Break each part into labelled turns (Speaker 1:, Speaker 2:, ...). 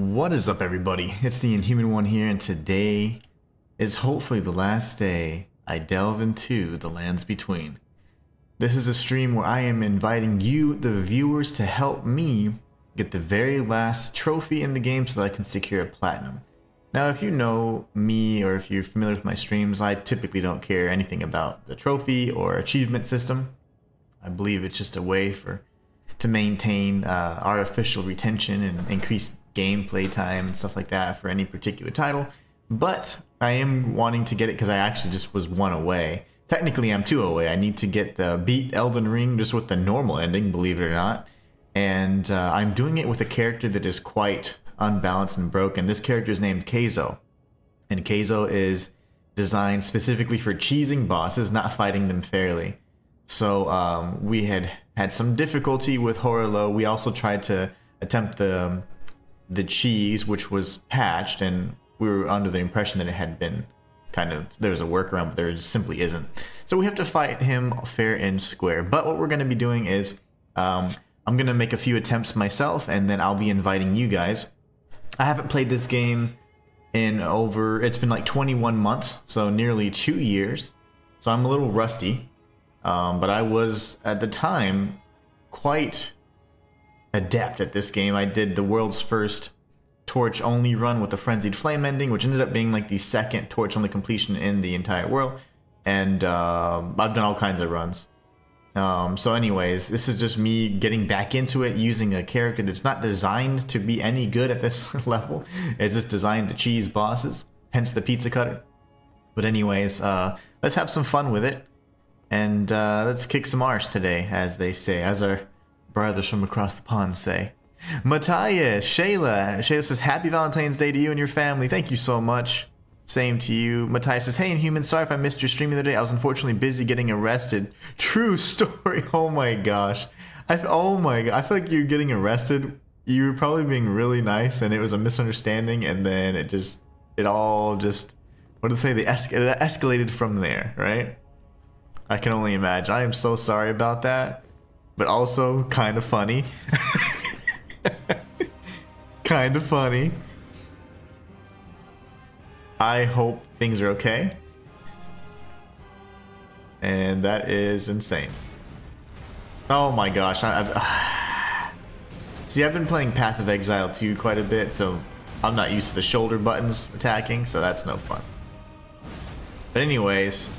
Speaker 1: What is up, everybody? It's the Inhuman one here, and today is hopefully the last day I delve into the lands between. This is a stream where I am inviting you, the viewers, to help me get the very last trophy in the game so that I can secure a platinum. Now, if you know me or if you're familiar with my streams, I typically don't care anything about the trophy or achievement system. I believe it's just a way to maintain artificial retention and increase gameplay time and stuff like that for any particular title. But I am wanting to get it because I actually just was one away. Technically I'm two away. I need to get the beat Elden Ring just with the normal ending, believe it or not. And I'm doing it with a character that is quite unbalanced and broken. This character is named Keizo. And Keizo is designed specifically for cheesing bosses, not fighting them fairly. So we had some difficulty with Horolo. We also tried to attempt the cheese, which was patched, and we were under the impression that it had been there was a workaround, but there just simply isn't. So we have to fight him fair and square. But what we're going to be doing is I'm going to make a few attempts myself, and then I'll be inviting you guys. I haven't played this game in it's been like 21 months, so nearly 2 years. So I'm a little rusty. But I was, at the time, quite adept at this game. I did the world's first torch-only run with the Frenzied Flame ending, which ended up being like the second torch-only completion in the entire world. And I've done all kinds of runs. So anyways, this is just me getting back into it using a character that's not designed to be any good at this level. It's just designed to cheese bosses, hence the pizza cutter. But anyways, let's have some fun with it. And let's kick some arse today, as they say, as our brothers from across the pond say. Matthias, Shayla says, Happy Valentine's Day to you and your family. Thank you so much. Same to you. Matthias says, Hey Inhuman, sorry if I missed your stream the other day. I was unfortunately busy getting arrested. True story. Oh my gosh. Oh my god. I feel like you're getting arrested. You were probably being really nice, and it was a misunderstanding, and then it all just, what did they say? It escalated from there, right? I can only imagine. I am so sorry about that, but also kind of funny. Kind of funny. I hope things are okay. And that is insane. Oh my gosh. See, I've been playing Path of Exile 2 quite a bit, so I'm not used to the shoulder buttons attacking, so that's no fun. But anyways...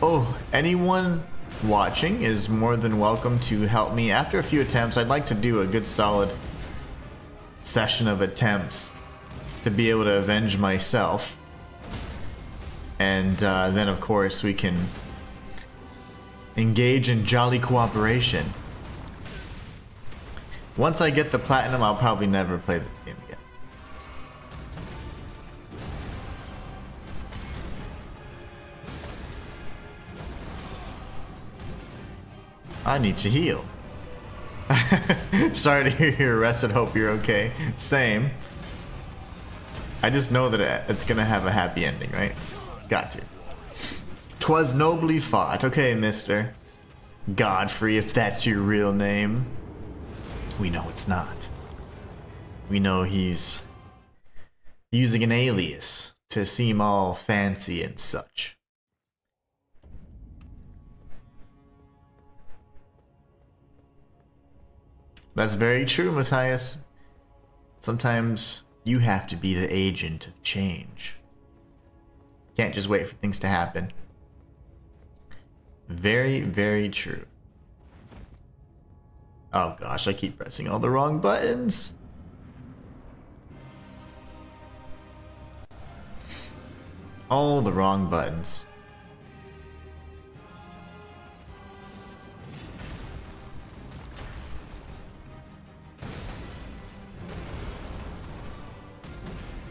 Speaker 1: Oh, anyone watching is more than welcome to help me. After a few attempts, I'd like to do a good solid session of attempts to be able to avenge myself. And then, of course, we can engage in jolly cooperation. Once I get the platinum, I'll probably never play this game again. I need to heal. Sorry to hear you're arrested. Hope you're okay. Same. I just know that it's gonna have a happy ending, right? It's got to. 'Twas nobly fought. Okay, mister. Godfrey, if that's your real name. We know it's not. We know he's using an alias to seem all fancy and such. That's very true, Matthias. Sometimes you have to be the agent of change. Can't just wait for things to happen. Very, very true. Oh gosh, I keep pressing all the wrong buttons. All the wrong buttons.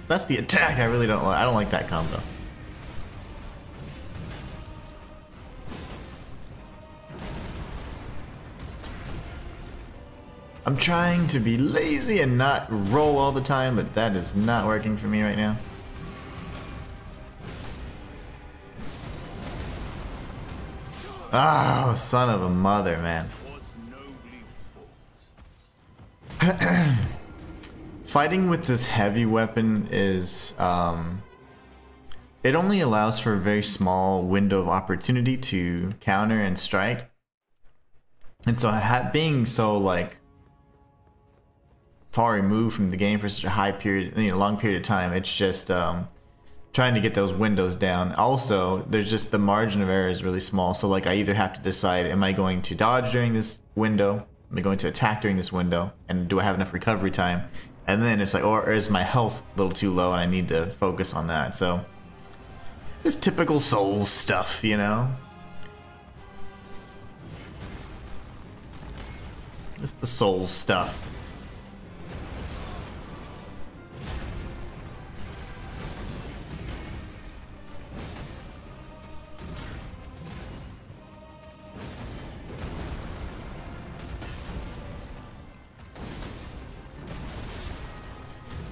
Speaker 1: That's the attack I really don't like. I don't like that combo. I'm trying to be lazy and not roll all the time, but that is not working for me right now. Oh, son of a mother, man. Fighting with this heavy weapon is, it only allows for a very small window of opportunity to counter and strike. And so being so like far removed from the game for such a high period, long period of time, it's just trying to get those windows down. Also, there's just the margin of error is really small. So like I either have to decide, am I going to dodge during this window? Am I going to attack during this window? And do I have enough recovery time? And then it's like, or is my health a little too low and I need to focus on that? So just typical Souls stuff, you know? Just the Souls stuff.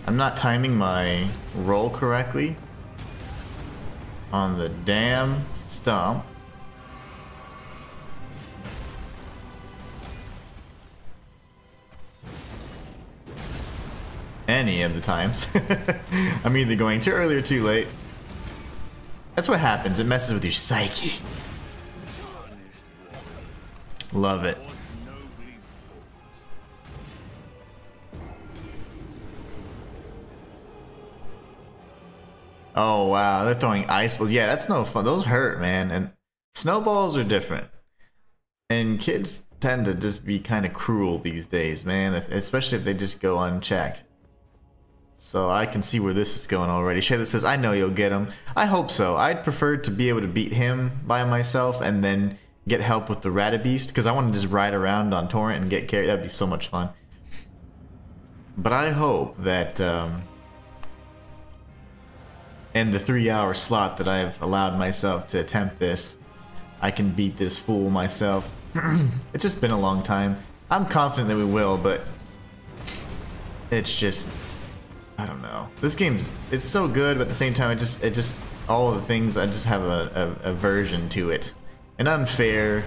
Speaker 1: I'm not timing my roll correctly on the damn stomp. Any of the times. I'm either going too early or too late. That's what happens. It messes with your psyche. Love it. Oh wow, they're throwing ice balls. Yeah, that's no fun. Those hurt, man. And snowballs are different. And kids tend to just be kind of cruel these days, man. Especially if they just go unchecked. So I can see where this is going already. Shayla says, I know you'll get him. I hope so. I'd prefer to be able to beat him by myself and then get help with the Ratabeast, because I want to just ride around on Torrent and get carried. That'd be so much fun. But I hope that in the 3-hour slot that I've allowed myself to attempt this, I can beat this fool myself. It's just been a long time. I'm confident that we will, but it's just, I don't know. This game's, it's so good, but at the same time, it just all of the things, I just have a aversion to it. An unfair,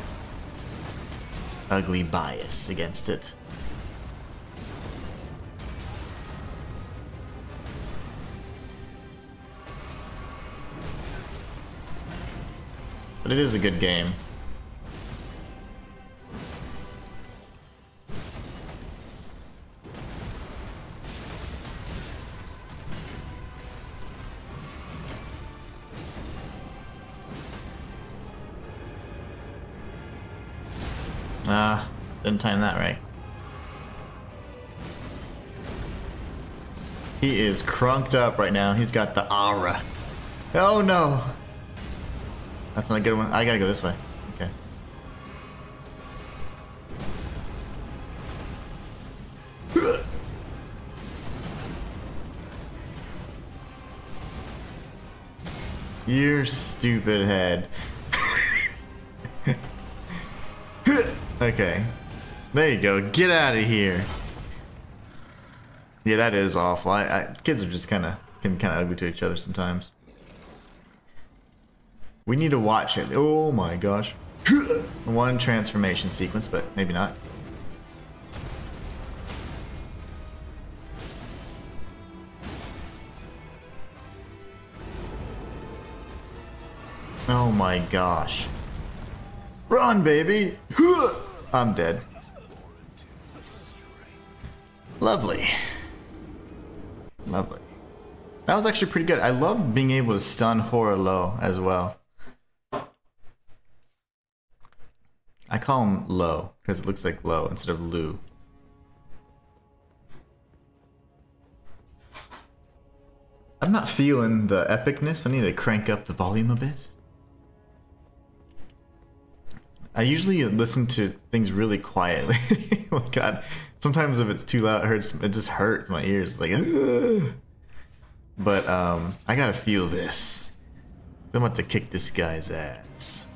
Speaker 1: ugly bias against it. But it is a good game. Ah, didn't time that right. He is crunked up right now. He's got the aura. Oh no! That's not a good one. I gotta go this way. Okay. Your stupid head. Okay. There you go. Get out of here. Yeah, that is awful. Kids are just can be kind of ugly to each other sometimes. We need to watch it. Oh my gosh. One transformation sequence, but maybe not. Oh my gosh. Run, baby! I'm dead. Lovely. Lovely. That was actually pretty good. I love being able to stun horror low as well. I call him Low because it looks like Low instead of Lou. I'm not feeling the epicness. I need to crank up the volume a bit. I usually listen to things really quietly. Oh God, sometimes if it's too loud, it just hurts my ears. It's like, ugh. But I gotta feel this. I'm about to kick this guy's ass.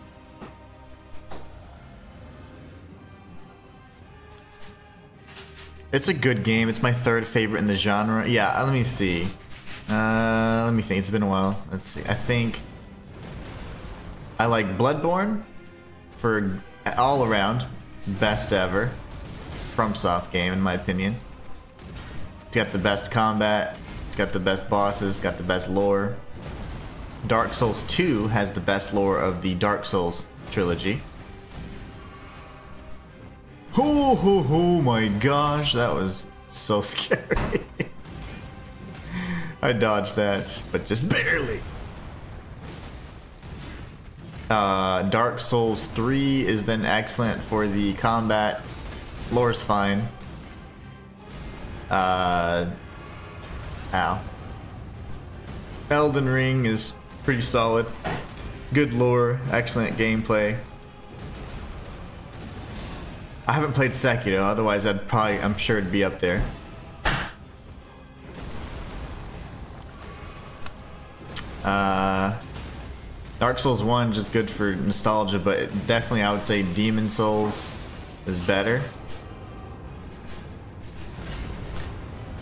Speaker 1: It's a good game. It's my third favorite in the genre. Yeah, let me see. Let me think. It's been a while. Let's see. I think I like Bloodborne for all around best ever FromSoft game in my opinion. It's got the best combat. It's got the best bosses. It's got the best lore. Dark Souls 2 has the best lore of the Dark Souls trilogy. Oh my gosh, that was so scary. I dodged that, but just barely. Dark Souls 3 is then excellent for the combat. Lore's fine. Ow. Elden Ring is pretty solid. Good lore, excellent gameplay. I haven't played Sekiro, otherwise I'm sure it'd be up there. Dark Souls 1 just good for nostalgia, but definitely I would say Demon Souls is better.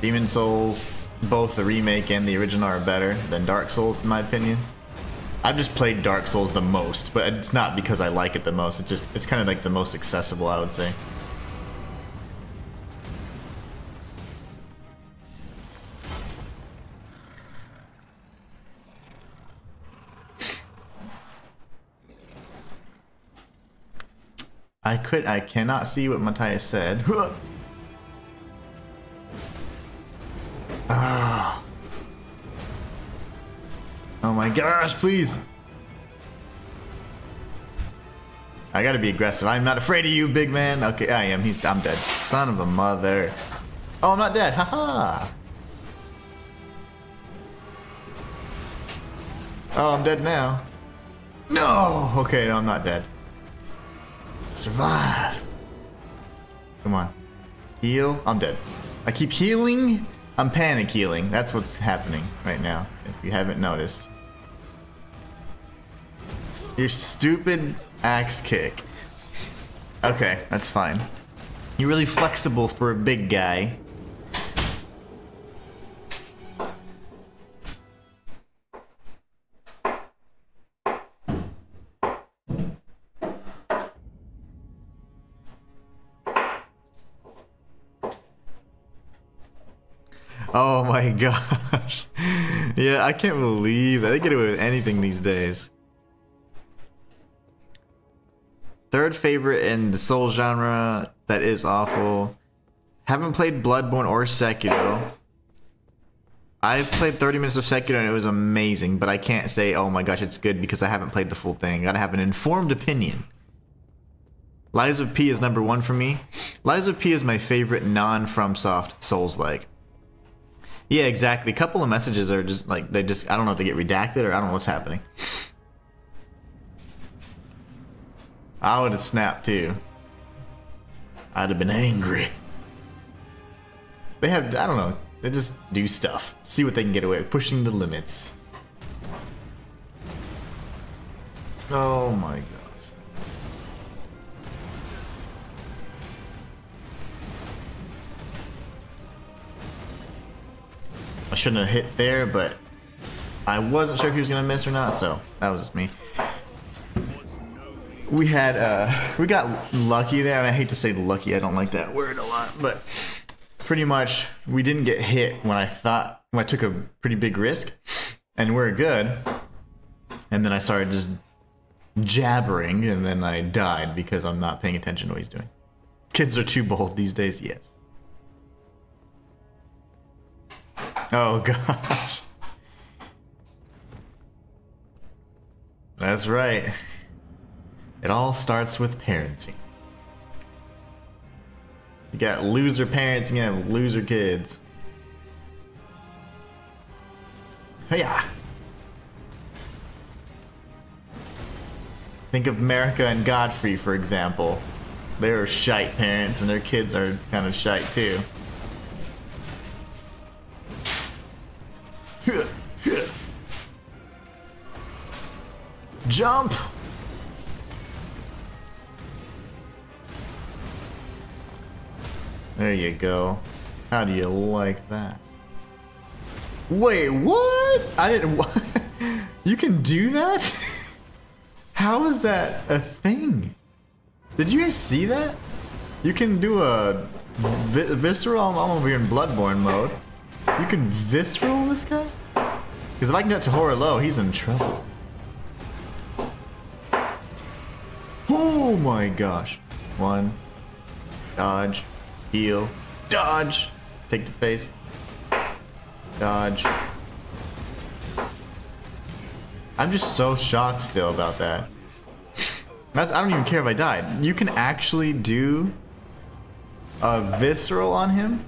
Speaker 1: Demon Souls, both the remake and the original, are better than Dark Souls in my opinion. I've just played Dark Souls the most, but it's not because I like it the most. It's kind of like the most accessible, I would say. I cannot see what Matthias said. Ah. Oh my gosh, please. I gotta be aggressive. I'm not afraid of you, big man. Okay, I am. I'm dead. Son of a mother. Oh, I'm not dead. Haha. Oh, I'm dead now. No. Okay, no, I'm not dead. Survive. Come on. Heal. I'm dead. I keep healing. I'm panic healing. That's what's happening right now, if you haven't noticed. Your stupid axe kick. Okay, that's fine. You're really flexible for a big guy. Oh my gosh. Yeah, I can't believe that. They get away with anything these days. Third favorite in the Soul genre that is awful. Haven't played Bloodborne or Sekiro. I've played 30 minutes of Sekiro and it was amazing, but I can't say, oh my gosh, it's good because I haven't played the full thing. I gotta have an informed opinion. Lies of P is #1 for me. Lies of P is my favorite non-FromSoft Souls-like. Yeah, exactly. A couple of messages are just like, I don't know if they get redacted or I don't know what's happening. I would have snapped too. I'd have been angry. They have, I don't know, they just do stuff. See what they can get away with, pushing the limits. Oh my gosh. I shouldn't have hit there, but I wasn't sure if he was gonna miss or not, so that was just me. We got lucky there. I mean, I hate to say lucky, I don't like that word a lot, but pretty much we didn't get hit when I took a pretty big risk, and we're good. And then I started just jabbering, and then I died because I'm not paying attention to what he's doing. Kids are too bold these days, yes. Oh gosh. That's right. It all starts with parenting. You got loser parents and you have loser kids. Hey-ya! Think of America and Godfrey, for example. They were shite parents and their kids are kind of shite too. Jump! There you go. How do you like that? Wait, what? I didn't. What? You can do that? How is that a thing? Did you guys see that? You can do a visceral. I'm over here in Bloodborne mode. You can visceral this guy? Because if I can get to horror low, he's in trouble. Oh my gosh. One. Dodge. Heal. Dodge. Take the face. Dodge. I'm just so shocked still about that. I don't even care if I died. You can actually do a visceral on him?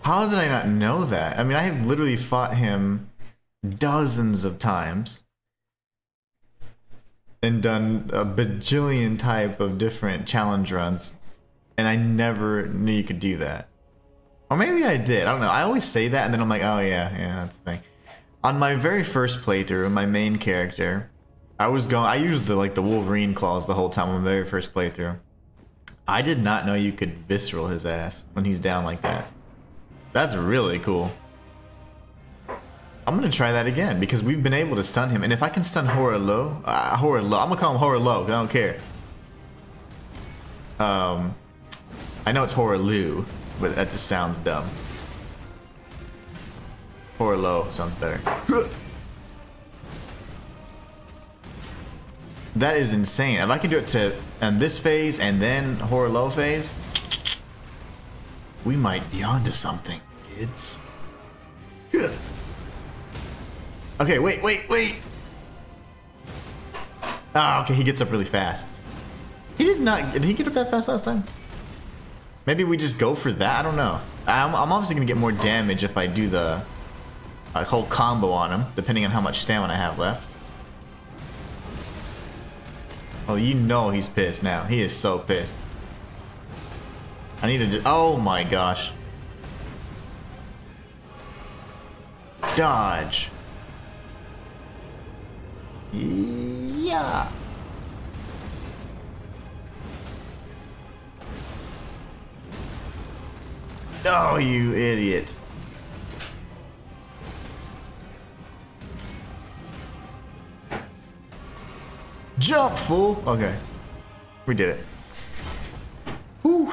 Speaker 1: How did I not know that? I mean, I have literally fought him dozens of times and done a bajillion type of different challenge runs, and I never knew you could do that. Or maybe I did. I don't know. I always say that, and then I'm like, oh yeah, that's the thing. On my very first playthrough, my main character, I used the Wolverine claws the whole time on my very first playthrough. I did not know you could visceral his ass when he's down like that. That's really cool. I'm gonna try that again because we've been able to stun him, and if I can stun horror low, I'm gonna call him horror low. I don't care. I know it's horror Lou, but that just sounds dumb. Horror low sounds better. That is insane. If I can do it to this phase and then horror low phase, we might be onto something, kids. Okay, wait. Ah, okay, he gets up really fast. Did he get up that fast last time? Maybe we just go for that? I don't know. I'm obviously gonna get more damage if I do the whole combo on him, depending on how much stamina I have left. Oh, you know he's pissed now. He is so pissed. I need to just... Oh my gosh. Dodge. Yeah. Oh, you idiot. Jump, fool. Okay. We did it. Whew.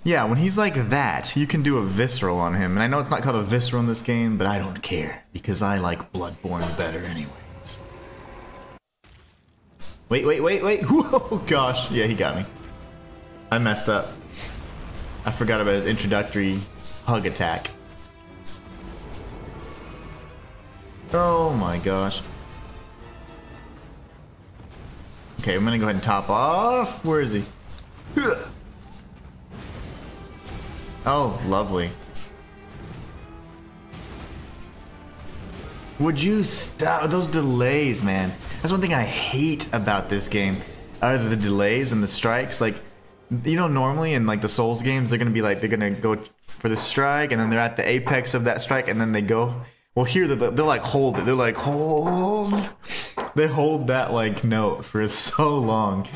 Speaker 1: Yeah, when he's like that, you can do a visceral on him. And I know it's not called a visceral in this game, but I don't care. Because I like Bloodborne better anyways. Wait. Whoa, gosh. Yeah, he got me. I messed up. I forgot about his introductory hug attack. Oh my gosh. Okay, I'm gonna go ahead and top off. Where is he? Oh, lovely. Would you stop those delays, man? That's one thing I hate about this game. Are the delays and the strikes. Like, you know, normally in like the Souls games, they're gonna go for the strike, and then they're at the apex of that strike, and then they go. Well, here they're like hold it. They're like hold. They hold that like note for so long,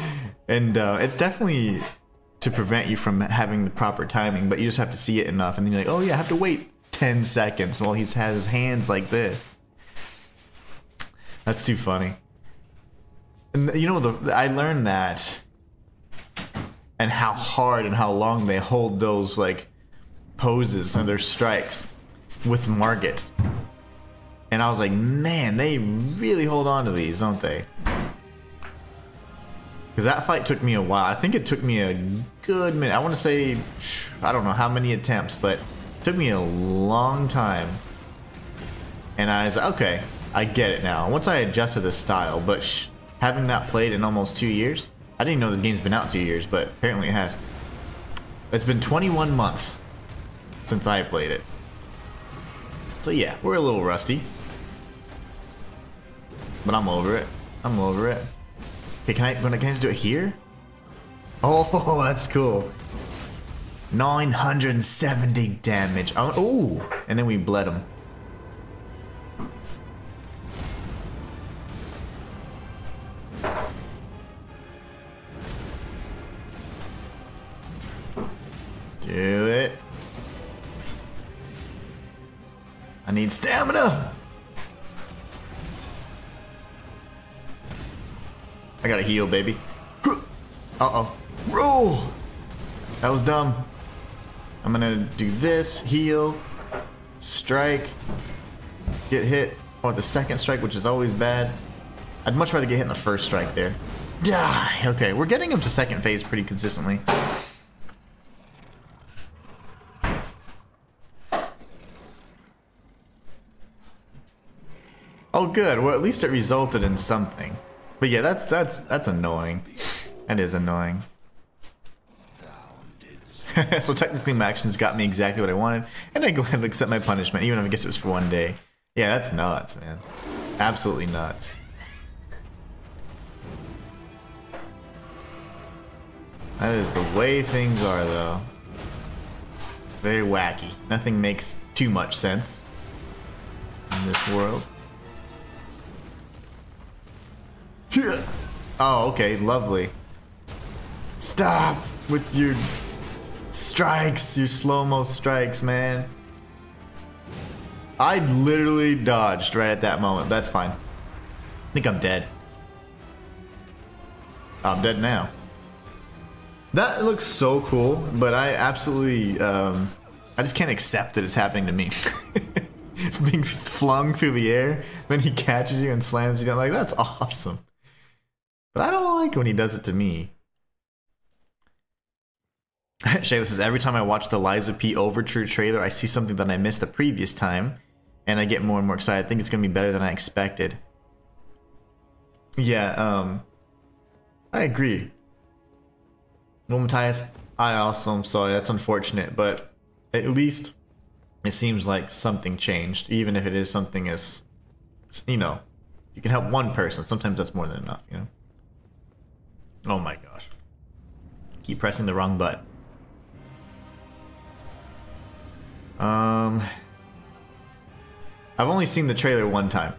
Speaker 1: and it's definitely to prevent you from having the proper timing. But you just have to see it enough, and then you're like, oh yeah, I have to wait 10 seconds while he has his hands like this. That's too funny. And you know, I learned that, and how hard and how long they hold those like poses and their strikes with Margit. And I was like, man, they really hold on to these, don't they? Because that fight took me a while. I think it took me a good minute. I want to say, I don't know how many attempts, but it took me a long time. And I was like, okay, I get it now. Once I adjusted the style, but having not played in almost 2 years, I didn't even know this game's been out 2 years, but apparently it has. It's been 21 months since I played it. So yeah, we're a little rusty. But I'm over it. I'm over it. Okay, can I just do it here? Oh, that's cool. 970 damage. Oh, and then we bled him. Do it. I need stamina. I gotta heal, baby. Uh-oh. Roll! That was dumb. I'm gonna do this, heal, strike, get hit, or the second strike, which is always bad. I'd much rather get hit in the first strike there. Die! Okay, we're getting him to second phase pretty consistently. Oh good, well at least it resulted in something. But yeah, that's annoying. That is annoying. So technically my actions got me exactly what I wanted, and I gladly accept my punishment, even if I guess it was for one day. Yeah, that's nuts, man. Absolutely nuts. That is the way things are, though. Very wacky. Nothing makes too much sense in this world. Oh, okay, lovely. Stop with your strikes, your slow-mo strikes, man. I literally dodged right at that moment. That's fine. I think I'm dead. I'm dead now. That looks so cool, but I absolutely, I just can't accept that it's happening to me. Being flung through the air, then he catches you and slams you down. Like, that's awesome. But I don't like when he does it to me. Shayla says, every time I watch the Liza P Overture trailer, I see something that I missed the previous time, and I get more and more excited. I think it's going to be better than I expected. Yeah, I agree. Well, Matthias, I also am sorry. That's unfortunate, but at least it seems like something changed, even if it is something as, you know, you can help one person. Sometimes that's more than enough, you know? Oh my gosh. Keep pressing the wrong button. I've only seen the trailer one time.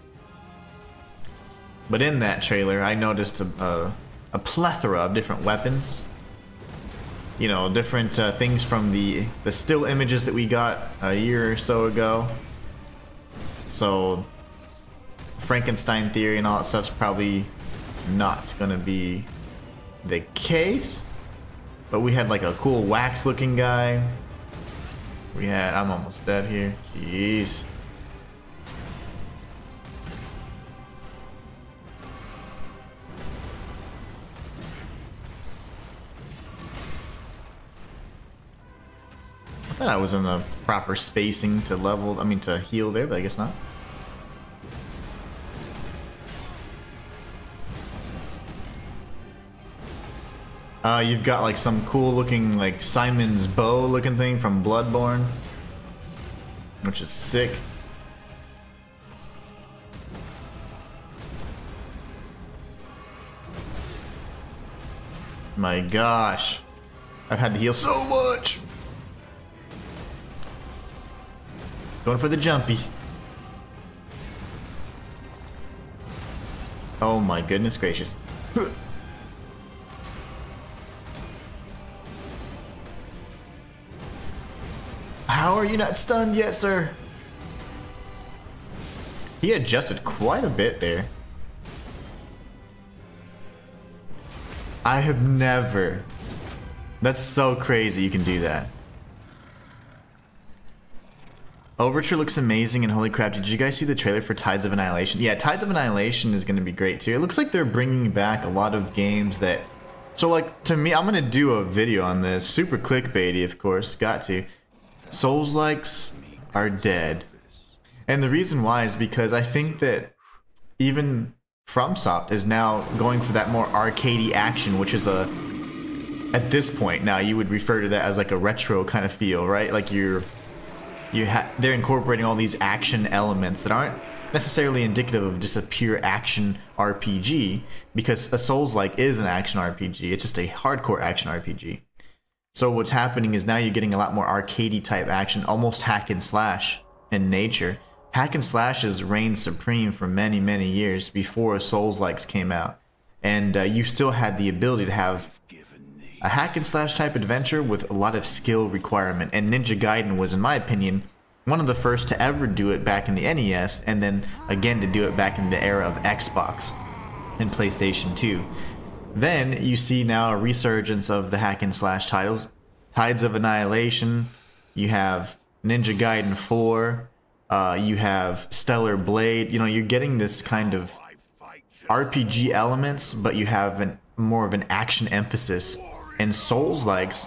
Speaker 1: But in that trailer, I noticed a plethora of different weapons. You know, different things from the still images that we got a year or so ago. So, Frankenstein theory and all that stuff's probably not gonna be the case. But we had like a cool wax looking guy. We had, I'm almost dead here. Jeez. I thought I was in the proper spacing to level, I mean to heal there, but I guess not. You've got like some cool looking like Simon's bow looking thing from Bloodborne, which is sick. My gosh, I've had to heal so much. Going for the jumpy. Oh my goodness gracious. How are you not stunned yet, sir? He adjusted quite a bit there. I have never. That's so crazy you can do that. Overture looks amazing, and holy crap, did you guys see the trailer for Tides of Annihilation? Yeah, Tides of Annihilation is going to be great too. It looks like they're bringing back a lot of games that... So like, to me, I'm going to do a video on this. Super clickbaity, of course, got to. Souls-likes are dead. And the reason why is because I think that even FromSoft is now going for that more arcadey action, which is a... At this point now, you would refer to that as like a retro kind of feel, right? Like they're incorporating all these action elements that aren't necessarily indicative of just a pure action RPG, because a Souls-like is an action RPG. It's just a hardcore action RPG. So what's happening is now you're getting a lot more arcadey type action, almost hack and slash in nature. Hack and slashes reigned supreme for many, many years before Souls-likes came out. And you still had the ability to have a hack and slash type adventure with a lot of skill requirement, and Ninja Gaiden was, in my opinion, one of the first to ever do it back in the NES, and then again to do it back in the era of Xbox and PlayStation 2. Then you see now a resurgence of the hack and slash titles. Tides of Annihilation. You have Ninja Gaiden 4. You have Stellar Blade. You know, you're getting this kind of RPG elements, but you have more of an action emphasis. And Souls-likes,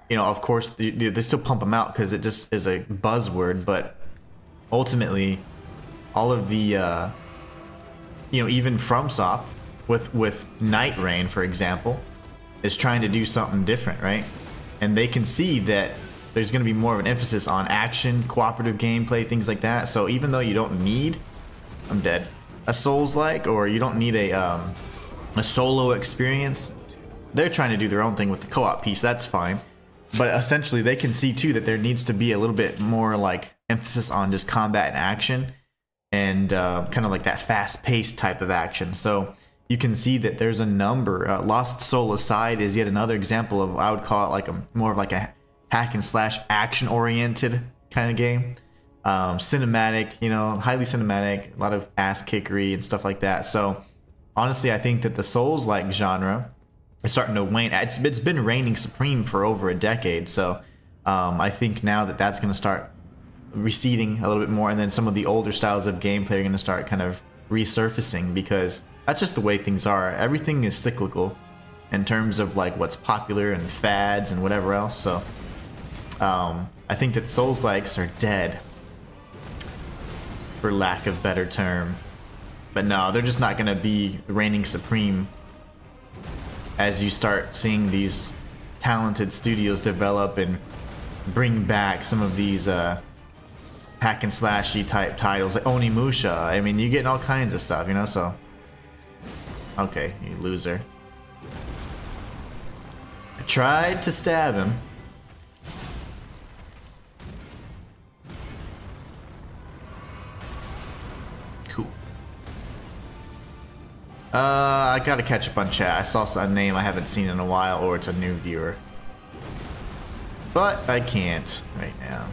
Speaker 1: you know, of course, they still pump them out because it just is a buzzword, but ultimately, all of the, you know, even FromSoft, with Night Rain, for example, is trying to do something different, right? And they can see that there's going to be more of an emphasis on action, cooperative gameplay, things like that. So even though you don't need, I'm dead, a Souls-like, or you don't need a solo experience, they're trying to do their own thing with the co-op piece. That's fine. But essentially, they can see too that there needs to be a little bit more like emphasis on just combat and action, and kind of like that fast-paced type of action. So you can see that there's a number. Lost Soul Aside is yet another example of, I would call it like more of like a hack and slash action-oriented kind of game. Cinematic, you know, highly cinematic, a lot of ass kickery and stuff like that. So honestly, I think that the Souls-like genre is starting to wane. It's been reigning supreme for over a decade. So I think now that that's going to start receding a little bit more, and then some of the older styles of gameplay are going to start kind of resurfacing, because that's just the way things are. Everything is cyclical in terms of like what's popular and fads and whatever else. So I think that Souls-likes are dead, for lack of better term. But no, they're just not going to be reigning supreme as you start seeing these talented studios develop and bring back some of these hack and slashy type titles, like Onimusha. I mean, you're getting all kinds of stuff, you know. So okay, you loser. I tried to stab him. Cool. I gotta catch up on chat. I saw a name I haven't seen in a while, or it's a new viewer. But I can't right now.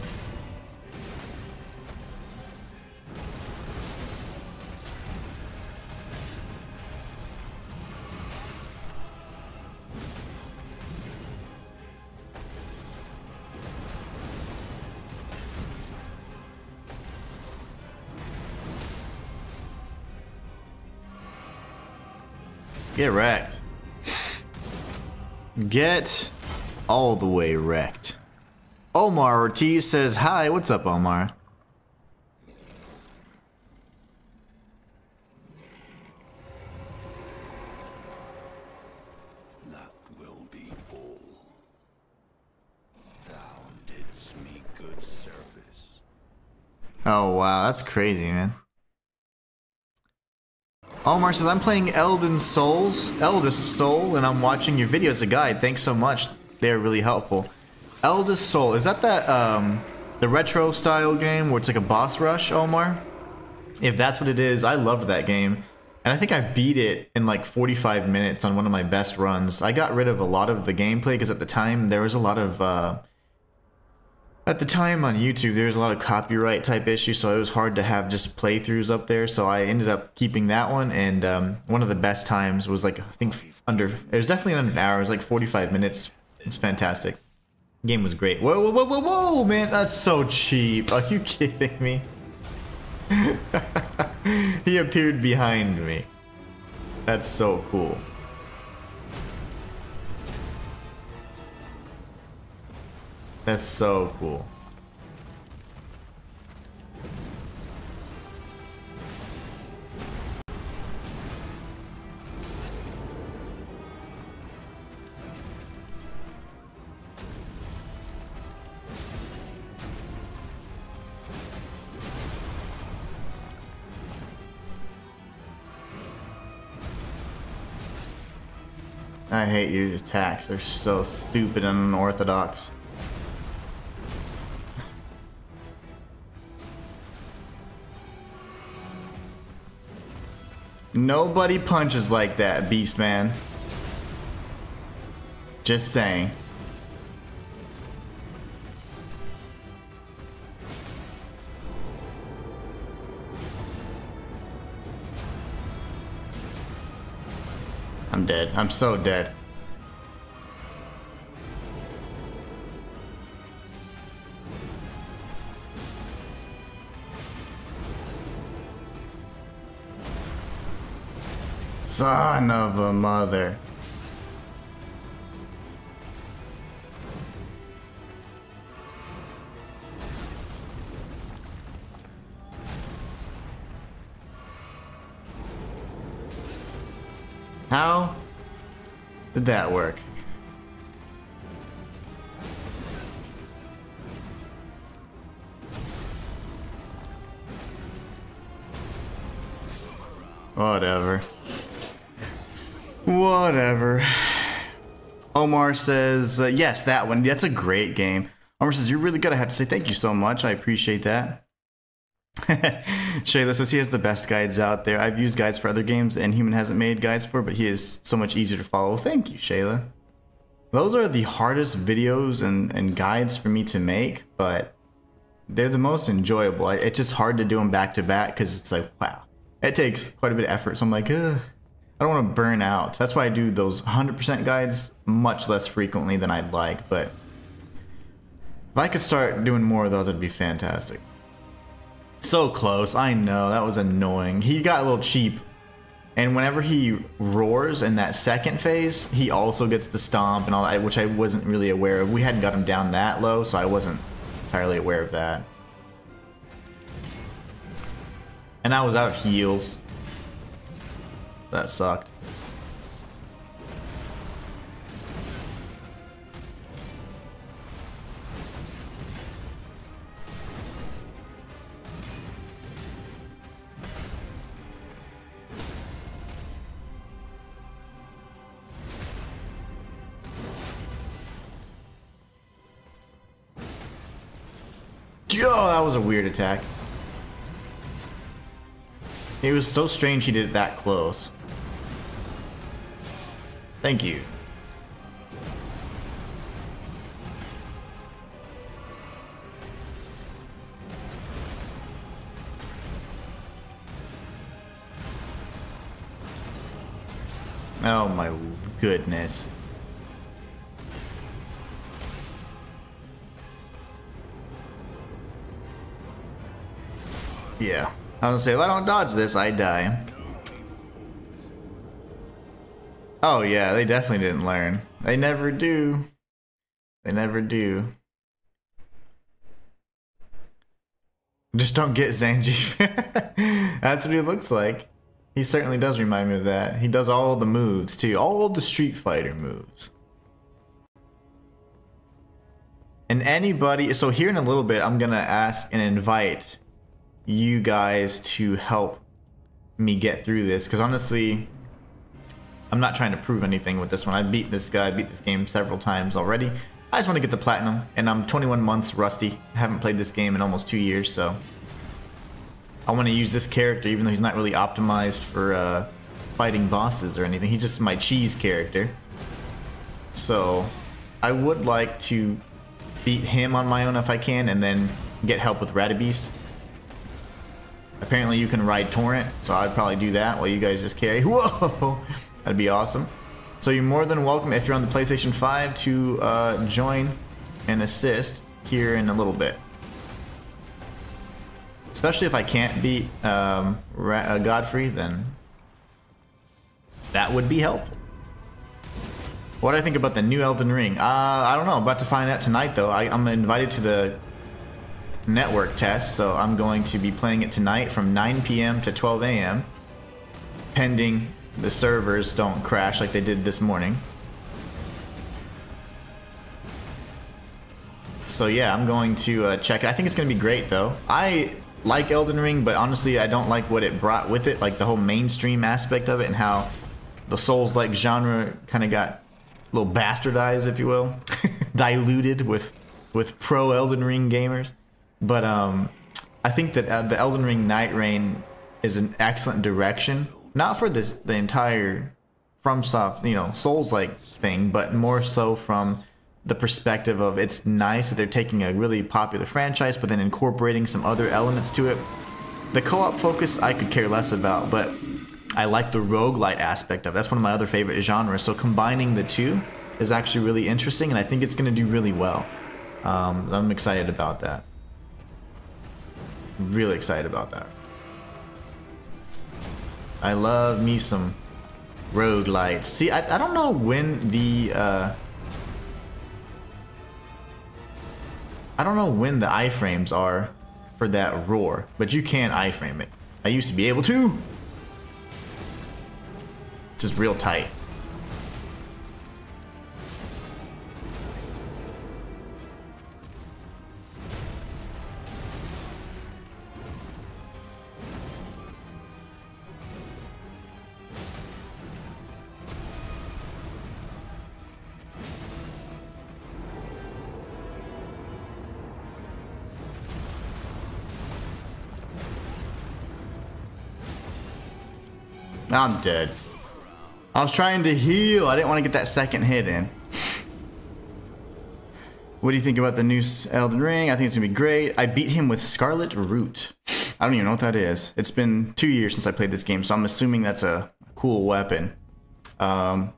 Speaker 1: Get wrecked. Get all the way wrecked. Omar Ortiz says, hi, what's up, Omar?
Speaker 2: That will be all. Thou didst me good service.
Speaker 1: Oh, wow, that's crazy, man. Omar says, I'm playing Eldest Soul, and I'm watching your video as a guide. Thanks so much. They're really helpful. Eldest Soul, is that the retro style game where it's like a boss rush, Omar? If that's what it is, I loved that game. And I think I beat it in like 45 minutes on one of my best runs. I got rid of a lot of the gameplay because at the time there was a lot of at the time on YouTube, there was a lot of copyright type issues, so it was hard to have just playthroughs up there. So I ended up keeping that one, and one of the best times was like, I think it was definitely under an hour. It was like 45 minutes. It's fantastic. The game was great. Whoa, whoa, whoa, whoa, whoa, man, that's so cheap. Are you kidding me? He appeared behind me. That's so cool. That's so cool. I hate your attacks. They're so stupid and unorthodox. Nobody punches like that, Beast Man. Just saying. I'm dead. I'm so dead. Son of a mother. How did that work? Whatever. Whatever. Omar says, yes, that one. That's a great game. Omar says, you're really good. I have to say thank you so much. I appreciate that. Shayla says he has the best guides out there. I've used guides for other games and Inhuman hasn't made guides for, but he is so much easier to follow. Thank you, Shayla. Those are the hardest videos and guides for me to make, but they're the most enjoyable. It's just hard to do them back to back because it's like, wow, it takes quite a bit of effort. So I'm like, ugh. I don't want to burn out. That's why I do those 100% guides much less frequently than I'd like, but if I could start doing more of those, it'd be fantastic. So close, I know, that was annoying. He got a little cheap, and whenever he roars in that second phase, he also gets the stomp and all that, which I wasn't really aware of. We hadn't got him down that low, so I wasn't entirely aware of that. And I was out of heals. That sucked. Yo, that was a weird attack. It was so strange he did it that close. Thank you. Oh my goodness. Yeah. I was gonna say, if I don't dodge this, I die. Oh yeah, they definitely didn't learn. They never do. They never do. Just don't get Zangief. That's what he looks like. He certainly does remind me of that. He does all the moves too. All the Street Fighter moves. And anybody, so here in a little bit, I'm gonna ask and invite you guys to help me get through this, because honestly, I'm not trying to prove anything with this one. I beat this game several times already. I just want to get the platinum, and I'm 21 months rusty. I haven't played this game in almost 2 years, so I want to use this character, even though he's not really optimized for fighting bosses or anything. He's just my cheese character. So I would like to beat him on my own if I can, and then get help with Radabeast. Apparently you can ride Torrent, so I'd probably do that while you guys just carry. Whoa! That'd be awesome. So you're more than welcome, if you're on the PlayStation 5, to join and assist here in a little bit. Especially if I can't beat Godfrey, then that would be helpful. What do I think about the new Elden Ring? I don't know. I'm about to find out tonight, though. I'm invited to the network test, so I'm going to be playing it tonight from 9 p.m. to 12 a.m. pending the servers don't crash like they did this morning. So yeah, I'm going to check it. I think it's going to be great, though. I like Elden Ring, but honestly, I don't like what it brought with it, like the whole mainstream aspect of it, and how the Souls-like genre kind of got a little bastardized, if you will, diluted with pro Elden Ring gamers. But I think that the Elden Ring Night Rain is an excellent direction, not for the entire FromSoft, you know, Souls-like thing, but more so from the perspective of it's nice that they're taking a really popular franchise, but then incorporating some other elements to it. The co-op focus I could care less about, but I like the roguelite aspect of it. That's one of my other favorite genres. So combining the two is actually really interesting, and I think it's going to do really well. I'm excited about that. Really excited about that. I love me some roguelites. See, I don't know when the I don't know when the iframes are for that roar, but you can iframe it. I used to be able to. It's just real tight. I'm dead. I was trying to heal. I didn't want to get that second hit in. What do you think about the new Elden Ring? I think it's going to be great. I beat him with Scarlet Root. I don't even know what that is. It's been 2 years since I played this game, so I'm assuming that's a cool weapon. But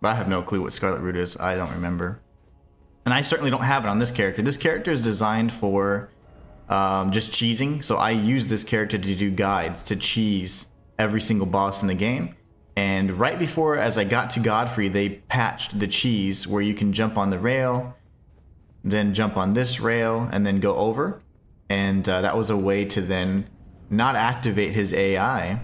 Speaker 1: I have no clue what Scarlet Root is. I don't remember. And I certainly don't have it on this character. This character is designed for just cheesing. So I use this character to do guides to cheese every single boss in the game. And right before, as I got to Godfrey, they patched the cheese where you can jump on the rail, then jump on this rail, and then go over. And that was a way to then not activate his AI,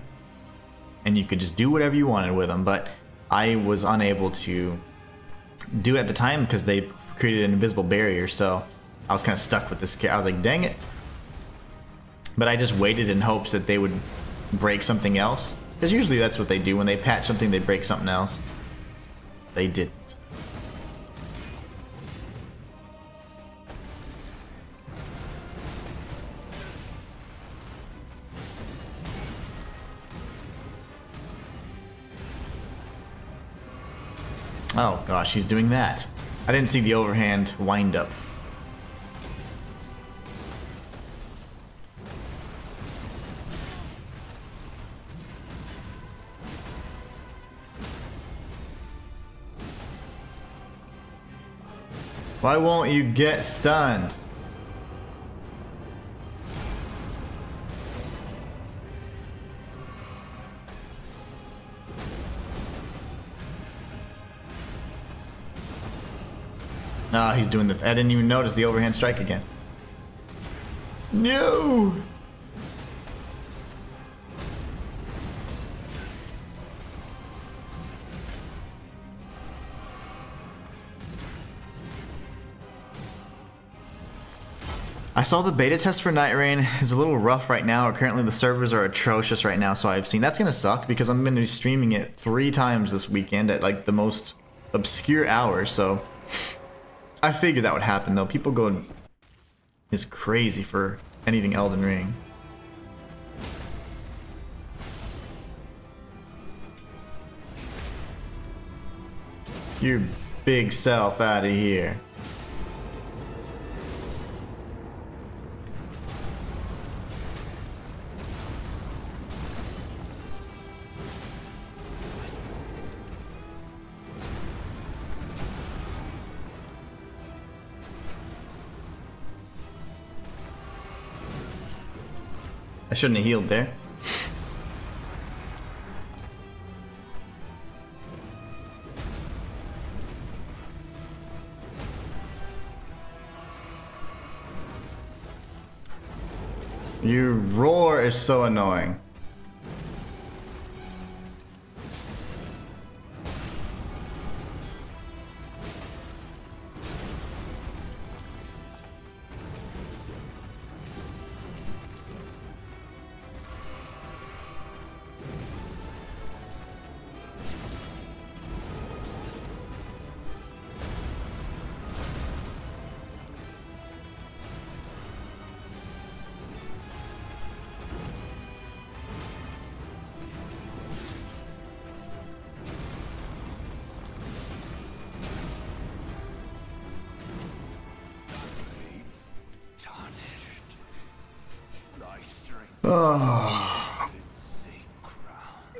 Speaker 1: and you could just do whatever you wanted with him. But I was unable to do it at the time because they created an invisible barrier, so I was kind of stuck with this character. I was like, dang it. But I just waited in hopes that they would break something else, because usually that's what they do. When they patch something, they break something else. They didn't. Oh gosh, he's doing that. I didn't see the overhand wind up. Why won't you get stunned? Ah, he's doing the... I didn't even notice the overhand strike again. No! I saw the beta test for Night Rain is a little rough right now. Currently the servers are atrocious right now, so I've seen that's gonna suck because I'm gonna be streaming it 3 times this weekend at like the most obscure hours, so I figured that would happen though. People go is crazy for anything Elden Ring. Your big self out of here. I shouldn't have healed there. Your roar is so annoying.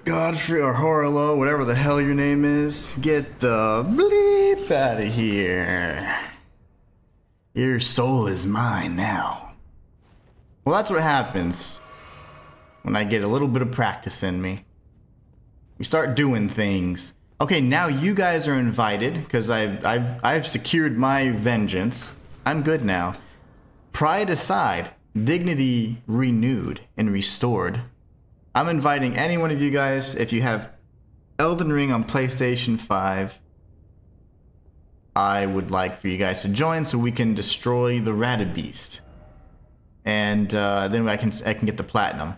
Speaker 1: God, Godfrey or Horlo, whatever the hell your name is, get the bleep out of here. Your soul is mine now. Well, that's what happens when I get a little bit of practice in me. We start doing things. Okay, now you guys are invited because I've secured my vengeance. I'm good now. Pride aside, dignity renewed and restored. I'm inviting any one of you guys, if you have Elden Ring on PlayStation 5, I would like for you guys to join so we can destroy the Ratabeast. And then I can get the platinum.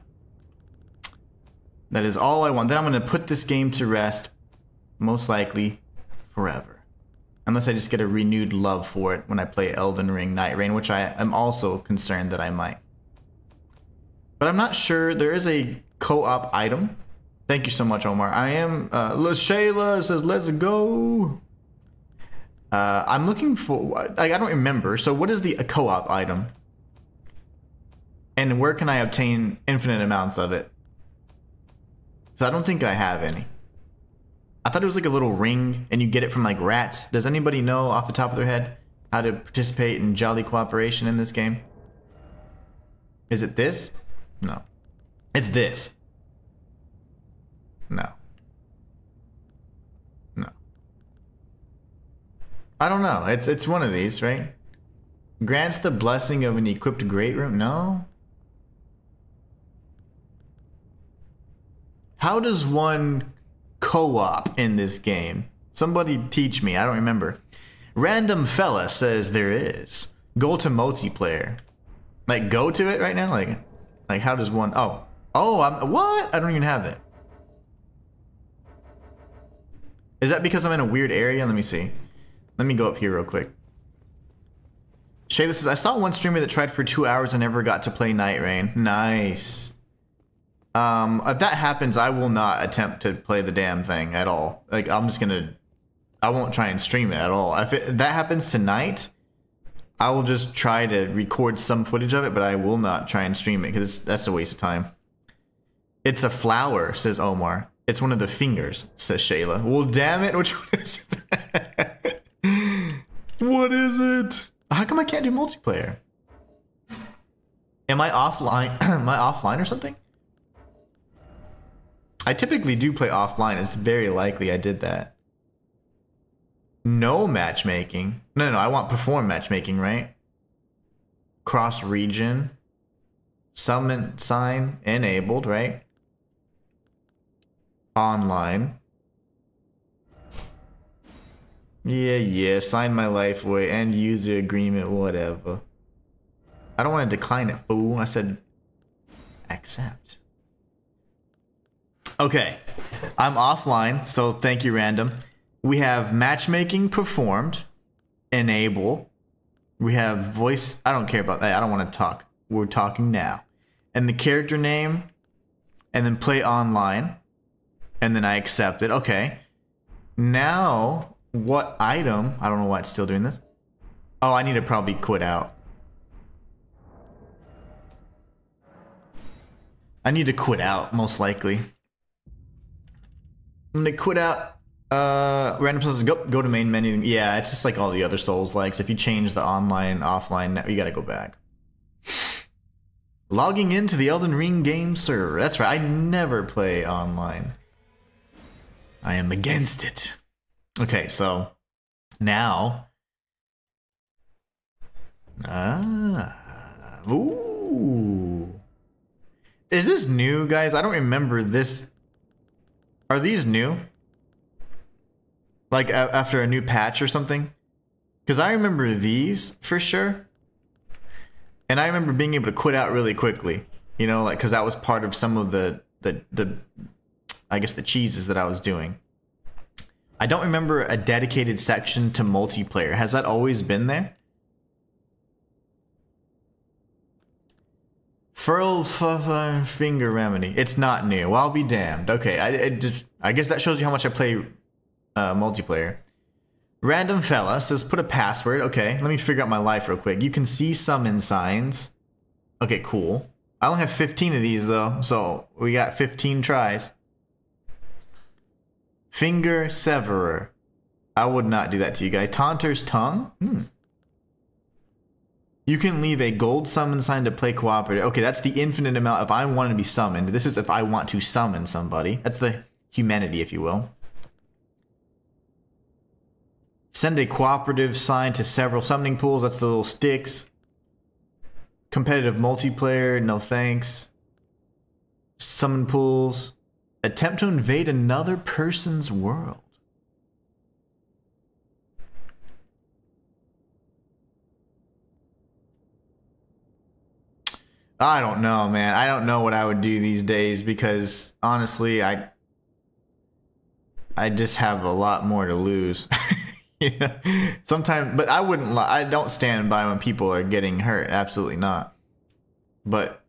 Speaker 1: That is all I want. Then I'm going to put this game to rest, most likely forever. Unless I just get a renewed love for it when I play Elden Ring Night Rain, which I am also concerned that I might. But I'm not sure. There is a co-op item. Thank you so much, Omar. I am Shayla says let's go. I'm looking for, I don't remember. So what is the co-op item? And where can I obtain infinite amounts of it? So I don't think I have any. I thought it was like a little ring and you get it from like rats. Does anybody know off the top of their head how to participate in jolly cooperation in this game? Is it this? No. It's this. No. No. I don't know. It's one of these, right? Grants the blessing of an equipped great room. No. How does one co-op in this game? Somebody teach me. I don't remember. Random fella says there is. Go to multiplayer. Like go to it right now? Like how does one? Oh, what? I don't even have it. Is that because I'm in a weird area? Let me see. Let me go up here real quick. Shayla says, I saw one streamer that tried for 2 hours and never got to play Night Rain. Nice. If that happens, I will not attempt to play the damn thing at all. Like, I won't try and stream it at all. If that happens tonight, I will just try to record some footage of it, but I will not try and stream it because that's a waste of time. It's a flower, says Omar. It's one of the fingers, says Shayla. Well, damn it, which one is it? What is it? How come I can't do multiplayer? Am I offline? Am I offline or something? I typically do play offline. It's very likely I did that. No matchmaking. No, I want perform matchmaking, right? Cross region. Summon sign enabled, right? Online. Yeah, sign my life away. End user agreement, whatever. I don't want to decline it, fool. I said accept. Okay, I'm offline, so thank you, random. We have matchmaking performed, enable. We have voice, I don't care about that, I don't want to talk. We're talking now. And the character name, and then play online, and then I accept it. Okay, now what item, I don't know why it's still doing this. Oh, I need to probably quit out. I need to quit out, most likely. I'm gonna quit out. Random says go to main menu. Yeah, it's just like all the other Souls likes. If you change the online, offline, you gotta go back. Logging into the Elden Ring game server. That's right. I never play online. I am against it. Okay, so now. Ooh. Is this new, guys? I don't remember this. Are these new? Like after a new patch or something? Because I remember these for sure. And I remember being able to quit out really quickly. You know, like, because that was part of some of the I guess the cheeses that I was doing. I don't remember a dedicated section to multiplayer. Has that always been there? Furl finger remedy. It's not new. Well, I'll be damned. Okay, I guess that shows you how much I play multiplayer. Random fella says put a password. Okay, let me figure out my life real quick. You can see summon signs. Okay, cool. I only have 15 of these though, so we got 15 tries. Finger Severer. I would not do that to you guys. Taunter's Tongue? You can leave a gold summon sign to play cooperative. Okay, that's the infinite amount if I want to be summoned. This is if I want to summon somebody. That's the humanity, if you will. Send a cooperative sign to several summoning pools. That's the little sticks. Competitive multiplayer, no thanks. Summon pools. Attempt to invade another person's world. I don't know, man. I don't know what I would do these days because honestly, I just have a lot more to lose. You know? Sometimes, but I wouldn't lie. I don't stand by when people are getting hurt. Absolutely not. But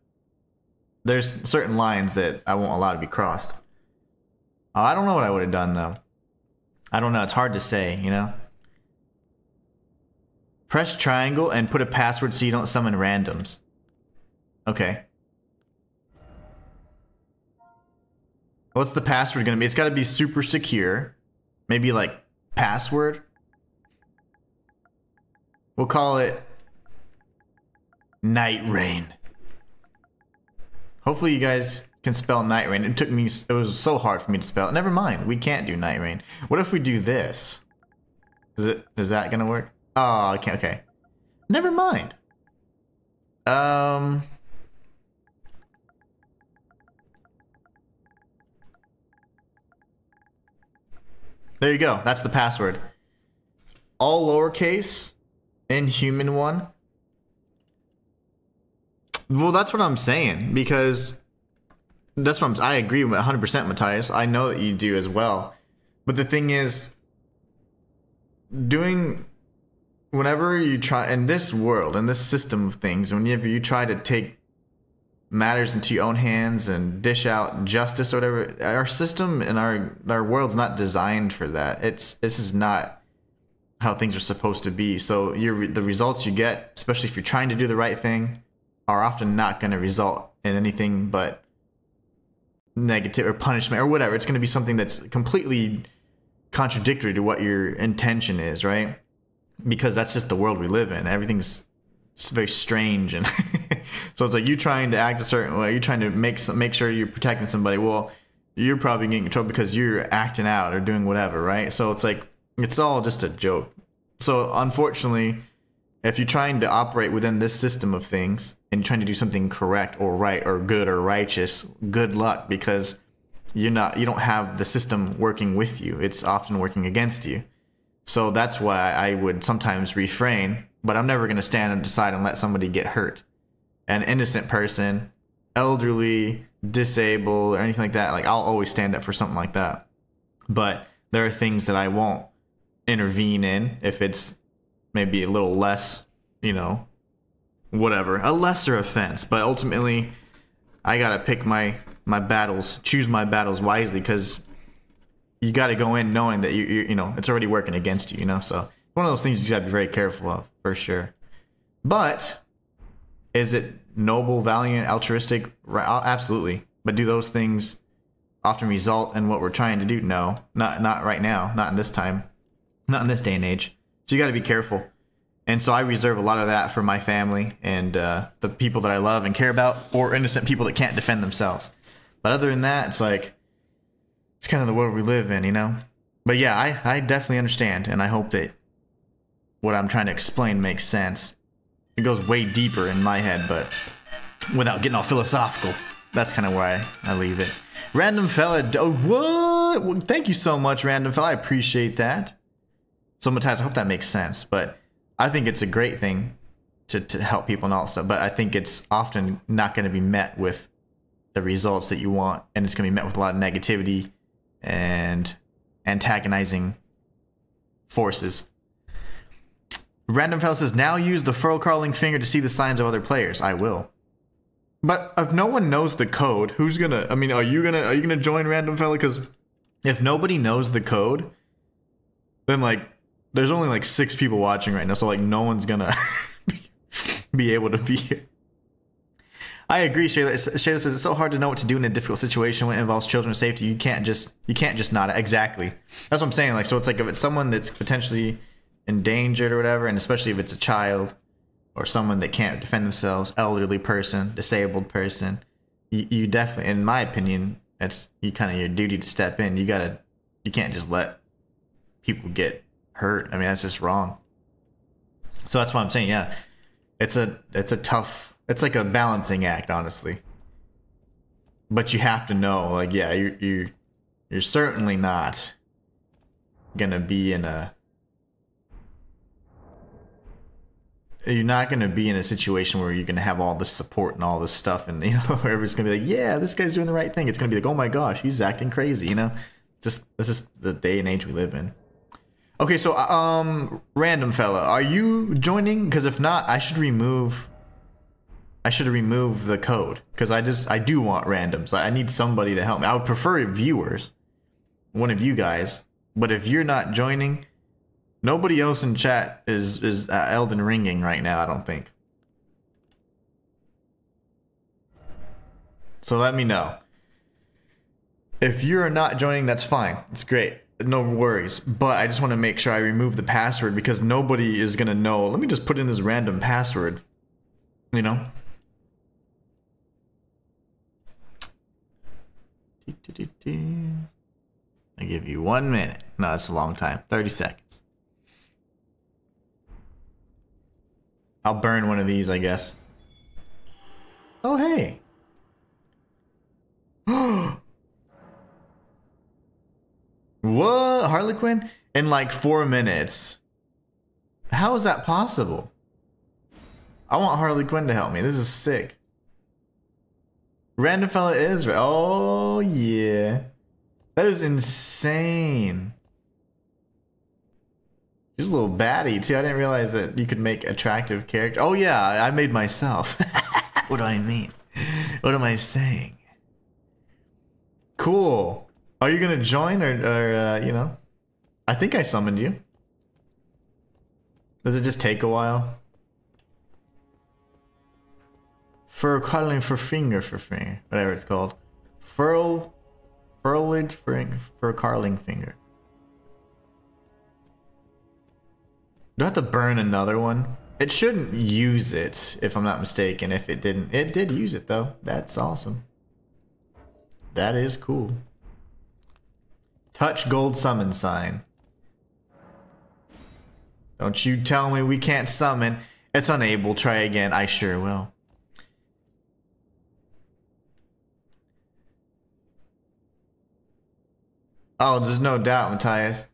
Speaker 1: there's certain lines that I won't allow to be crossed. I don't know what I would have done though. I don't know. It's hard to say, you know? Press triangle and put a password so you don't summon randoms. Okay. What's the password gonna be? It's gotta be super secure. Maybe like password. We'll call it Night Rain. Hopefully you guys can spell Night Rain. It was so hard for me to spell it. Never mind, we can't do Night Rain. What if we do this? Is that gonna work? Oh, I can't, okay. Never mind. There you go. That's the password. All lowercase, Inhuman one. Well, that's what I'm saying because that's what I agree with 100%, Matthias. I know that you do as well. But the thing is, whenever you try in this world, in this system of things, whenever you try to take matters into your own hands and dish out justice or whatever, our system and our world's not designed for that. This is not how things are supposed to be. So the results you get, especially if you're trying to do the right thing, are often not going to result in anything but negative or punishment or whatever. It's going to be something that's completely contradictory to what your intention is, right? Because that's just the world we live in. Everything's very strange, and so it's like you trying to act a certain way, you're trying to make sure you're protecting somebody. Well, you're probably getting in trouble because you're acting out or doing whatever, right? So it's like it's all just a joke. So unfortunately, if you're trying to operate within this system of things and you're trying to do something correct or right or good or righteous, good luck, because you don't have the system working with you. It's often working against you. So that's why I would sometimes refrain, but I'm never going to stand on the side and let somebody get hurt. An innocent person, elderly, disabled, or anything like that, like I'll always stand up for something like that. But there are things that I won't intervene in if it's maybe a little less, you know, whatever, a lesser offense. But ultimately, I got to pick my battles, choose my battles wisely, because you got to go in knowing that you know, it's already working against you, you know? So one of those things you got to be very careful of, for sure. But is it noble, valiant, altruistic? Absolutely. But do those things often result in what we're trying to do? No, not right now, not in this time, not in this day and age. So you got to be careful. And so I reserve a lot of that for my family and the people that I love and care about, or innocent people that can't defend themselves. But other than that, it's like, it's kind of the world we live in, you know? But yeah, I definitely understand, and I hope that what I'm trying to explain makes sense. It goes way deeper in my head, but without getting all philosophical. That's kind of where I leave it. Random fella, oh, what? Well, thank you so much, random fella. I appreciate that. So Matthias, I hope that makes sense. But I think it's a great thing to help people and all that stuff. But I think it's often not going to be met with the results that you want, and it's going to be met with a lot of negativity and antagonizing forces. Random fella says, now use the furl crawling finger to see the signs of other players. I will. But if no one knows the code, who's gonna, I mean, are you gonna join random fella? Because if nobody knows the code, then like there's only like 6 people watching right now, so like no one's gonna be able to be here. I agree, Shayla. Shayla says it's so hard to know what to do in a difficult situation when it involves children's safety. You can't just not exactly. That's what I'm saying. Like, so it's like if it's someone that's potentially endangered or whatever, and especially if it's a child or someone that can't defend themselves, elderly person, disabled person, you definitely, in my opinion, that's kind of your duty to step in. You can't just let people get hurt. I mean, that's just wrong. So that's why I'm saying, yeah, it's a tough, it's like a balancing act, honestly. But you have to know, like, yeah, you're certainly not gonna be in a, you're not gonna be in a situation where you're gonna have all this support and all this stuff, and you know, everybody's gonna be like, yeah, this guy's doing the right thing. It's gonna be like, oh my gosh, he's acting crazy, you know. This is the day and age we live in. Okay, so random fella, are you joining? Because if not, I should remove the code, because I do want randoms. I need somebody to help me. I would prefer viewers, one of you guys. But if you're not joining, nobody else in chat is Elden Ringing right now, I don't think. So let me know. If you're not joining, that's fine. It's great. No worries. But I just want to make sure I remove the password, because nobody is going to know. Let me just put in this random password. You know? I give you 1 minute. No, that's a long time. 30 seconds. I'll burn one of these, I guess. Oh, hey. What? Harlequin? In like 4 minutes. How is that possible? I want Harley Quinn to help me. This is sick. Random fella is right. Oh, yeah. That is insane. She's a little baddie, too. I didn't realize that you could make attractive characters. Oh, yeah. I made myself. What do I mean? What am I saying? Cool. Are you going to join or you know? I think I summoned you. Does it just take a while? For cuddling for finger, whatever it's called. Furled for carling finger. Do I have to burn another one? It shouldn't use it, if I'm not mistaken. If it didn't, it did use it though. That's awesome. That is cool. Touch gold summon sign. Don't you tell me we can't summon. It's unable. Try again. I sure will. Oh, there's no doubt, Matthias.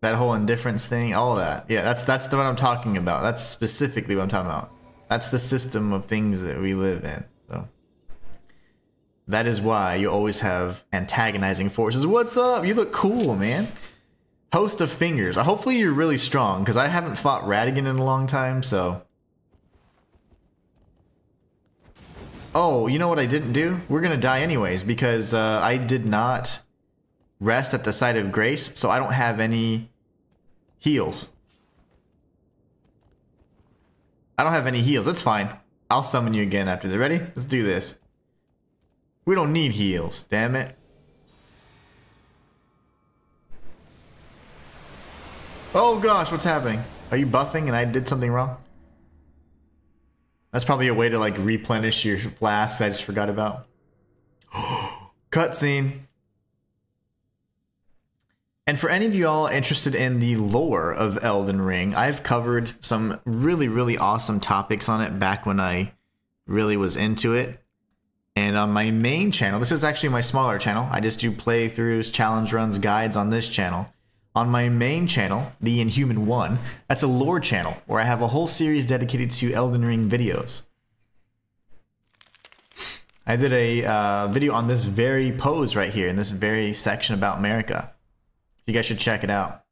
Speaker 1: That whole indifference thing, all that. Yeah, that's the what I'm talking about. That's specifically what I'm talking about. That's the system of things that we live in. So that is why you always have antagonizing forces. What's up? You look cool, man. Host of fingers. Hopefully you're really strong, because I haven't fought Radigan in a long time, so. Oh, you know what I didn't do? We're gonna die anyways, because I did not rest at the site of grace, so I don't have any heals. I don't have any heals. That's fine. I'll summon you again after. Ready? Let's do this. We don't need heals, damn it. Oh gosh, what's happening? Are you buffing and I did something wrong? That's probably a way to like replenish your flasks I just forgot about. Cutscene. And for any of you all interested in the lore of Elden Ring, I've covered some really, really awesome topics on it back when I really was into it. And on my main channel, this is actually my smaller channel. I just do playthroughs, challenge runs, guides on this channel. On my main channel, the Inhuman 1, that's a lore channel where I have a whole series dedicated to Elden Ring videos. I did a video on this very pose right here in this very section about America. You guys should check it out.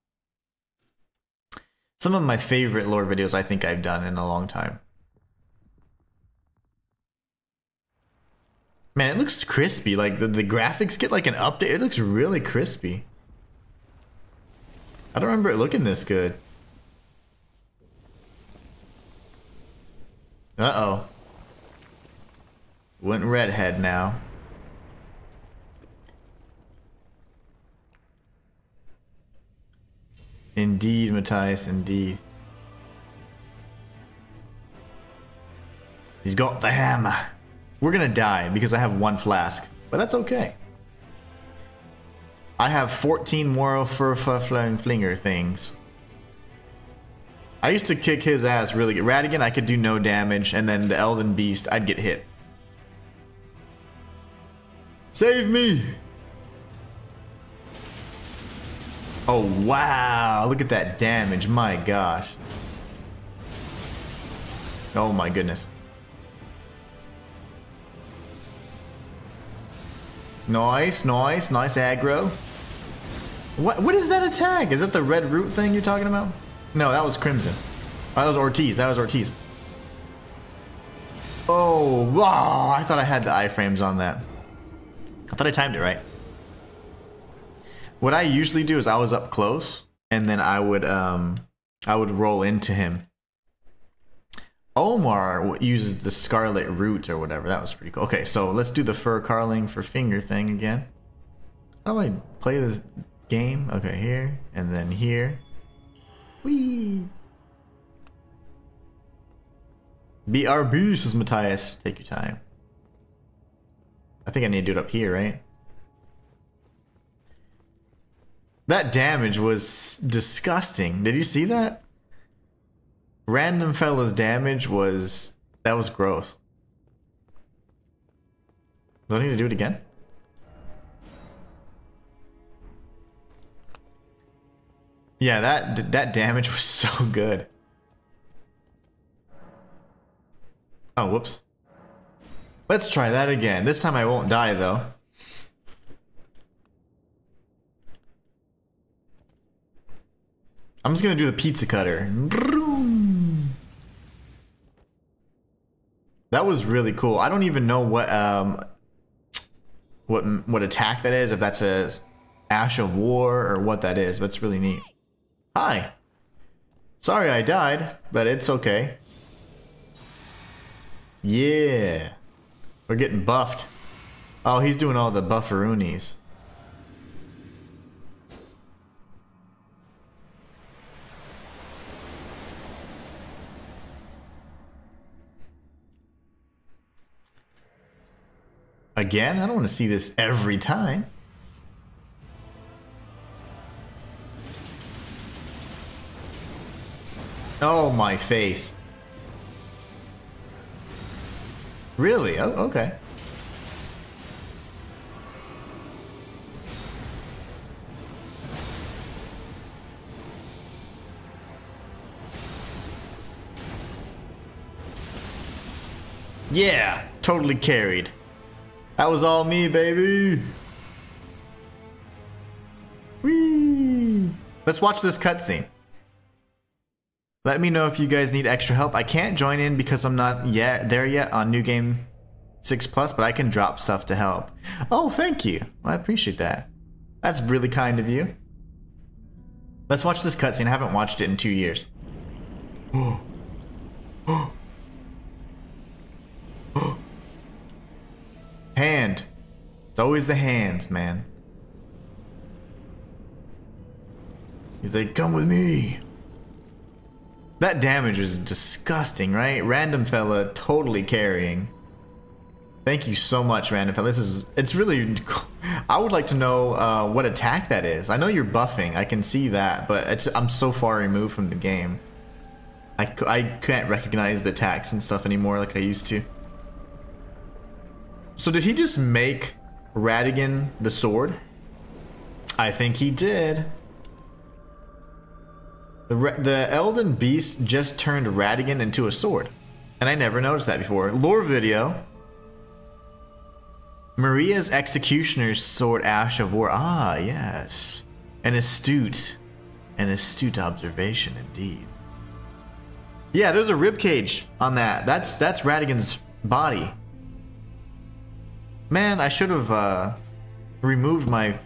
Speaker 1: Some of my favorite lore videos I think I've done in a long time. Man, it looks crispy. Like the graphics get like an update. It looks really crispy. I don't remember it looking this good. Uh-oh. Went redhead now. Indeed, Matthias, indeed. He's got the hammer. We're gonna die because I have 1 flask, but that's okay. I have 14 more flinger things. I used to kick his ass really good. Radigan, I could do no damage, and then the Elden Beast, I'd get hit. Save me! Oh wow, look at that damage, my gosh. Oh my goodness. Nice, nice, nice aggro. What is that attack? Is that the red root thing you're talking about? No, that was Crimson. Oh, that was Ortiz, that was Ortiz. Oh, wow, I thought I had the iframes on that. I thought I timed it right. What I usually do is I was up close, and then I would roll into him. Omar uses the Scarlet Root or whatever. That was pretty cool. Okay, so let's do the fur carling for finger thing again. How do I play this game? Okay, here, and then here. Whee! BRB, says Matthias. Take your time. I think I need to do it up here, right? That damage was disgusting. Did you see that? Random fella's damage was... that was gross. Do I need to do it again? Yeah, that damage was so good. Oh, whoops. Let's try that again. This time I won't die, though. I'm just gonna do the pizza cutter. That was really cool. I don't even know what attack that is, if that's a Ash of War or what that is, but it's really neat. Hi. Sorry I died, but it's okay. Yeah. We're getting buffed. Oh, he's doing all the bufferoonies. Again? I don't want to see this every time. Oh, my face. Really? Oh, okay. Yeah, totally carried. That was all me, baby. Whee! Let's watch this cutscene. Let me know if you guys need extra help. I can't join in because I'm not there yet on New Game 6 Plus, but I can drop stuff to help. Oh, thank you. I appreciate that. That's really kind of you. Let's watch this cutscene. I haven't watched it in 2 years. Hand. It's always the hands, man. He's like, come with me. That damage is disgusting, right? Random fella totally carrying. Thank you so much, Random fella. It's really cool. I would like to know what attack that is. I know you're buffing, I can see that, but I'm so far removed from the game. I can't recognize the attacks and stuff anymore like I used to. So did he just make Radigan the sword? I think he did. The Elden Beast just turned Radigan into a sword. And I never noticed that before. Lore video. Maria's Executioner's Sword Ash of War. Ah, yes. An astute observation indeed. Yeah, there's a ribcage on that. That's Radigan's body. Man, I should have removed my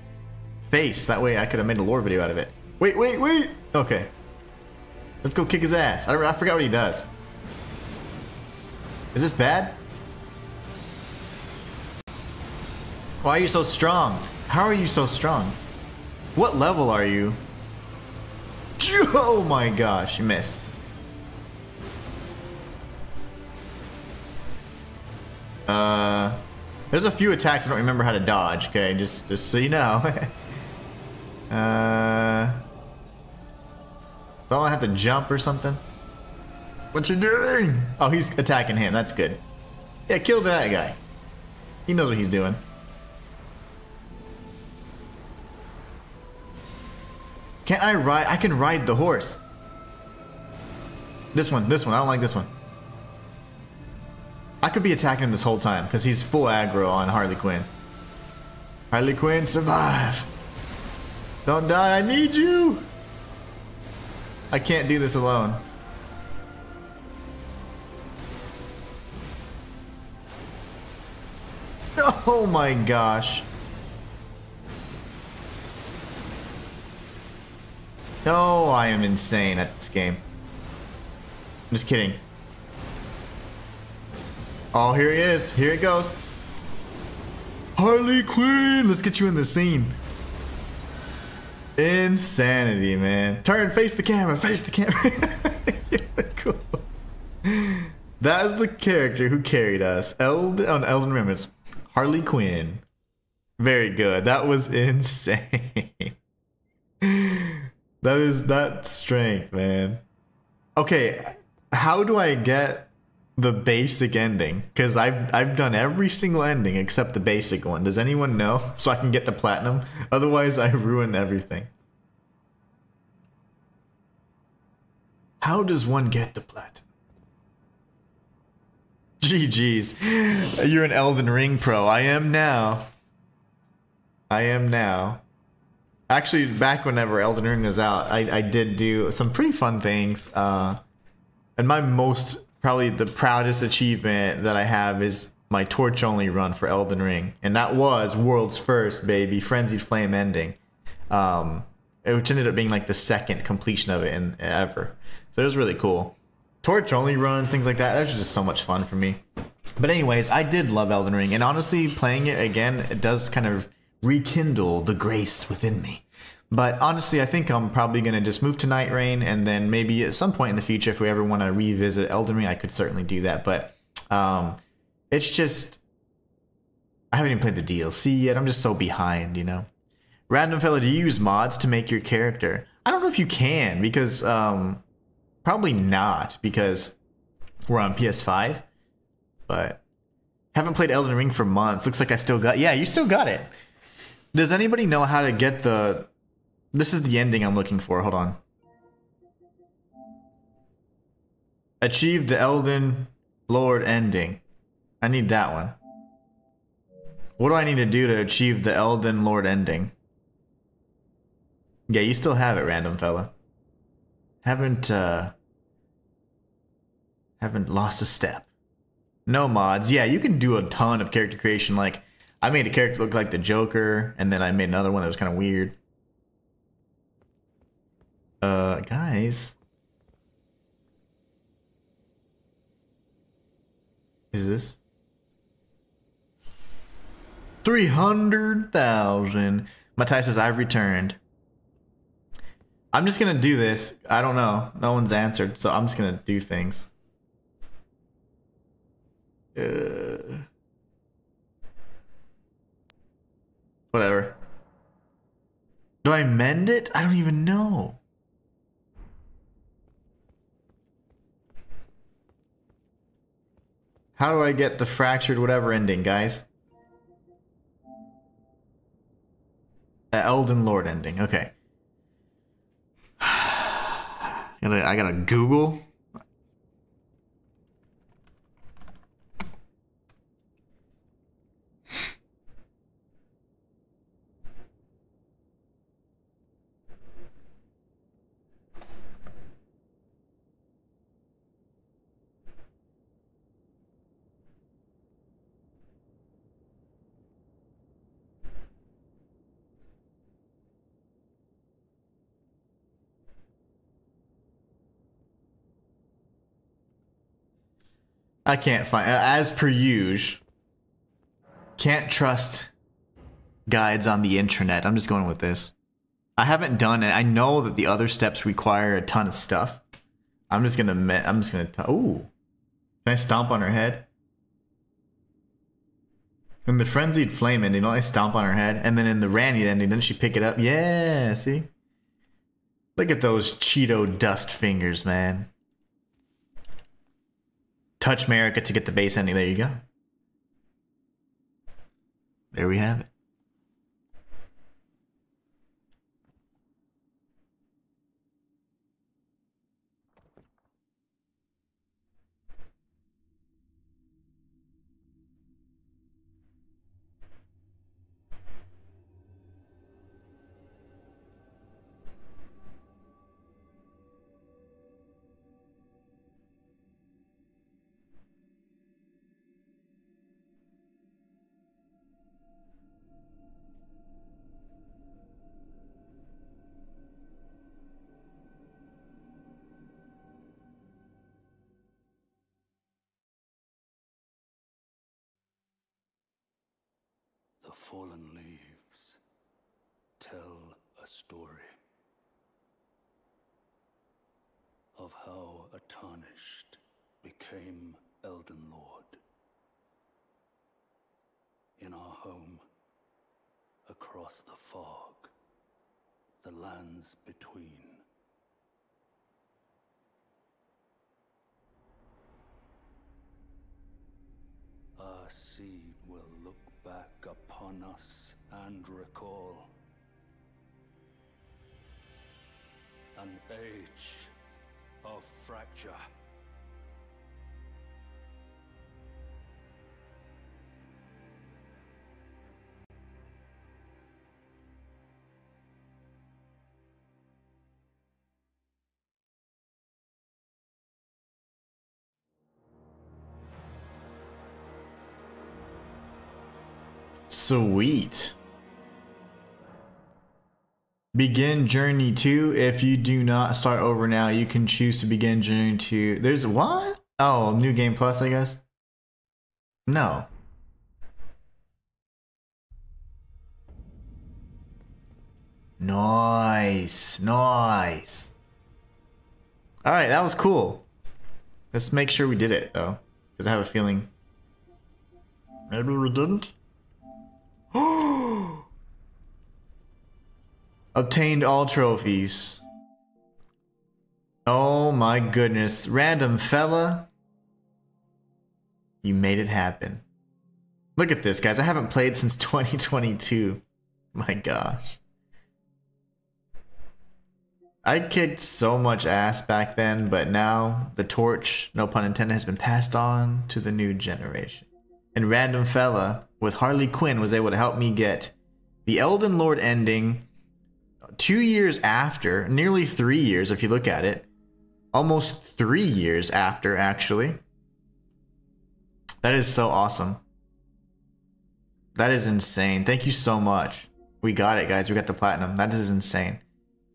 Speaker 1: face. That way I could have made a lore video out of it. Wait. Okay. Let's go kick his ass. I forgot what he does. Is this bad? Why are you so strong? How are you so strong? What level are you? Oh my gosh, you missed. There's a few attacks I don't remember how to dodge, okay? Just so you know. Don't I have to jump or something? What you doing? Oh, he's attacking him. That's good. Yeah, kill that guy. He knows what he's doing. Can't I ride? I can ride the horse. This one. I don't like this one. I could be attacking him this whole time because he's full aggro on Harley Quinn. Harley Quinn, survive. Don't die, I need you. I can't do this alone. Oh my gosh. No, I am insane at this game. I'm just kidding. Oh, here he is. Here it goes. Harley Quinn, let's get you in the scene. Insanity, man. Turn, face the camera, face the camera. Cool. That is the character who carried us. On Elden Ring, it's Harley Quinn. Very good. That was insane. That strength, man. Okay, how do I get the basic ending? Because I've done every single ending except the basic one. Does anyone know? So I can get the platinum. Otherwise, I ruin everything. How does one get the platinum? GG's. You're an Elden Ring pro. I am now. Actually, back whenever Elden Ring was out, I did do some pretty fun things. And my probably the proudest achievement that I have is my torch only run for Elden Ring. And that was world's first, baby, Frenzied Flame ending. Which ended up being like the second completion of it ever. So it was really cool. Torch only runs, things like that. That was just so much fun for me. But anyways, I did love Elden Ring. And honestly, playing it again, it does kind of rekindle the grace within me. But honestly, I think I'm probably going to just move to Night Rain, and then maybe at some point in the future, if we ever want to revisit Elden Ring, I could certainly do that. But it's just, I haven't even played the DLC yet. I'm just so behind, you know. Random fella, do you use mods to make your character? I don't know if you can, because probably not, because we're on PS5. But haven't played Elden Ring for months. Looks like I still got, yeah, you still got it. Does anybody know how to get the... This is the ending I'm looking for. Hold on. Achieve the Elden Lord ending. I need that one. What do I need to do to achieve the Elden Lord ending? Yeah, you still have it, random fella. Haven't lost a step. No mods. Yeah, you can do a ton of character creation. Like, I made a character look like the Joker, and then I made another one that was kind of weird. Guys. Is this? 300,000. Matai says, I've returned. I'm just gonna do this. I don't know. No one's answered, so I'm just gonna do things. Whatever. Do I mend it? I don't even know. How do I get the fractured whatever ending, guys? The Elden Lord ending. Okay. I gotta Google. I can't find, as per usual, can't trust guides on the intranet. I'm just going with this. I haven't done it. I know that the other steps require a ton of stuff. I'm just gonna. Ooh, can I stomp on her head? In the frenzied flame ending, I stomp on her head, and then in the Randy ending, didn't she pick it up? Yeah, see. Look at those Cheeto dust fingers, man. Touch Marika to get the base ending. There you go. There we have it.
Speaker 2: The fallen leaves tell a story of how a tarnished became Elden Lord. In our home, across the fog, the lands between. Our seed will look back upon us and recall an age of fracture.
Speaker 1: Sweet. Begin Journey 2. If you do not start over now, you can choose to begin Journey 2. There's what? Oh, New Game Plus, I guess? No. Nice. Nice. Alright, that was cool. Let's make sure we did it, though. Because I have a feeling... maybe we didn't? Obtained all trophies. Oh my goodness. Random fella. You made it happen. Look at this, guys. I haven't played since 2022. My gosh. I kicked so much ass back then, but now the torch, no pun intended, has been passed on to the new generation. And Random Fella with Harley Quinn was able to help me get the Elden Lord ending 2 years after, nearly 3 years if you look at it. Almost 3 years after, actually. That is so awesome. That is insane. Thank you so much. We got it, guys. We got the platinum. That is insane.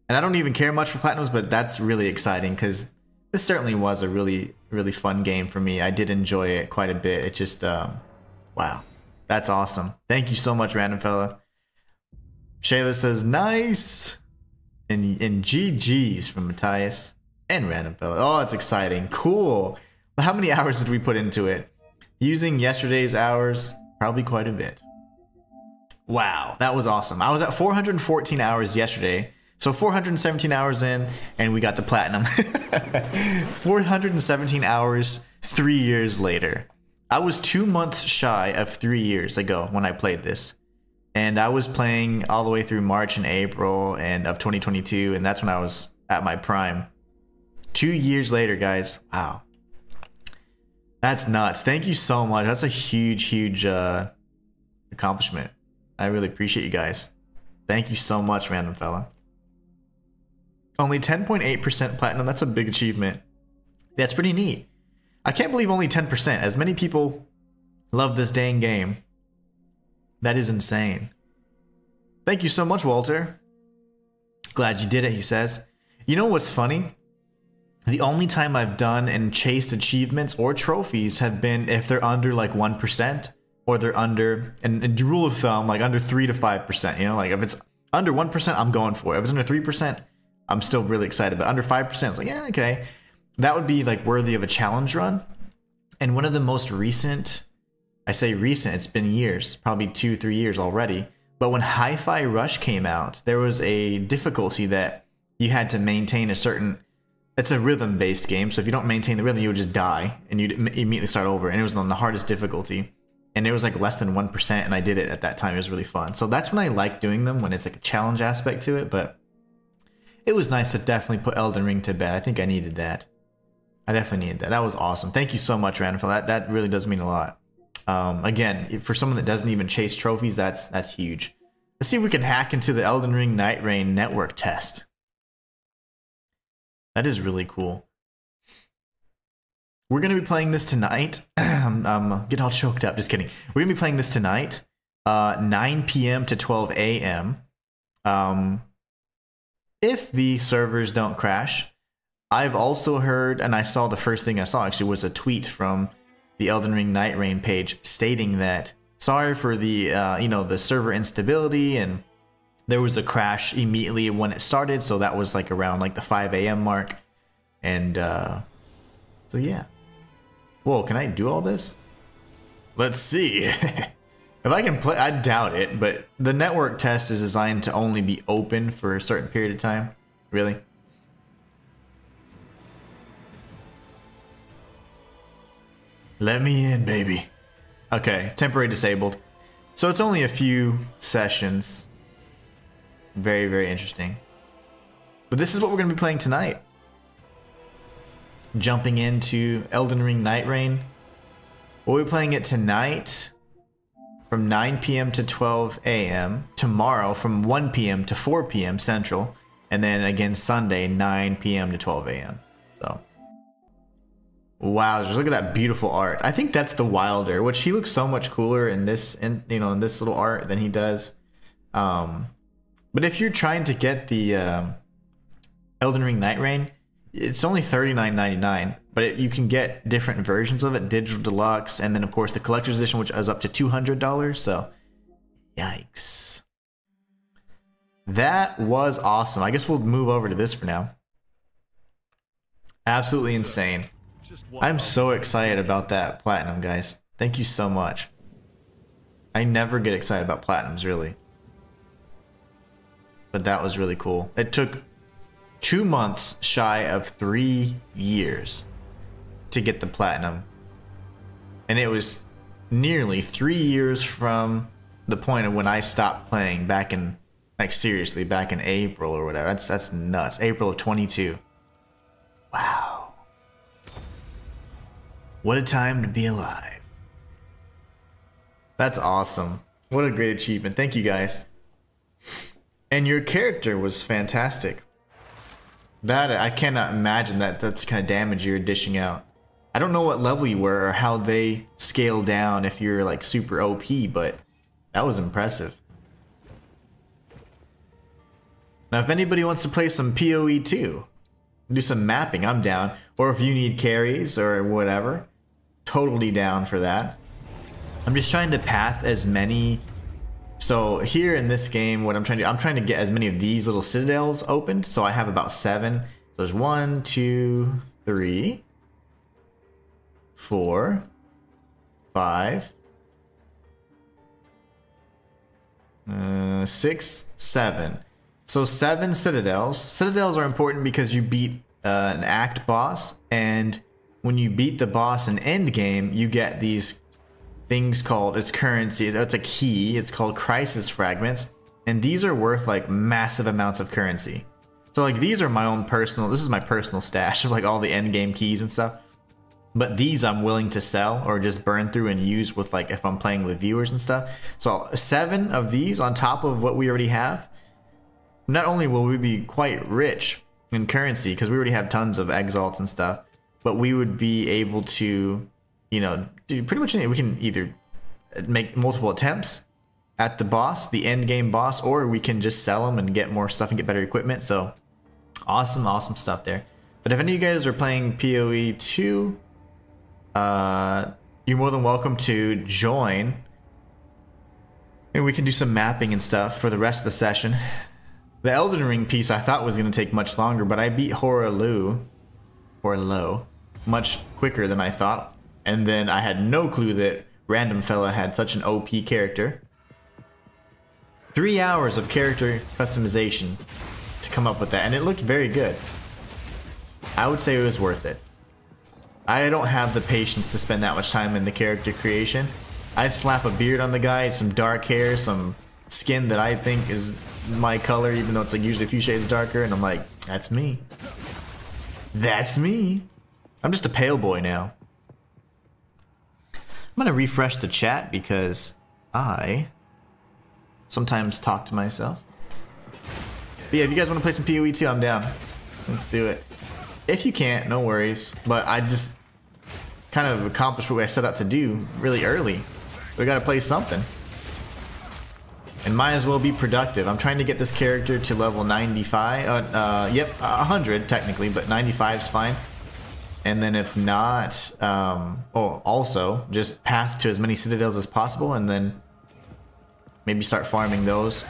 Speaker 1: And I don't even care much for platinums, but that's really exciting because this certainly was a really, really fun game for me. I did enjoy it quite a bit. It just, wow. That's awesome. Thank you so much, Random Fella. Shayla says, nice. And GG's from Matthias and Random Fella. Oh, it's exciting. Cool. How many hours did we put into it? Using yesterday's hours, probably quite a bit. Wow, that was awesome. I was at 414 hours yesterday. So 417 hours in, and we got the platinum. 417 hours, 3 years later. I was 2 months shy of 3 years ago when I played this. And I was playing all the way through March and April and of 2022, and that's when I was at my prime. 2 years later, guys. Wow. That's nuts. Thank you so much. That's a huge, huge accomplishment. I really appreciate you guys. Thank you so much, Random Fella. Only 10.8% platinum. That's a big achievement. That's pretty neat. I can't believe only 10%. As many people love this dang game. That is insane. Thank you so much, Walter. Glad you did it, he says. You know what's funny? The only time I've done and chased achievements or trophies have been if they're under like 1% or they're under, and rule of thumb, like under 3 to 5%. You know, like if it's under 1%, I'm going for it. If it's under 3%, I'm still really excited. But under 5%, it's like, yeah, okay. That would be like worthy of a challenge run. And one of the most recent, I say recent, it's been years, probably 2-3 years already. But when Hi-Fi Rush came out, there was a difficulty that you had to maintain a certain, it's a rhythm-based game. So if you don't maintain the rhythm, you would just die and you'd immediately start over. And it was on the hardest difficulty. And it was like less than 1%, and I did it at that time. It was really fun. So that's when I like doing them, when it's like a challenge aspect to it. But it was nice to definitely put Elden Ring to bed. I think I needed that. I definitely needed that. That was awesome. Thank you so much, Random. That really does mean a lot. Again, for someone that doesn't even chase trophies, that's huge. Let's see if we can hack into the Elden Ring Night Rain network test. That is really cool. We're going to be playing this tonight. I'm getting all choked up. Just kidding. We're going to be playing this tonight, 9 p.m. to 12 a.m. If the servers don't crash. I've also heard, and I saw the first thing I saw actually was a tweet from the Elden Ring Night Rain page stating that sorry for the the server instability, and there was a crash immediately when it started. So that was like around like the 5 a.m. mark, and so yeah. Whoa, can I do all this? Let's see. If I can play, I doubt it, but the network test is designed to only be open for a certain period of time. Really? Let me in, baby. Okay, temporary disabled. So it's only a few sessions. Very, very interesting. But this is what we're going to be playing tonight. Jumping into Elden Ring Night Rain. We'll be playing it tonight from 9 p.m. to 12 a.m. Tomorrow from 1 p.m. to 4 p.m. Central. And then again Sunday, 9 p.m. to 12 a.m. So, wow, just look at that beautiful art. I think that's the Wilder, which he looks so much cooler in this, in this little art than he does. But if you're trying to get the Elden Ring Night Rain, it's only $39.99, but you can get different versions of it, digital deluxe, and then of course the collector's edition, which is up to $200. So, yikes. That was awesome. I guess we'll move over to this for now. Absolutely insane. I'm so excited about that platinum, guys. Thank you so much. I never get excited about platinums, really. But that was really cool. It took 2 months shy of 3 years to get the platinum. And it was nearly 3 years from the point of when I stopped playing back in, like seriously, back in April or whatever. That's nuts. April of 22. Wow. What a time to be alive. That's awesome. What a great achievement. Thank you guys. And your character was fantastic. That, I cannot imagine that's the kind of damage you're dishing out. I don't know what level you were or how they scale down if you're like super OP, but that was impressive. Now if anybody wants to play some PoE too, do some mapping, I'm down. Or if you need carries or whatever, totally down for that. I'm just trying to path as many. So here in this game, what I'm trying to get as many of these little citadels opened. So I have about 7. So there's 1, 2, 3, 4, 5, 6, 7. So 7 citadels. Citadels are important because you beat an act boss, and when you beat the boss in end game, you get these things called, it's currency, it's a key, it's called crisis fragments, and these are worth like massive amounts of currency. So like these are my own personal, this is my personal stash of like all the end game keys and stuff, but these I'm willing to sell or just burn through and use with like if I'm playing with viewers and stuff. So 7 of these on top of what we already have, not only will we be quite rich in currency because we already have tons of exalts and stuff, but we would be able to, you know, do pretty much anything. We can either make multiple attempts at the boss, the end game boss, or we can just sell them and get more stuff and get better equipment. So awesome, awesome stuff there. But if any of you guys are playing PoE 2, you're more than welcome to join And we can do some mapping and stuff for the rest of the session. The Elden Ring piece I thought was going to take much longer, but I beat Horaloo much quicker than I thought. And then I had no clue that Random Fella had such an OP character. 3 hours of character customization to come up with that, and it looked very good. I would say it was worth it. I don't have the patience to spend that much time in the character creation. I slap a beard on the guy, some dark hair, some skin that I think is my color, even though it's like usually a few shades darker, and I'm like, that's me. That's me. I'm just a pale boy now. I'm gonna refresh the chat because I sometimes talk to myself. But yeah, if you guys want to play some PoE too, I'm down. Let's do it. If you can't, no worries. But I just kind of accomplished what I set out to do really early. We gotta play something. And might as well be productive. I'm trying to get this character to level 95. Yep, 100 technically, but 95 is fine. And then if not, also just path to as many citadels as possible, and then maybe start farming those.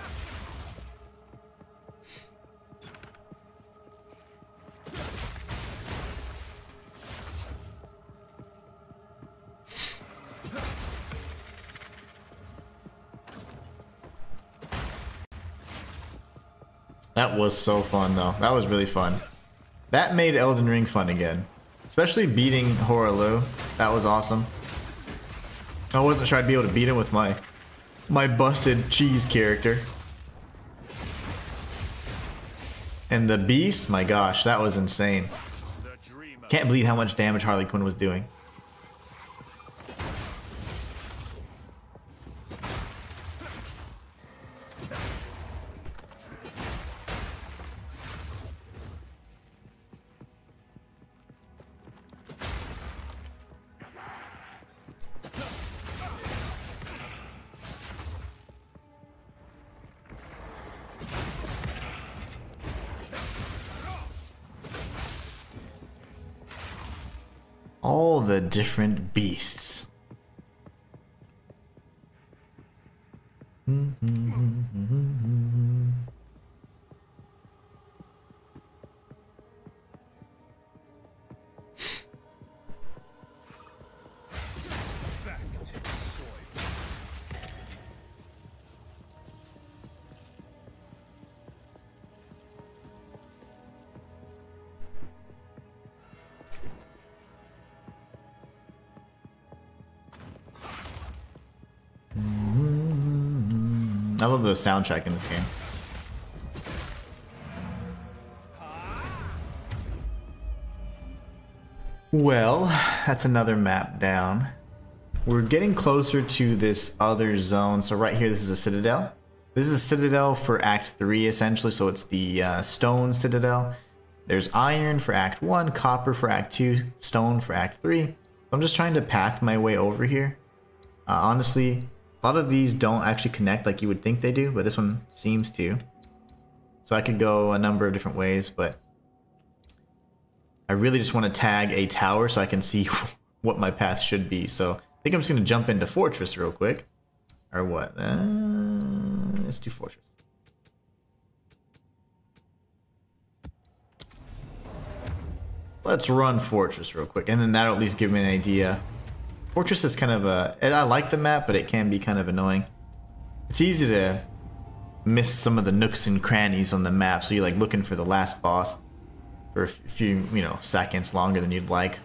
Speaker 1: That was so fun though. That was really fun. That made Elden Ring fun again. Especially beating Horaloo. That was awesome. I wasn't sure I'd be able to beat him with my busted cheese character. And the beast, my gosh, that was insane. Can't believe how much damage Harley Quinn was doing. All the different beasts. I love the soundtrack in this game. Well, that's another map down. We're getting closer to this other zone. So right here, this is a citadel. This is a citadel for Act 3, essentially. So it's the stone citadel. There's iron for Act 1, copper for Act 2, stone for Act 3. I'm just trying to path my way over here. Honestly, a lot of these don't actually connect like you would think they do, but this one seems to. So I could go a number of different ways, but I really just want to tag a tower so I can see what my path should be. So I think I'm just going to jump into Fortress real quick. Or what? Let's do Fortress. Let's run Fortress real quick, and then that'll at least give me an idea. Fortress is kind of a... I like the map, but it can be kind of annoying. It's easy to miss some of the nooks and crannies on the map, so you're like looking for the last boss for a few, seconds longer than you'd like.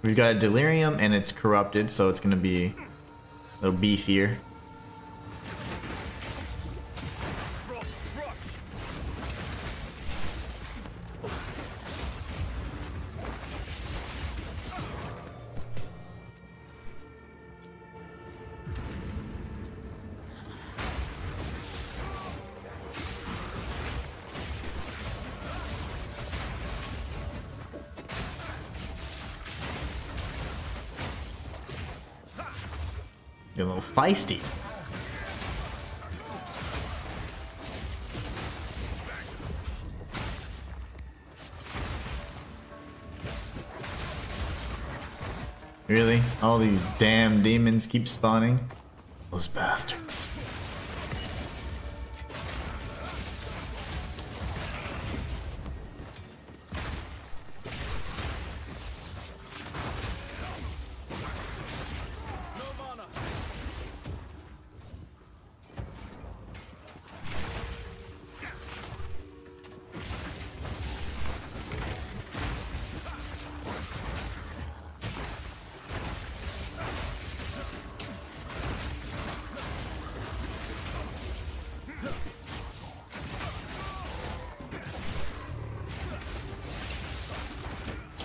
Speaker 1: We've got a Delirium, and it's corrupted, so it's going to be a little beefier. Get a little feisty. Really? All these damn demons keep spawning? Those bastards.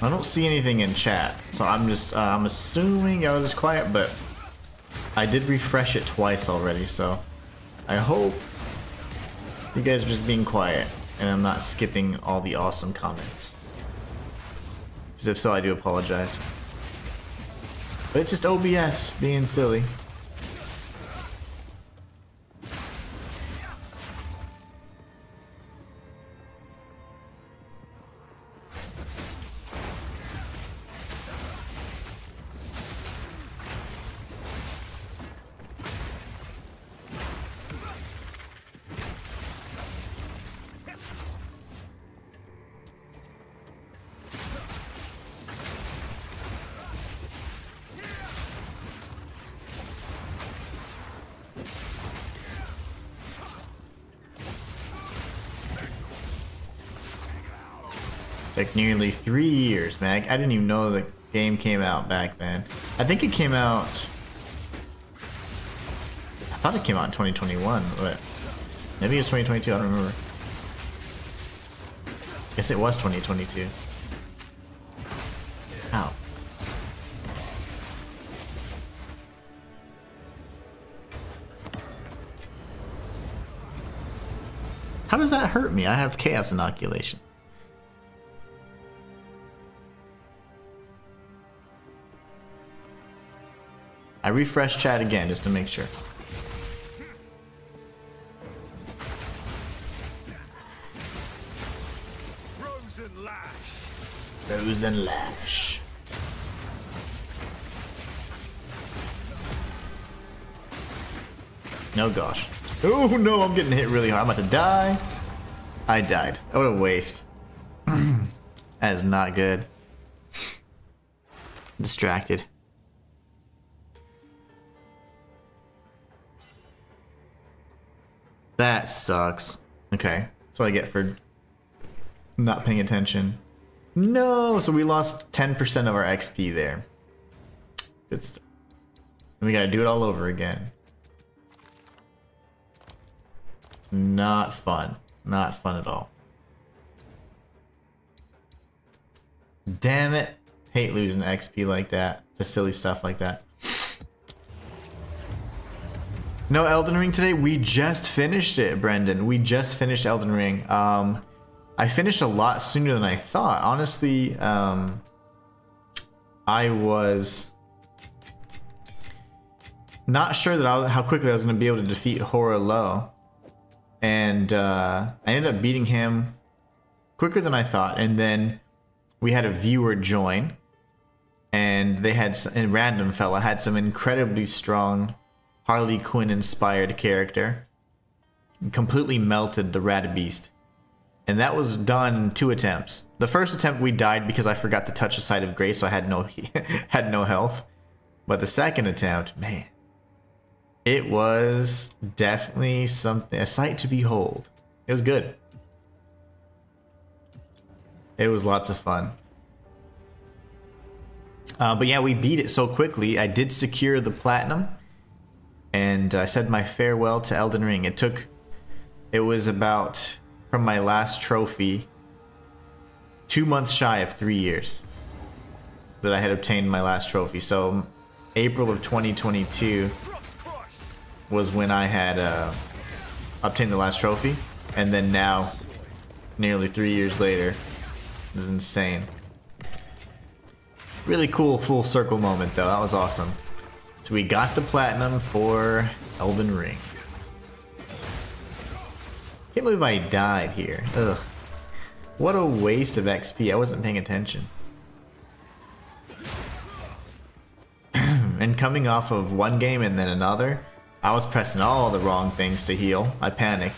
Speaker 1: I don't see anything in chat, so I'm just I'm assuming y'all just quiet, but I did refresh it twice already, so I hope you guys are just being quiet and I'm not skipping all the awesome comments. Because if so, I do apologize. But it's just OBS being silly. Like nearly 3 years, man. I didn't even know the game came out back then. I think it came out... I thought it came out in 2021, but maybe it was 2022, I don't remember. Guess it was 2022. Ow. How does that hurt me? I have chaos inoculation. I refreshed chat again just to make sure. Frozen Lash. No gosh. Oh no, I'm getting hit really hard. I'm about to die. I died. What a waste. That is not good. Distracted. That sucks. Okay, that's what I get for not paying attention. No, so we lost 10% of our XP there. Good stuff. And we gotta do it all over again. Not fun. Not fun at all. Damn it. Hate losing XP like that. Just silly stuff like that. No Elden Ring today? We just finished it, Brendan. We just finished Elden Ring. I finished a lot sooner than I thought. Honestly, I was not sure that how quickly I was going to be able to defeat Horror Low. And I ended up beating him quicker than I thought. And then we had a viewer join. And they had, a random fella had some incredibly strong Harley Quinn inspired character. Completely melted the Rat Beast. And that was done in 2 attempts. The first attempt we died because I forgot to touch the side of grace, so I had no had no health. But the second attempt, man, it was definitely something, a sight to behold. It was good. It was lots of fun. But yeah, we beat it so quickly. I did secure the platinum. And I said my farewell to Elden Ring. It was about, from my last trophy, 2 months shy of 3 years that I had obtained my last trophy. So April of 2022 was when I had obtained the last trophy. And then now, nearly 3 years later, this is insane. Really cool full circle moment though, that was awesome. So we got the platinum for Elden Ring. Can't believe I died here. Ugh. What a waste of XP. I wasn't paying attention. and coming off of one game and then another, I was pressing all the wrong things to heal. I panicked.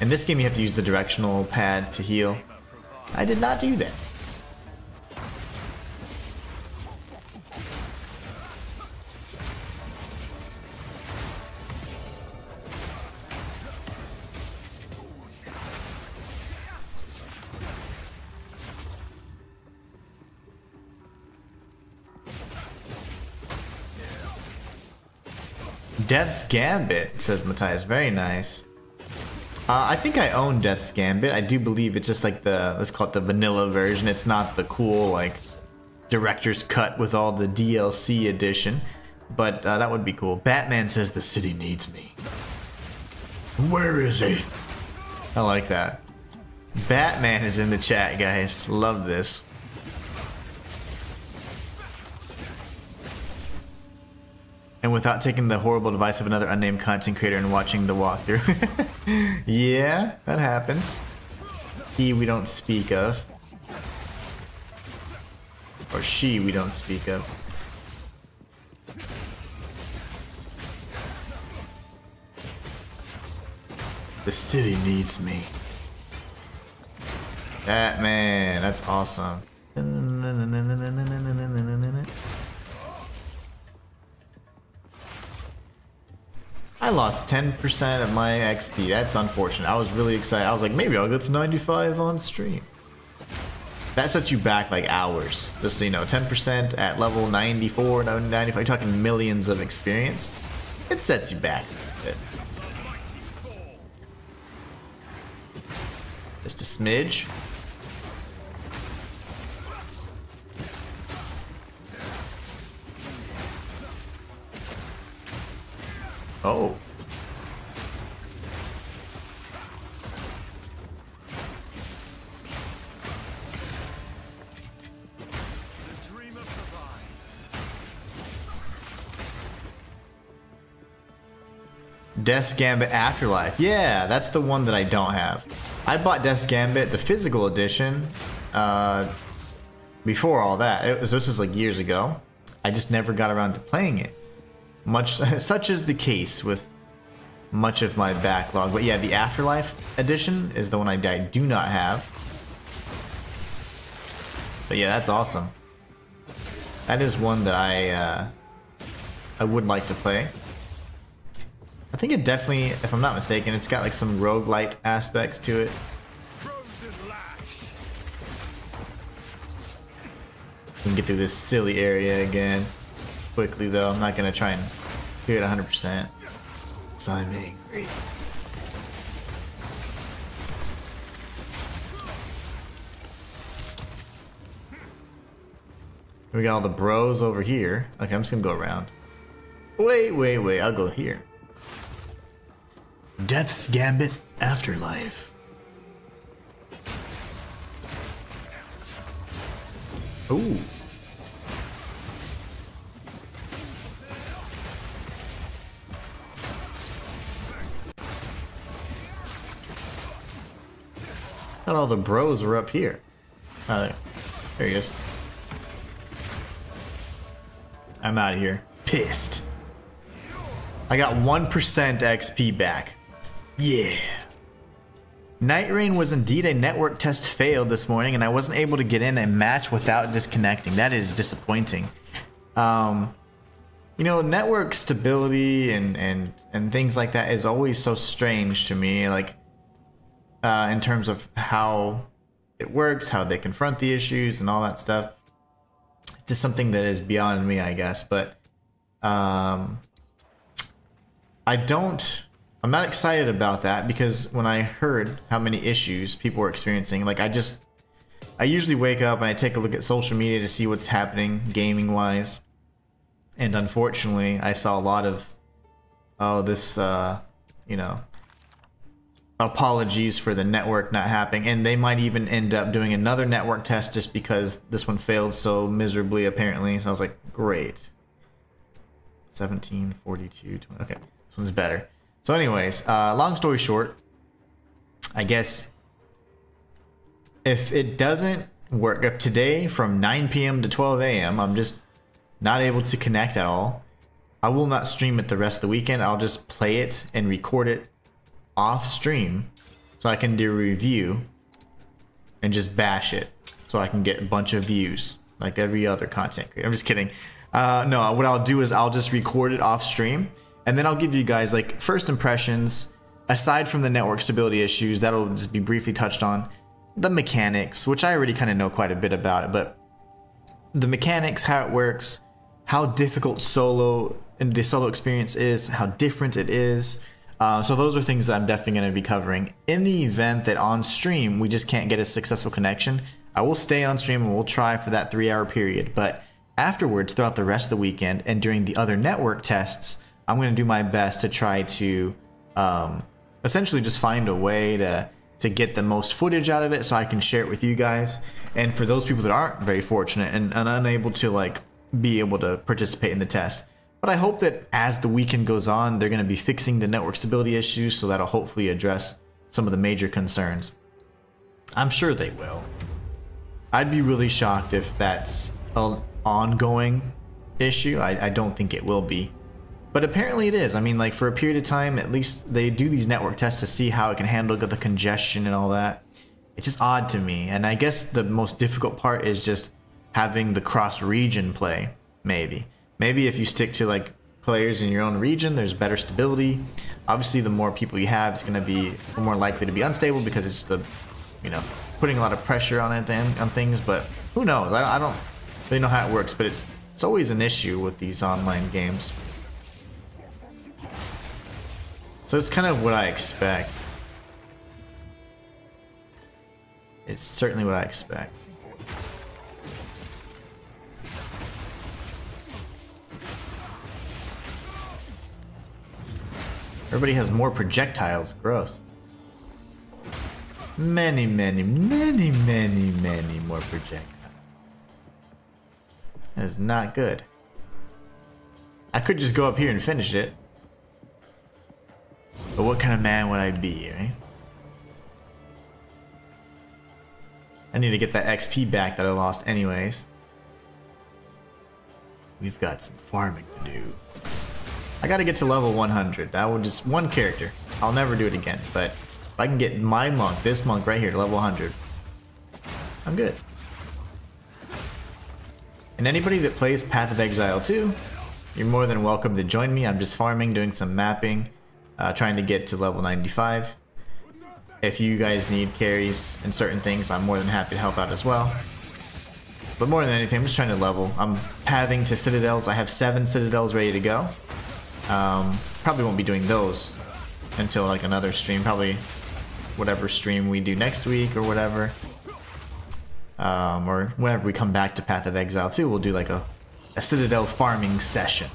Speaker 1: In this game you have to use the directional pad to heal. I did not do that. Death's Gambit, says Matthias. Very nice. I think I own Death's Gambit. I do believe it's just like the, let's call it the vanilla version. It's not the cool, like, director's cut with all the DLC edition. But that would be cool. Batman says the city needs me. Where is he? I like that. Batman is in the chat, guys. Love this. And without taking the horrible advice of another unnamed content creator and watching the walkthrough. Yeah, that happens. He we don't speak of. Or she we don't speak of. The city needs me. Batman, that's awesome. I lost 10% of my XP. That's unfortunate. I was really excited. I was like, maybe I'll get to 95 on stream. That sets you back like hours. Just so you know, 10% at level 94, 95. You're talking millions of experience. It sets you back a bit. Just a smidge. Oh. Death's Gambit Afterlife. Yeah, that's the one that I don't have. I bought Death's Gambit, the physical edition, before all that. This is like years ago. I just never got around to playing it. Such is the case with much of my backlog. But yeah, the Afterlife edition is the one I do not have. But yeah, that's awesome. That is one that I would like to play. I think it definitely, if I'm not mistaken, it's got like some roguelite aspects to it. We can get through this silly area again quickly though. I'm not gonna try and do it 100%. So I'm angry. We got all the bros over here. Okay, I'm just gonna go around. Wait, I'll go here. Death's Gambit Afterlife. Ooh. Thought all the bros were up here. Oh, there he is. I'm out of here. Pissed. I got 1% XP back. Yeah. Night Rain was indeed a network test failed this morning, and I wasn't able to get in a match without disconnecting. That is disappointing. You know, network stability and things like that is always so strange to me. Like, in terms of how it works, how they confront the issues, and all that stuff. It's just something that is beyond me, I guess. But I'm not excited about that, because when I heard how many issues people were experiencing, like I usually wake up and I take a look at social media to see what's happening gaming wise, and unfortunately I saw a lot of this you know, apologies for the network not happening, and they might even end up doing another network test just because this one failed so miserably apparently. So I was like, great. 17, 42, 20. Okay, this one's better. So anyways, long story short, I guess if it doesn't work, if today from 9 p.m. to 12 a.m. I'm just not able to connect at all, I will not stream it the rest of the weekend. I'll just play it and record it off stream so I can do a review and just bash it so I can get a bunch of views like every other content creator. I'm just kidding. No, what I'll do is I'll just record it off stream and then I'll give you guys like first impressions aside from the network stability issues. That'll just be briefly touched on. The mechanics, which I already kind of know quite a bit about it, but the mechanics, how it works, how difficult solo and the solo experience is, how different it is. So those are things that I'm definitely going to be covering. In the event that on stream we just can't get a successful connection, I will stay on stream and we'll try for that 3-hour period. But afterwards, throughout the rest of the weekend and during the other network tests, I'm going to do my best to try to essentially just find a way to get the most footage out of it so I can share it with you guys. And for those people that aren't very fortunate and unable to like be able to participate in the test. But I hope that as the weekend goes on, they're going to be fixing the network stability issues, so that'll hopefully address some of the major concerns. I'm sure they will. I'd be really shocked if that's an ongoing issue. I don't think it will be. But apparently it is. I mean, like for a period of time, at least they do these network tests to see how it can handle the congestion and all that. It's just odd to me. And I guess the most difficult part is just having the cross-region play, maybe. Maybe if you stick to like players in your own region, there's better stability. Obviously, the more people you have, it's going to be more likely to be unstable because it's the, you know, putting a lot of pressure on it and on things. But who knows? I don't really know how it works, but it's always an issue with these online games. So it's kind of what I expect. It's certainly what I expect. Everybody has more projectiles. Gross. Many, many, many, many, many more projectiles. That is not good. I could just go up here and finish it. But what kind of man would I be, right? I need to get that XP back that I lost anyways. We've got some farming to do. I gotta get to level 100. That would just one character. I'll never do it again. But if I can get my monk, this monk right here, to level 100, I'm good. And anybody that plays Path of Exile 2, you're more than welcome to join me. I'm just farming, doing some mapping, trying to get to level 95. If you guys need carries and certain things, I'm more than happy to help out as well. But more than anything, I'm just trying to level. I'm pathing to citadels. I have 7 citadels ready to go. Probably won't be doing those until like another stream, probably whatever stream we do next week or whatever, or whenever we come back to Path of Exile 2, we'll do like a citadel farming session.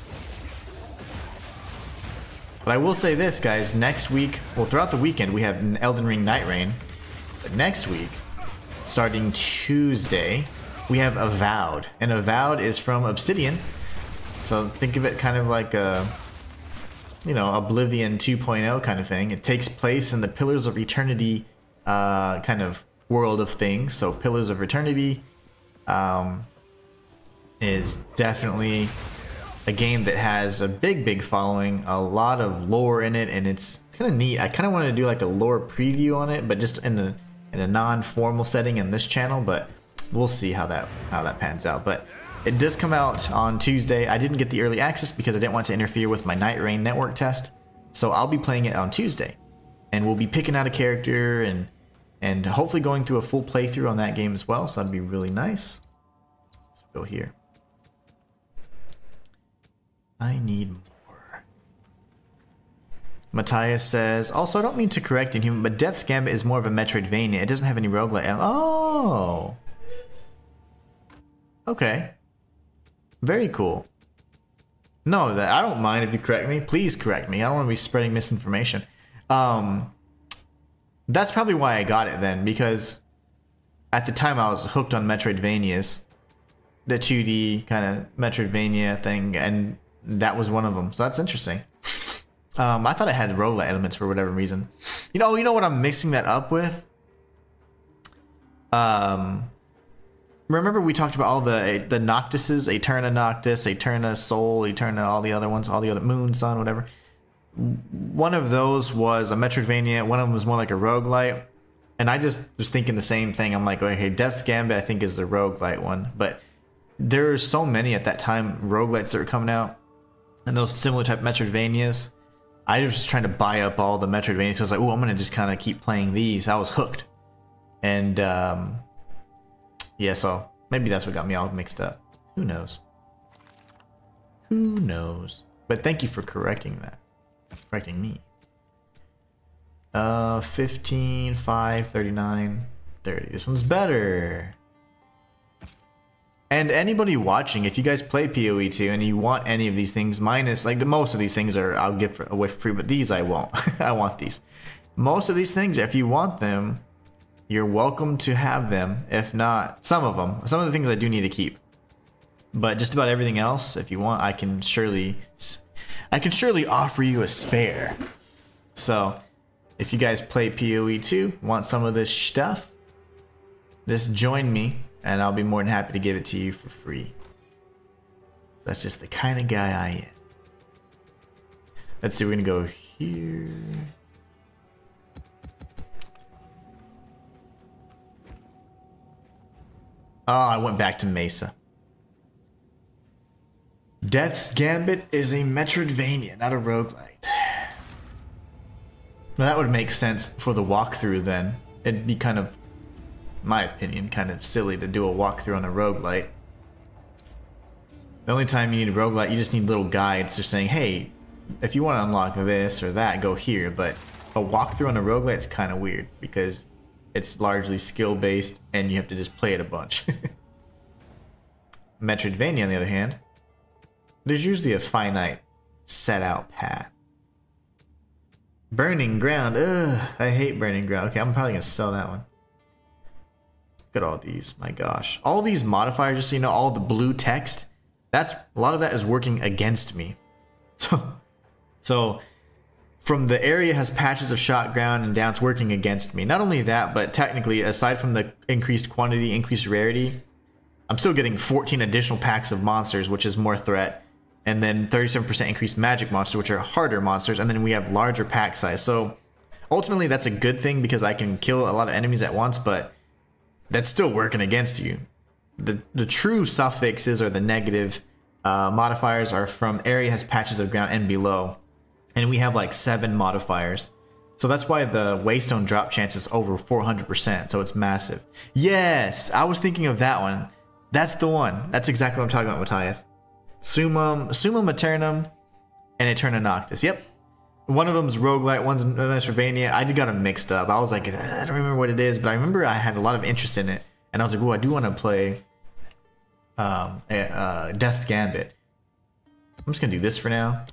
Speaker 1: But I will say this, guys, next week, well, throughout the weekend we have an Elden Ring Night Rain, but next week, starting Tuesday, we have Avowed, and Avowed is from Obsidian, so think of it kind of like a, you know, Oblivion 2.0 kind of thing. It takes place in the Pillars of Eternity kind of world of things. So Pillars of Eternity is definitely a game that has a big following, a lot of lore in it, and it's kind of neat. I kind of wanted to do like a lore preview on it, but just in a non-formal setting in this channel, but we'll see how that pans out. But it does come out on Tuesday. I didn't get the early access because I didn't want to interfere with my Night Rain network test. So I'll be playing it on Tuesday. And we'll be picking out a character and hopefully going through a full playthrough on that game as well. So that'd be really nice. Let's go here. I need more. Matthias says, also, I don't mean to correct Inhuman, but Death's Gambit is more of a Metroidvania. It doesn't have any roguelite. Oh! Okay. Very cool. No, I don't mind if you correct me. Please correct me. I don't want to be spreading misinformation. That's probably why I got it then, because at the time I was hooked on Metroidvanias, the 2D kind of Metroidvania thing, and that was one of them. So that's interesting. I thought it had roguelite elements for whatever reason. You know what I'm mixing that up with? remember we talked about all the Noctises, Eterna Noctis, Eterna Soul, Eterna, all the other ones, all the other Moon, Sun, whatever. One of those was a Metroidvania, one of them was more like a roguelite. And I just was thinking the same thing. I'm like, okay, Death's Gambit I think is the roguelite one. But there's so many at that time roguelites that were coming out. And those similar type Metroidvanias. I was just trying to buy up all the Metroidvanias. Because I was like, oh, I'm going to just kind of keep playing these. I was hooked. And yeah, so maybe that's what got me all mixed up. Who knows? Who knows? But thank you for correcting that. Correcting me. 15, 5, 39, 30. This one's better. And anybody watching, if you guys play PoE2 and you want any of these things, minus, like most of these things are, I'll give away for free, but these I won't. I want these. Most of these things, if you want them, you're welcome to have them. If not, some of the things I do need to keep. But just about everything else, if you want, I can surely offer you a spare. So, if you guys play PoE2, want some of this stuff, just join me, and I'll be more than happy to give it to you for free. That's just the kind of guy I am. Let's see, we're gonna go here. Oh, I went back to Mesa. Death's Gambit is a Metroidvania, not a roguelite. Well, that would make sense for the walkthrough then. It'd be kind of, in my opinion, kind of silly to do a walkthrough on a roguelite. The only time you need a roguelite, you just need little guides. They're saying, hey, if you want to unlock this or that, go here. But a walkthrough on a roguelite is kind of weird because it's largely skill-based and you have to just play it a bunch. Metroidvania, on the other hand, there's usually a finite set-out path. Burning Ground. Ugh, I hate Burning Ground. Okay, I'm probably going to sell that one. Look at all these. My gosh. All these modifiers, just so you know, all the blue text, a lot of that is working against me. So from the area has patches of shot ground and down, it's working against me. Not only that, but technically, aside from the increased quantity, increased rarity, I'm still getting 14 additional packs of monsters, which is more threat. And then 37% increased magic monsters, which are harder monsters. And then we have larger pack size. So ultimately, that's a good thing because I can kill a lot of enemies at once, but that's still working against you. The true suffixes or the negative modifiers are from area has patches of ground and below. And we have like 7 modifiers. So that's why the Waystone drop chance is over 400%. So it's massive. Yes, I was thinking of that one. That's the one. That's exactly what I'm talking about, Matthias. Summum Eternum and Eterna Noctis. Yep. One of them's roguelite, one's Metroidvania. I got them mixed up. I was like, I don't remember what it is, but I remember I had a lot of interest in it. And I was like, oh, I do want to play Death's Gambit. I'm just going to do this for now.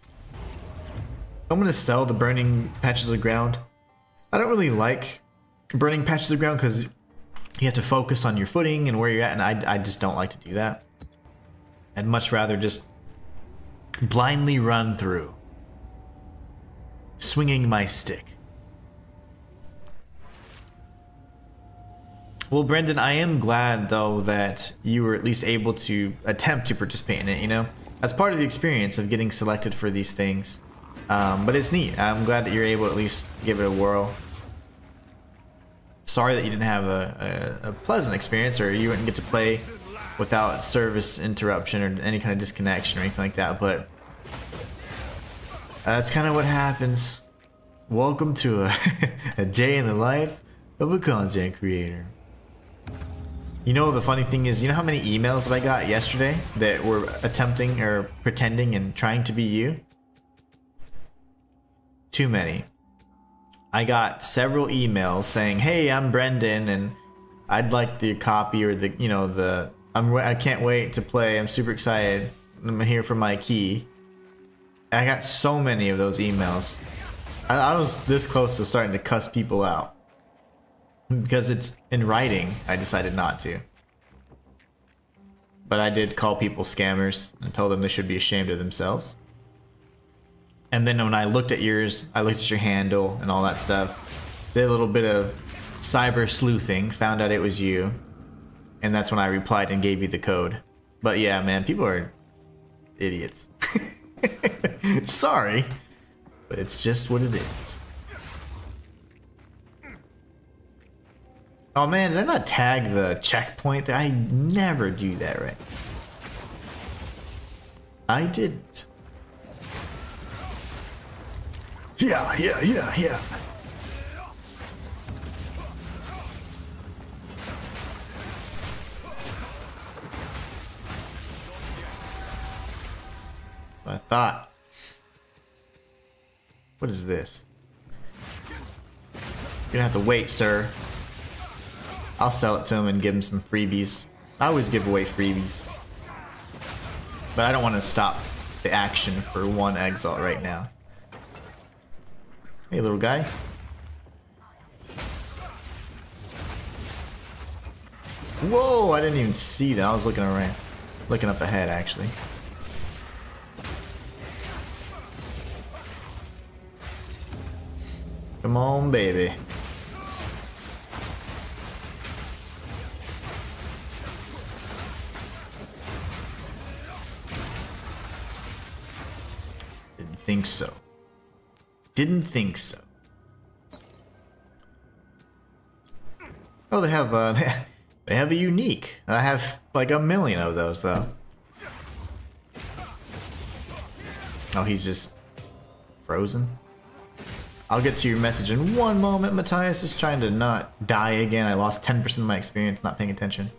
Speaker 1: I'm going to sell the Burning Patches of Ground. I don't really like Burning Patches of Ground because you have to focus on your footing and where you're at, and I just don't like to do that. I'd much rather just blindly run through, swinging my stick. Well, Brendan, I am glad, though, that you were at least able to attempt to participate in it, you know? That's part of the experience of getting selected for these things. But it's neat. I'm glad that you're able to at least give it a whirl. Sorry that you didn't have a pleasant experience, or you wouldn't get to play without service interruption or any kind of disconnection or anything like that, but that's kind of what happens. Welcome to a day in the life of a content creator. You know, the funny thing is, you know how many emails that I got yesterday that were attempting or pretending and trying to be you? Too many. I got several emails saying, hey, I'm Brendan and I'd like the copy or the, you know, I can't wait to play. I'm super excited. I'm here for my key. I got so many of those emails. I was this close to starting to cuss people out. Because it's in writing, I decided not to. But I did call people scammers and told them they should be ashamed of themselves. And then when I looked at yours, I looked at your handle and all that stuff. Did a little bit of cyber sleuthing, found out it was you. and that's when I replied and gave you the code. But yeah, man, people are idiots. Sorry, but it's just what it is. Oh man, did I not tag the checkpoint there? I never do that right. I didn't. Yeah. I thought. What is this? You're gonna have to wait, sir. I'll sell it to him and give him some freebies. I always give away freebies. But I don't want to stop the action for one exalt right now. Hey, little guy. Whoa, I didn't even see that. I was looking around. Looking up ahead, actually. Come on, baby. Didn't think so. Didn't think so. Oh, they have they have a unique. I have like 1 million of those though. Oh, he's just frozen. I'll get to your message in one moment. Matthias is trying to not die again. I lost 10% of my experience not paying attention.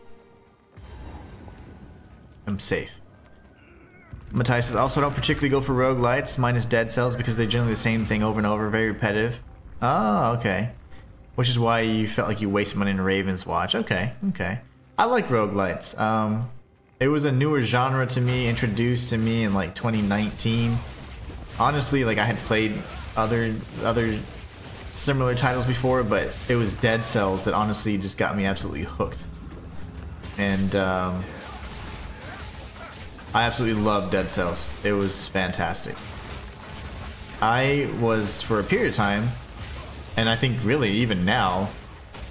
Speaker 1: I'm safe. Matthias says, also don't particularly go for roguelites minus dead cells because they're generally the same thing over and over, very repetitive. Oh, okay. Which is why you felt like you wasted money in Raven's Watch. Okay, okay. I like roguelites. It was a newer genre to me, introduced to me in like 2019. Honestly, like I had played other similar titles before, but it was Dead Cells that honestly just got me absolutely hooked. And I absolutely loved Dead Cells. It was fantastic. I was, for a period of time, and I think really even now,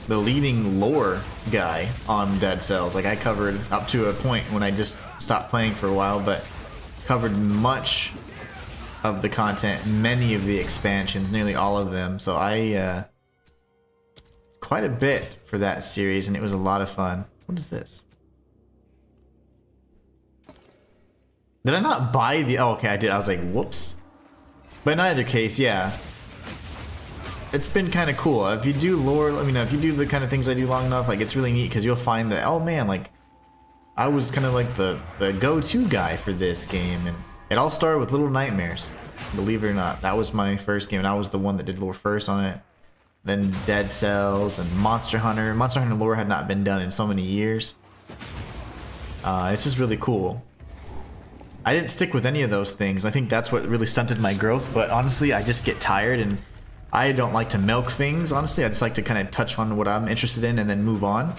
Speaker 1: the leading lore guy on Dead Cells. Like I covered up to a point when I just stopped playing for a while, but covered much of the content, many of the expansions, nearly all of them. So I quite a bit for that series, and it was a lot of fun. What is this? Did I not buy the... Oh, okay, I did. I was like, whoops. But in either case, yeah. It's been kind of cool. If you do lore, let me know. If you do the kind of things I do long enough, like, it's really neat because you'll find that, oh man, like, I was kind of like the go-to guy for this game. And it all started with Little Nightmares. Believe it or not. That was my first game, and I was the one that did lore first on it. Then Dead Cells and Monster Hunter. Monster Hunter lore had not been done in so many years. It's just really cool. I didn't stick with any of those things. I think that's what really stunted my growth, but honestly, I just get tired and I don't like to milk things, honestly. I just like to kind of touch on what I'm interested in and then move on.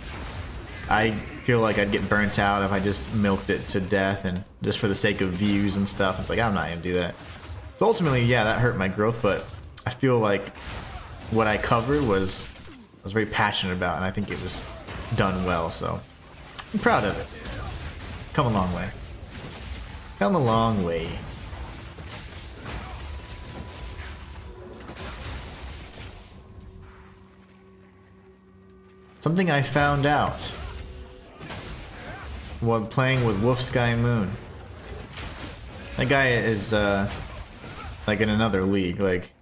Speaker 1: I feel like I'd get burnt out if I just milked it to death and just for the sake of views and stuff. It's like, I'm not gonna do that. So ultimately, yeah, that hurt my growth, but I feel like what I covered was I was very passionate about, and I think it was done well, so I'm proud of it. Come a long way. Come a long way. Something I found out while playing with Wolf Sky Moon. That guy is like in another league. Like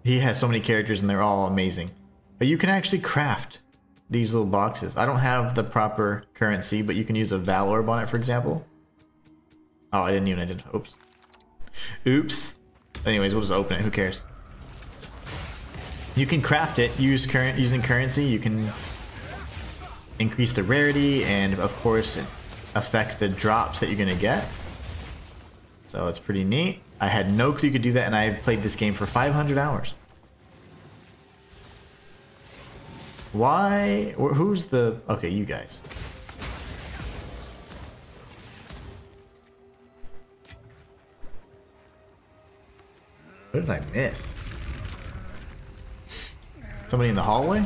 Speaker 1: he has so many characters and they're all amazing. But you can actually craft these little boxes. I don't have the proper currency, but you can use a Val Orb on it, for example. Oh, I didn't even identify. Oops. Oops. Anyways, we'll just open it. Who cares? You can craft it using currency. You can increase the rarity and, of course, affect the drops that you're going to get. So it's pretty neat. I had no clue you could do that, and I played this game for 500 hours. Why? Who's the... Okay, you guys. What did I miss? Somebody in the hallway?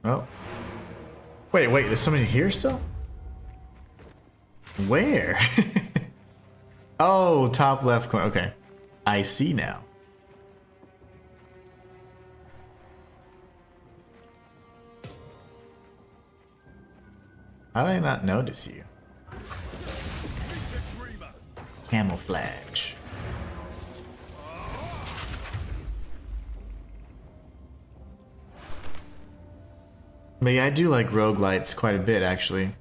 Speaker 1: Oh. Wait, there's somebody here still? Where? Oh, top left corner. Okay. I see now. How did I not notice you? Camouflage. But yeah, I do like roguelites quite a bit, actually.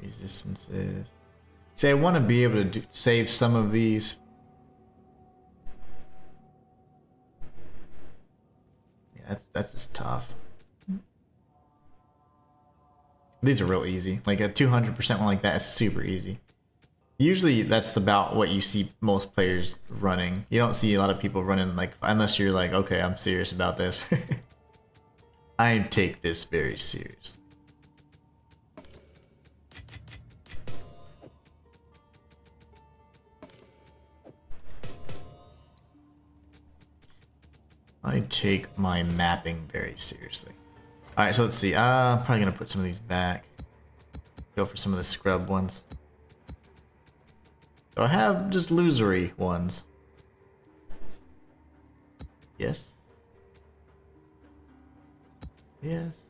Speaker 1: Resistances. See, I want to be able to save some of these. Yeah, that's just tough. These are real easy. Like a 200% one like that is super easy. Usually that's about what you see most players running. You don't see a lot of people running like, unless you're like, okay, I'm serious about this. I take this very seriously. I take my mapping very seriously. Alright, so let's see. Probably gonna put some of these back. Go for some of the scrub ones. So I have just losery ones. Yes. Yes.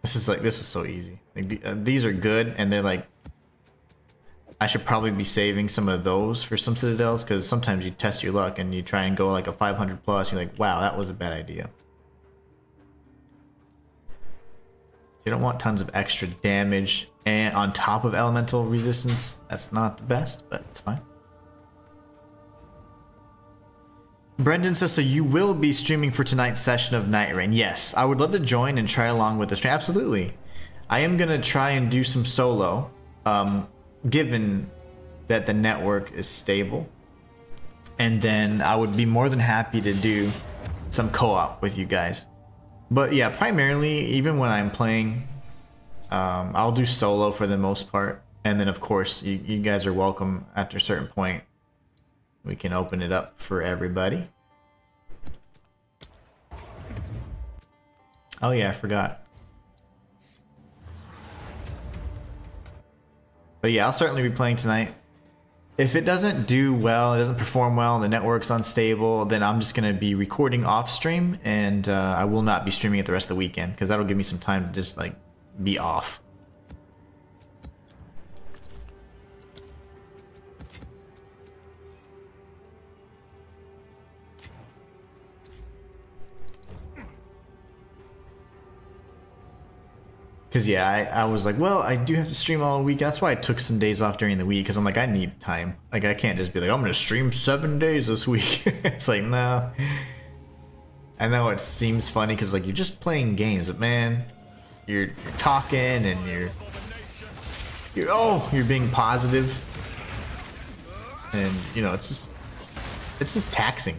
Speaker 1: This is so easy. Like, these are good, and they're like, I should probably be saving some of those for some citadels, because sometimes you test your luck and you try and go like a 500 plus, you're like, wow, that was a bad idea. You don't want tons of extra damage and on top of elemental resistance. That's not the best, but it's fine. Brendan says, so you will be streaming for tonight's session of Night Rain? Yes, I would love to join and try along with the stream. Absolutely. I am going to try and do some solo, given that the network is stable. And then I would be more than happy to do some co-op with you guys. But yeah, primarily, even when I'm playing, I'll do solo for the most part. And then, of course, you guys are welcome after a certain point. We can open it up for everybody. Oh yeah, I forgot. But yeah, I'll certainly be playing tonight. If it doesn't do well, it doesn't perform well, the network's unstable, then I'm just going to be recording off stream, and I will not be streaming it the rest of the weekend, because that'll give me some time to just like be off. Because yeah, I was like, well, I do have to stream all week. That's why I took some days off during the week, because I'm like, I need time. Like, I can't just be like, I'm going to stream 7 days this week. It's like, no. I know it seems funny because like you're just playing games, but man, you're talking and you're being positive, and you know, it's just taxing.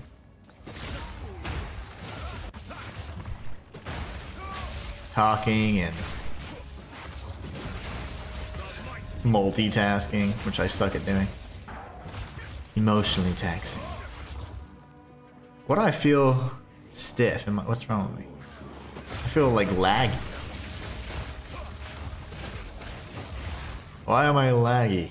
Speaker 1: Talking and multitasking, which I suck at doing. Emotionally taxing. What do I feel stiff? What's wrong with me? I feel like laggy. Why am I laggy?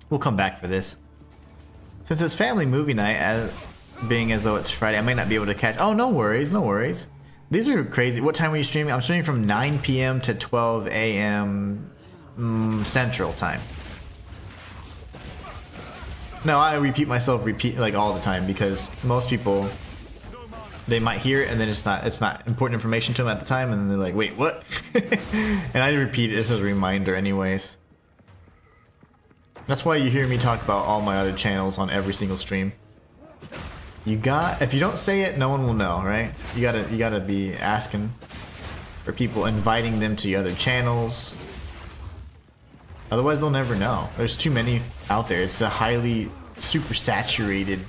Speaker 1: We'll come back for this. Since it's family movie night, being as though it's Friday, I might not be able to catch. Oh, no worries, no worries. These are crazy. What time are you streaming? I'm streaming from 9 p.m. to 12 a.m. Central Time. No, I repeat myself like all the time, because most people, they might hear it and then it's not important information to them at the time, and then they're like, wait, what? And I repeat it as a reminder anyways. That's why you hear me talk about all my other channels on every single stream. If you don't say it, no one will know, right? You gotta be asking for people, inviting them to your other channels. Otherwise, they'll never know. There's too many out there. It's a highly super saturated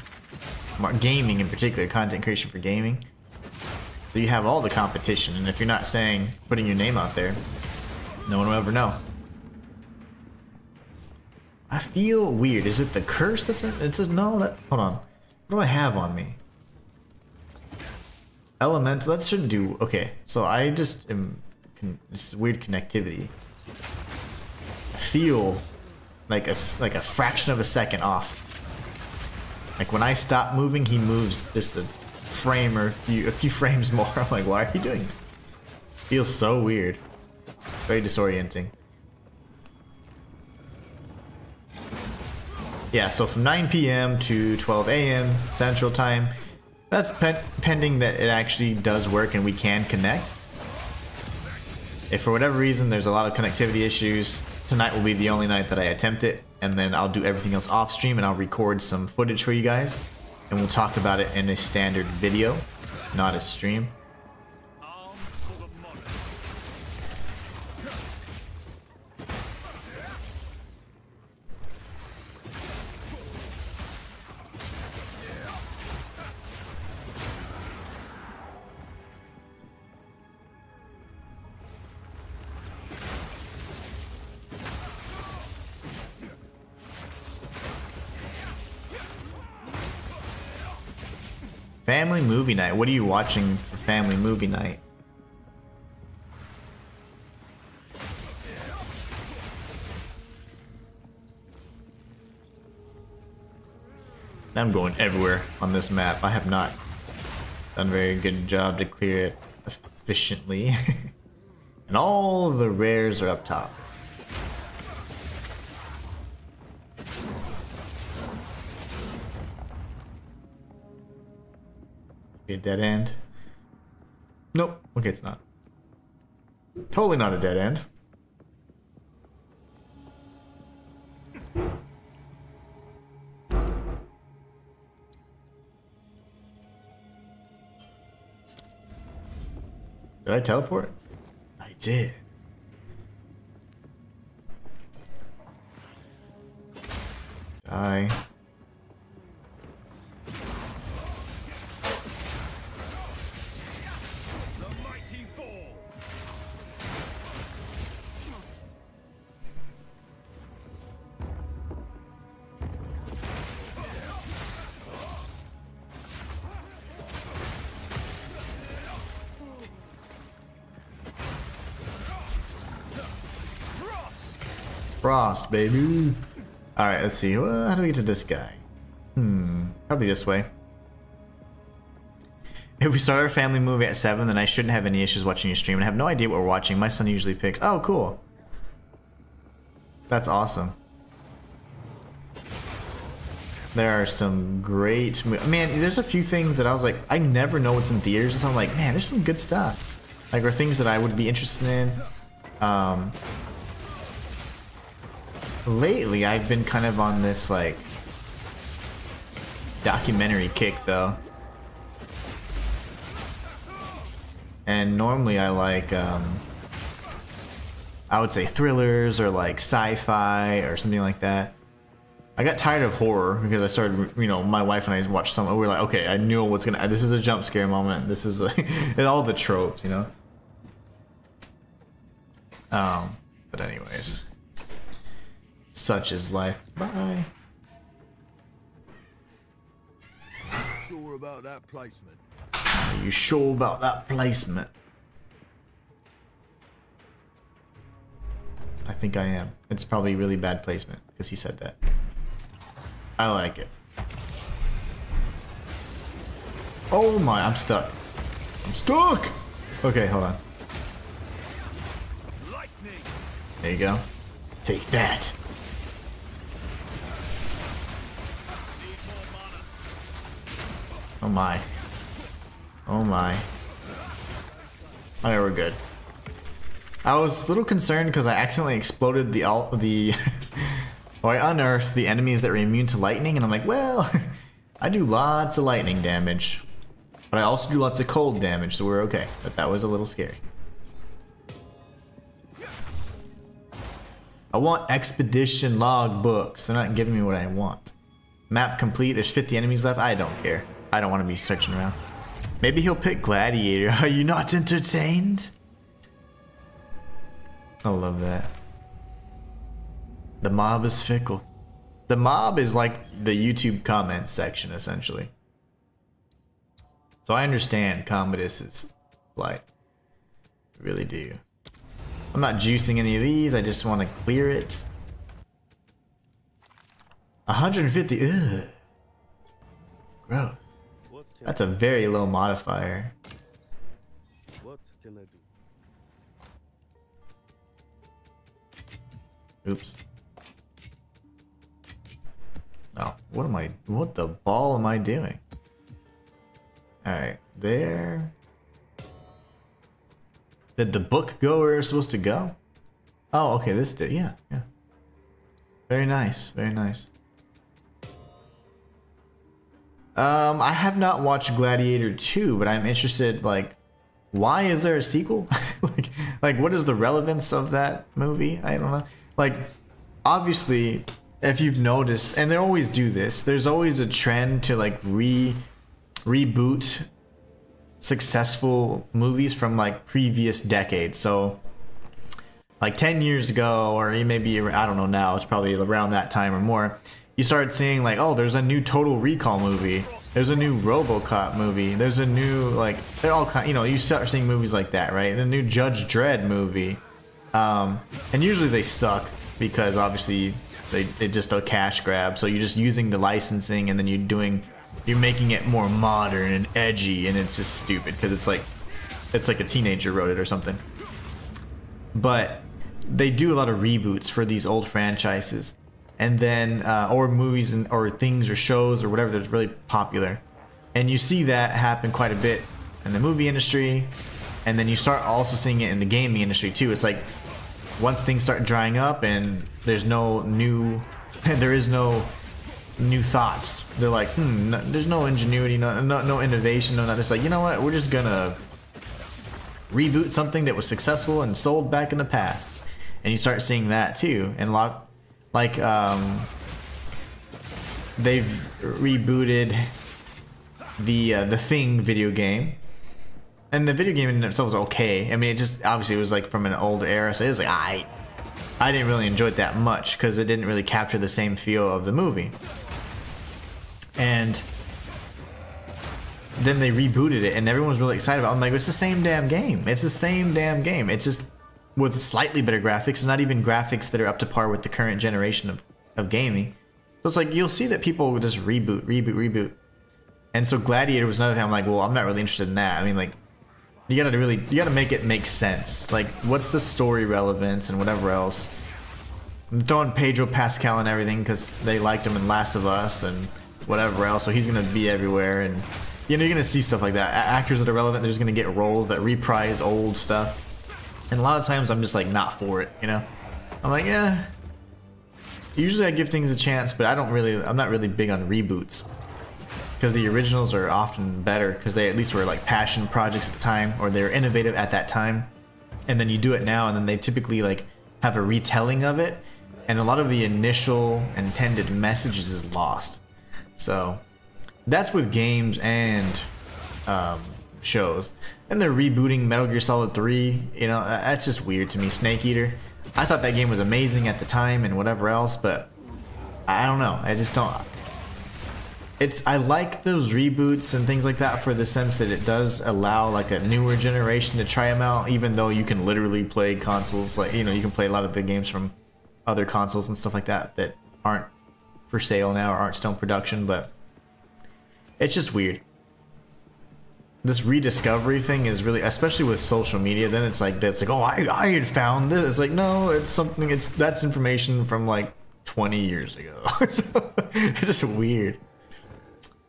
Speaker 1: gaming, in particular, content creation for gaming. So you have all the competition, and if you're not putting your name out there, no one will ever know. I feel weird. Is it the curse that's in? It says no. Hold on. What do I have on me? Elemental. That shouldn't do. Okay, so I just am. This weird connectivity. I feel like a fraction of a second off. Like when I stop moving, he moves just a frame or a few frames more. I'm like, why are you doing it? Feels so weird. Very disorienting. Yeah, so from 9 p.m. to 12 a.m. Central Time, that's pending that it actually does work and we can connect. If for whatever reason there's a lot of connectivity issues, tonight will be the only night that I attempt it, and then I'll do everything else off stream and I'll record some footage for you guys, and we'll talk about it in a standard video, not a stream. Family movie night. What are you watching for family movie night? I'm going everywhere on this map. I have not done a very good job to clear it efficiently. And all the rares are up top. A dead end. Nope. Okay, it's not. Totally not a dead end. Did I teleport? I did. Die. Frost, baby. Alright, let's see. Well, how do we get to this guy? Probably this way. If we start our family movie at 7, then I shouldn't have any issues watching your stream. And I have no idea what we're watching. My son usually picks. Oh, cool. That's awesome. There are some great... Man, there's a few things that I was like, I never know what's in theaters. So I'm like, man, there's some good stuff. Like, or things that I would be interested in. Lately, I've been kind of on this, like, documentary kick, though. And normally I like, I would say thrillers or, like, sci-fi or something like that. I got tired of horror because I started, you know, my wife and I watched some, we were like, okay, I knew what's gonna, this is a jump scare moment. This is, like, and all the tropes, you know? But anyways. Such is life. Bye.
Speaker 3: Sure about that placement?
Speaker 1: Are you sure about that placement? I think I am. It's probably really bad placement because he said that. I like it. Oh my, I'm stuck. I'm stuck! Okay, hold on. There you go. Take that. Oh my. Oh my. Okay, we're good. I was a little concerned because I accidentally exploded or I unearthed the enemies that were immune to lightning, and I'm like, well, I do lots of lightning damage. But I also do lots of cold damage, so we're okay. But that was a little scary. I want expedition log books. They're not giving me what I want. Map complete. There's 50 enemies left. I don't care. I don't want to be searching around. Maybe he'll pick Gladiator. Are you not entertained? I love that. The mob is fickle. The mob is like the YouTube comments section, essentially. So I understand Commodus's plight. I really do. I'm not juicing any of these. I just want to clear it. 150. Ugh. Gross. That's a very low modifier.
Speaker 3: What can I do?
Speaker 1: Oops. Oh, what the ball am I doing? Alright, there. Did the book go where it's supposed to go? Oh, okay, this did, yeah. Very nice, very nice. I have not watched Gladiator 2, but I'm interested, like, why is there a sequel? like, what is the relevance of that movie? I don't know. Like, obviously, if you've noticed, and they always do this, there's always a trend to, like, reboot successful movies from, like, previous decades. So, like, 10 years ago, or maybe, I don't know now, it's probably around that time or more, you started seeing, like, oh, there's a new Total Recall movie, there's a new RoboCop movie, there's a new, like, they're all kind, you know, you start seeing movies like that, right? And a new Judge Dredd movie, and usually they suck because obviously they just a cash grab. So you're just using the licensing, and then you're making it more modern and edgy, and it's just stupid because it's like a teenager wrote it or something. But they do a lot of reboots for these old franchises. And then, or movies or things or shows or whatever that's really popular. And you see that happen quite a bit in the movie industry. And then you start also seeing it in the gaming industry too. It's like, once things start drying up and there's no new, there is no new thoughts. They're like, there's no ingenuity, no innovation, no nothing. It's like, you know what, we're just gonna reboot something that was successful and sold back in the past. And you start seeing that too. And a lot, like, they've rebooted the Thing video game, and the video game in itself was okay. I mean, it just obviously it was like from an old era, so it was like I didn't really enjoy it that much because it didn't really capture the same feel of the movie. And then they rebooted it, and everyone was really excited about it. I'm like, it's the same damn game. It's the same damn game. It's just with slightly better graphics. It's not even graphics that are up to par with the current generation of gaming. So it's like, you'll see that people will just reboot. And so Gladiator was another thing. I'm like, well, I'm not really interested in that. I mean, like, you gotta make it make sense. Like, what's the story relevance and whatever else. I'm throwing Pedro Pascal and everything because they liked him in Last of Us and whatever else, so he's gonna be everywhere. And you know, you're gonna see stuff like that. Actors that are relevant, they're just gonna get roles that reprise old stuff. And a lot of times I'm just like not for it, you know? I'm like, yeah. Usually I give things a chance, but I'm not really big on reboots. Because the originals are often better, because they at least were like passion projects at the time, or they were innovative at that time. And then you do it now, and then they typically like have a retelling of it, and a lot of the initial intended messages is lost. So that's with games and shows. And they're rebooting Metal Gear Solid 3, you know, that's just weird to me. Snake Eater, I thought that game was amazing at the time and whatever else, but I don't know, I just don't. I like those reboots and things like that for the sense that it does allow like a newer generation to try them out, even though you can literally play consoles, like, you know, you can play a lot of the games from other consoles and stuff like that that aren't for sale now or aren't still in production. But it's just weird. This rediscovery thing is really, especially with social media, then it's like, oh, I had found this. It's like, no, it's something, that's information from like 20 years ago. So, it's just weird.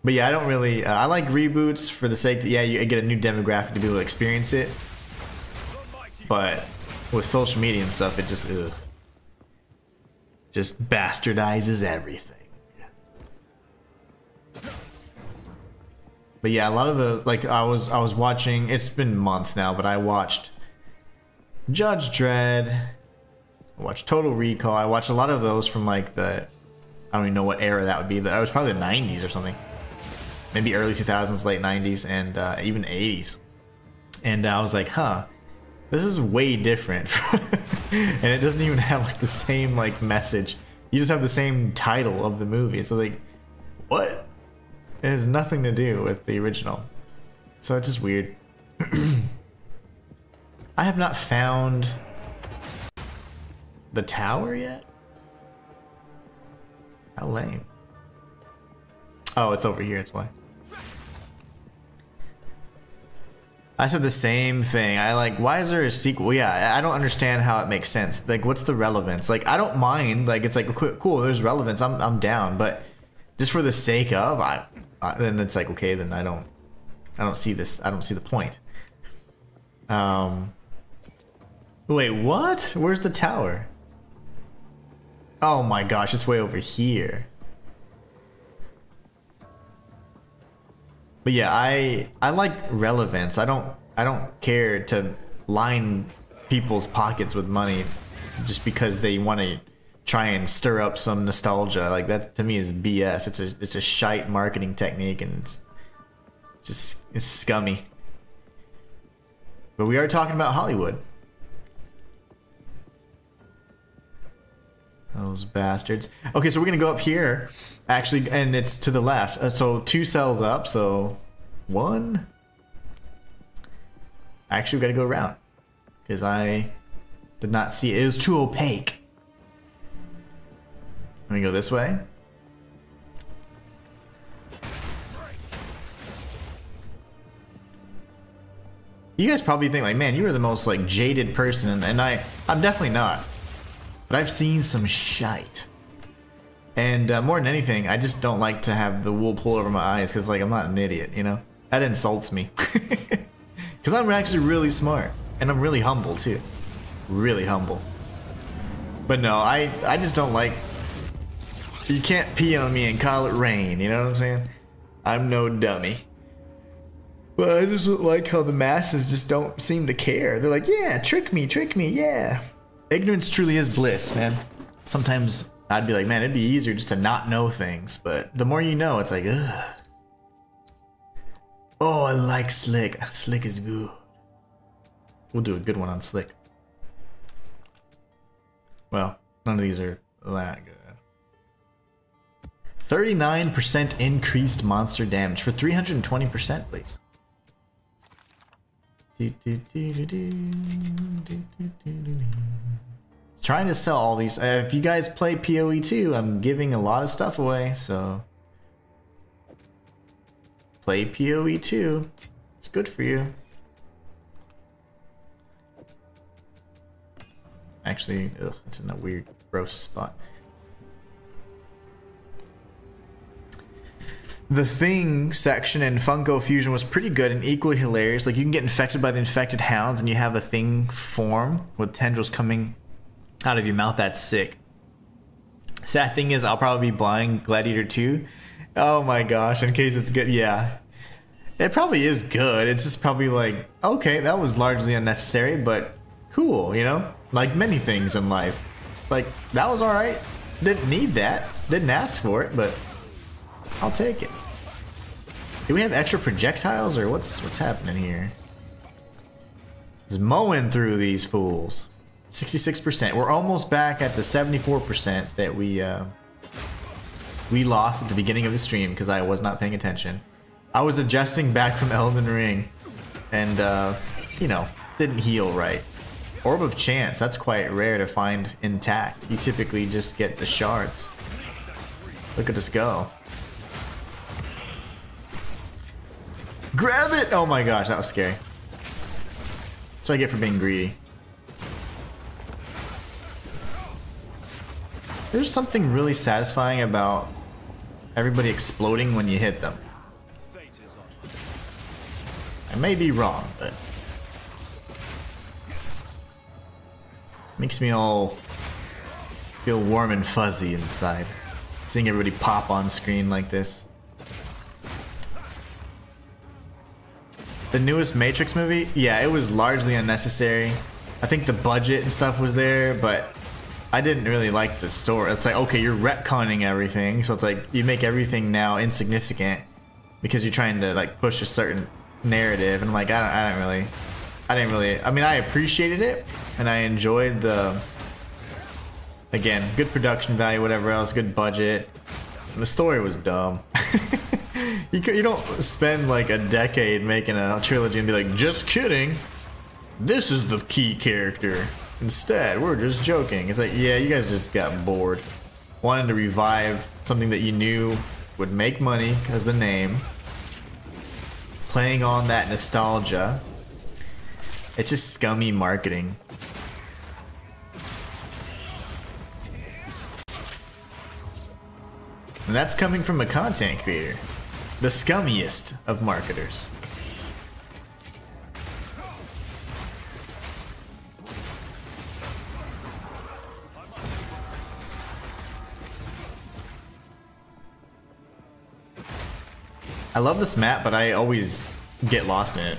Speaker 1: But yeah, I don't really, I like reboots for the sake that, yeah, you get a new demographic to be able to experience it. But with social media and stuff, it just bastardizes everything. But yeah, a lot of the, like, I was watching, it's been months now, but I watched Judge Dredd, I watched Total Recall. I watched a lot of those from like the, I don't even know what era that would be. That was probably the 90s or something. Maybe early 2000s, late 90s, and even 80s. And I was like, huh, this is way different. And it doesn't even have like the same like message. You just have the same title of the movie. So like, what? It has nothing to do with the original. So it's just weird. I have not found the tower yet? How lame. Oh, it's over here, it's why. I said the same thing. I like, why is there a sequel? Yeah, I don't understand how it makes sense. Like, what's the relevance? Like, I don't mind. Like, it's like, cool, there's relevance. I'm down. But just for the sake of, then it's like, okay, then I don't see this. I don't see the point. Wait, what? Where's the tower? Oh my gosh, it's way over here. But yeah, I like relevance. I don't care to line people's pockets with money just because they want to try and stir up some nostalgia. Like, that to me is BS. It's a shite marketing technique, and it's scummy. But we are talking about Hollywood. Those bastards. Okay, so we're gonna go up here, actually, and it's to the left. So 2 cells up, so 1. Actually, we gotta go around because I did not see it. It was too opaque. Let me go this way. You guys probably think like, man, you are the most like jaded person, and I'm definitely not. But I've seen some shite. And more than anything, I just don't like to have the wool pull over my eyes because, like, I'm not an idiot, you know? That insults me. Because I'm actually really smart. And I'm really humble, too. Really humble. But no, I just don't like... You can't pee on me and call it rain, you know what I'm saying? I'm no dummy. But I just don't like how the masses just don't seem to care. They're like, yeah, trick me, yeah. Ignorance truly is bliss, man. Sometimes I'd be like, man, it'd be easier just to not know things, but the more you know, it's like, ugh. Oh, I like Slick. Slick is good. We'll do a good one on Slick. Well, none of these are that good. 39% increased monster damage for 320%, please. Trying to sell all these. If you guys play PoE 2, I'm giving a lot of stuff away, so play PoE 2. It's good for you. Actually, ugh, it's in a weird, gross spot. The Thing section in Funko Fusion was pretty good and equally hilarious. Like, you can get infected by the infected hounds and you have a thing form with tendrils coming out of your mouth. That's sick. Sad thing is, I'll probably be buying Gladiator 2. Oh my gosh, in case it's good. Yeah. It probably is good. It's just probably like, okay, that was largely unnecessary, but cool, you know? Like many things in life. Like, that was alright. Didn't need that. Didn't ask for it, but I'll take it. Do we have extra projectiles, or what's happening here? Just mowing through these fools. 66%. We're almost back at the 74% that we lost at the beginning of the stream because I was not paying attention. I was adjusting back from Elden Ring, and you know, didn't heal right. Orb of Chance, that's quite rare to find intact. You typically just get the shards. Look at us go. Grab it! Oh my gosh, that was scary. That's what I get for being greedy. There's something really satisfying about everybody exploding when you hit them. I may be wrong, but makes me all feel warm and fuzzy inside, seeing everybody pop on screen like this. The newest Matrix movie, yeah, it was largely unnecessary. I think the budget and stuff was there, but I didn't really like the story. It's like, okay, you're retconning everything, so it's like you make everything now insignificant because you're trying to like push a certain narrative, and I'm like, I didn't really. I mean, I appreciated it, and I enjoyed the, again, good production value, whatever else, good budget. And the story was dumb. You don't spend like a decade making a trilogy and be like, just kidding, this is the key character. Instead, we're just joking. It's like, yeah, you guys just got bored. Wanted to revive something that you knew would make money because the name. Playing on that nostalgia. It's just scummy marketing. And that's coming from a content creator. The scummiest of marketers. I love this map, but I always get lost in it.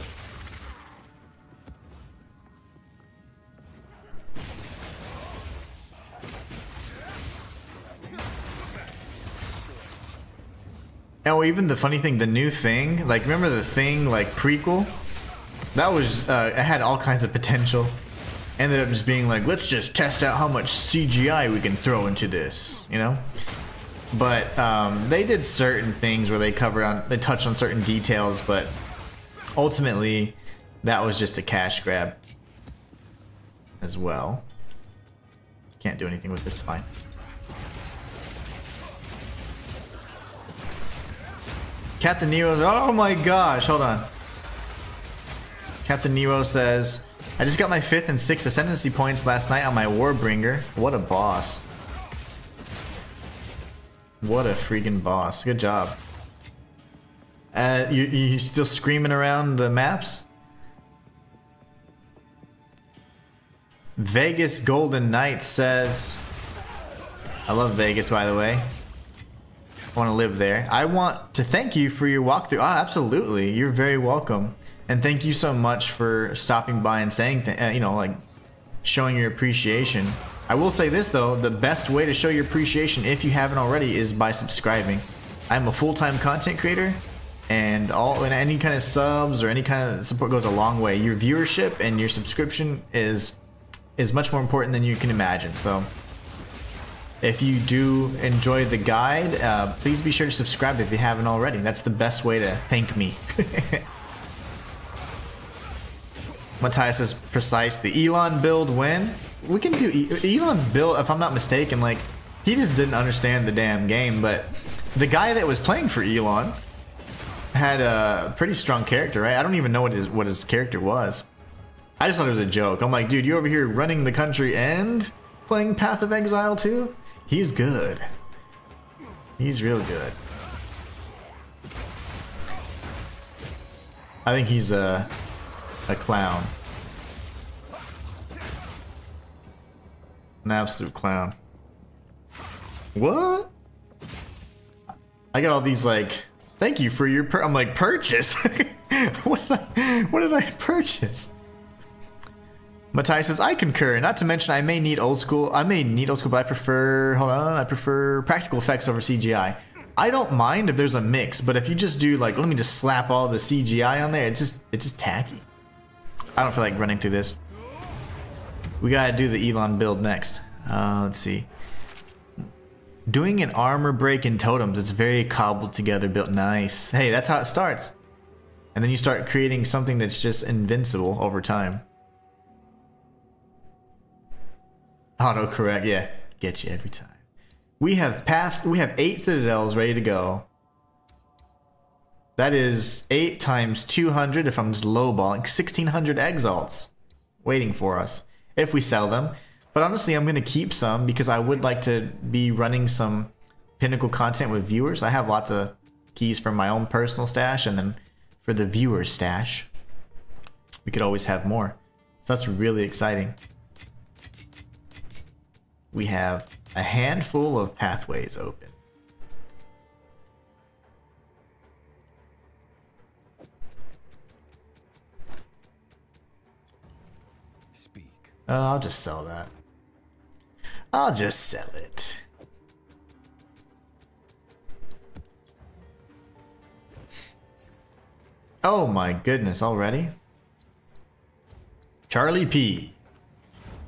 Speaker 1: Oh, even the funny thing, the new thing, like remember the thing like prequel? That was, it had all kinds of potential. Ended up just being like, let's just test out how much CGI we can throw into this, you know? But they did certain things where they touched on certain details, but ultimately that was just a cash grab as well. Can't do anything with this, fine. Captain Nero, oh my gosh, hold on. Captain Nero says, I just got my 5th and 6th ascendancy points last night on my Warbringer. What a boss. What a freaking boss. Good job. You still screaming around the maps? Vegas Golden Knight says, I love Vegas, by the way. I want to live there. I want to thank you for your walkthrough. Ah, absolutely. You're very welcome. And thank you so much for stopping by and saying, you know, like showing your appreciation. I will say this though, the best way to show your appreciation, if you haven't already, is by subscribing. I'm a full-time content creator, and any kind of subs or any kind of support goes a long way. Your viewership and your subscription is much more important than you can imagine. So if you do enjoy the guide, please be sure to subscribe if you haven't already. That's the best way to thank me. Matthias is precise. The Elon build when? We can do Elon's build, if I'm not mistaken, like, he just didn't understand the damn game, but the guy that was playing for Elon had a pretty strong character, right? I don't even know what his character was. I just thought it was a joke. I'm like, dude, you over here running the country and playing Path of Exile too? He's good. He's real good. I think he's a clown. An absolute clown. What? I got all these like, thank you for your I'm like, purchase? What did I purchase? Matthias says, I concur. Not to mention I may need old school, but I prefer, hold on, I prefer practical effects over CGI. I don't mind if there's a mix, but if you just do like, let me just slap all the CGI on there, it's just tacky. I don't feel like running through this. We gotta do the Elon build next. Let's see. Doing an armor break in totems, it's very cobbled together built. Nice. Hey, that's how it starts. And then you start creating something that's just invincible over time. Autocorrect, yeah. Get you every time. We have 8 citadels ready to go. That is 8 times 200 if I'm just lowballing. 1600 exalts waiting for us if we sell them. But honestly, I'm going to keep some because I would like to be running some Pinnacle content with viewers. I have lots of keys for my own personal stash, and then for the viewer stash, we could always have more. So that's really exciting. We have a handful of pathways open. I'll just sell that. I'll just sell it. Oh my goodness, already? Charlie P.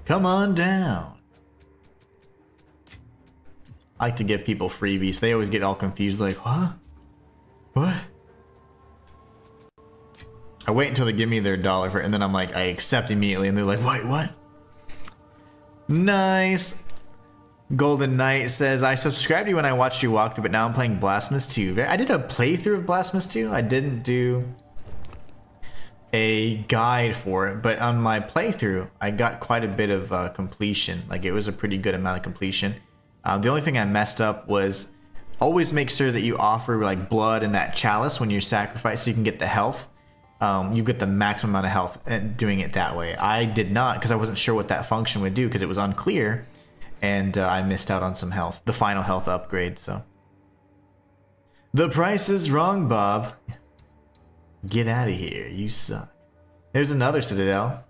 Speaker 1: Come on down. I like to give people freebies. They always get all confused, like, huh? What? I wait until they give me their dollar for it, and then I'm like, I accept immediately, and they're like, wait, what? Nice. Golden Knight says, I subscribed to you when I watched you walk through, but now I'm playing Blasphemous 2. I did a playthrough of Blasphemous 2. I didn't do a guide for it, but on my playthrough, I got quite a bit of completion. Like, it was a pretty good amount of completion. The only thing I messed up was always make sure that you offer like blood in that chalice when you sacrifice so you can get the health. You get the maximum amount of health and doing it that way. I did not because I wasn't sure what that function would do because it was unclear, and I missed out on some health, the final health upgrade. So the price is wrong, Bob. Get out of here, you suck. There's another citadel.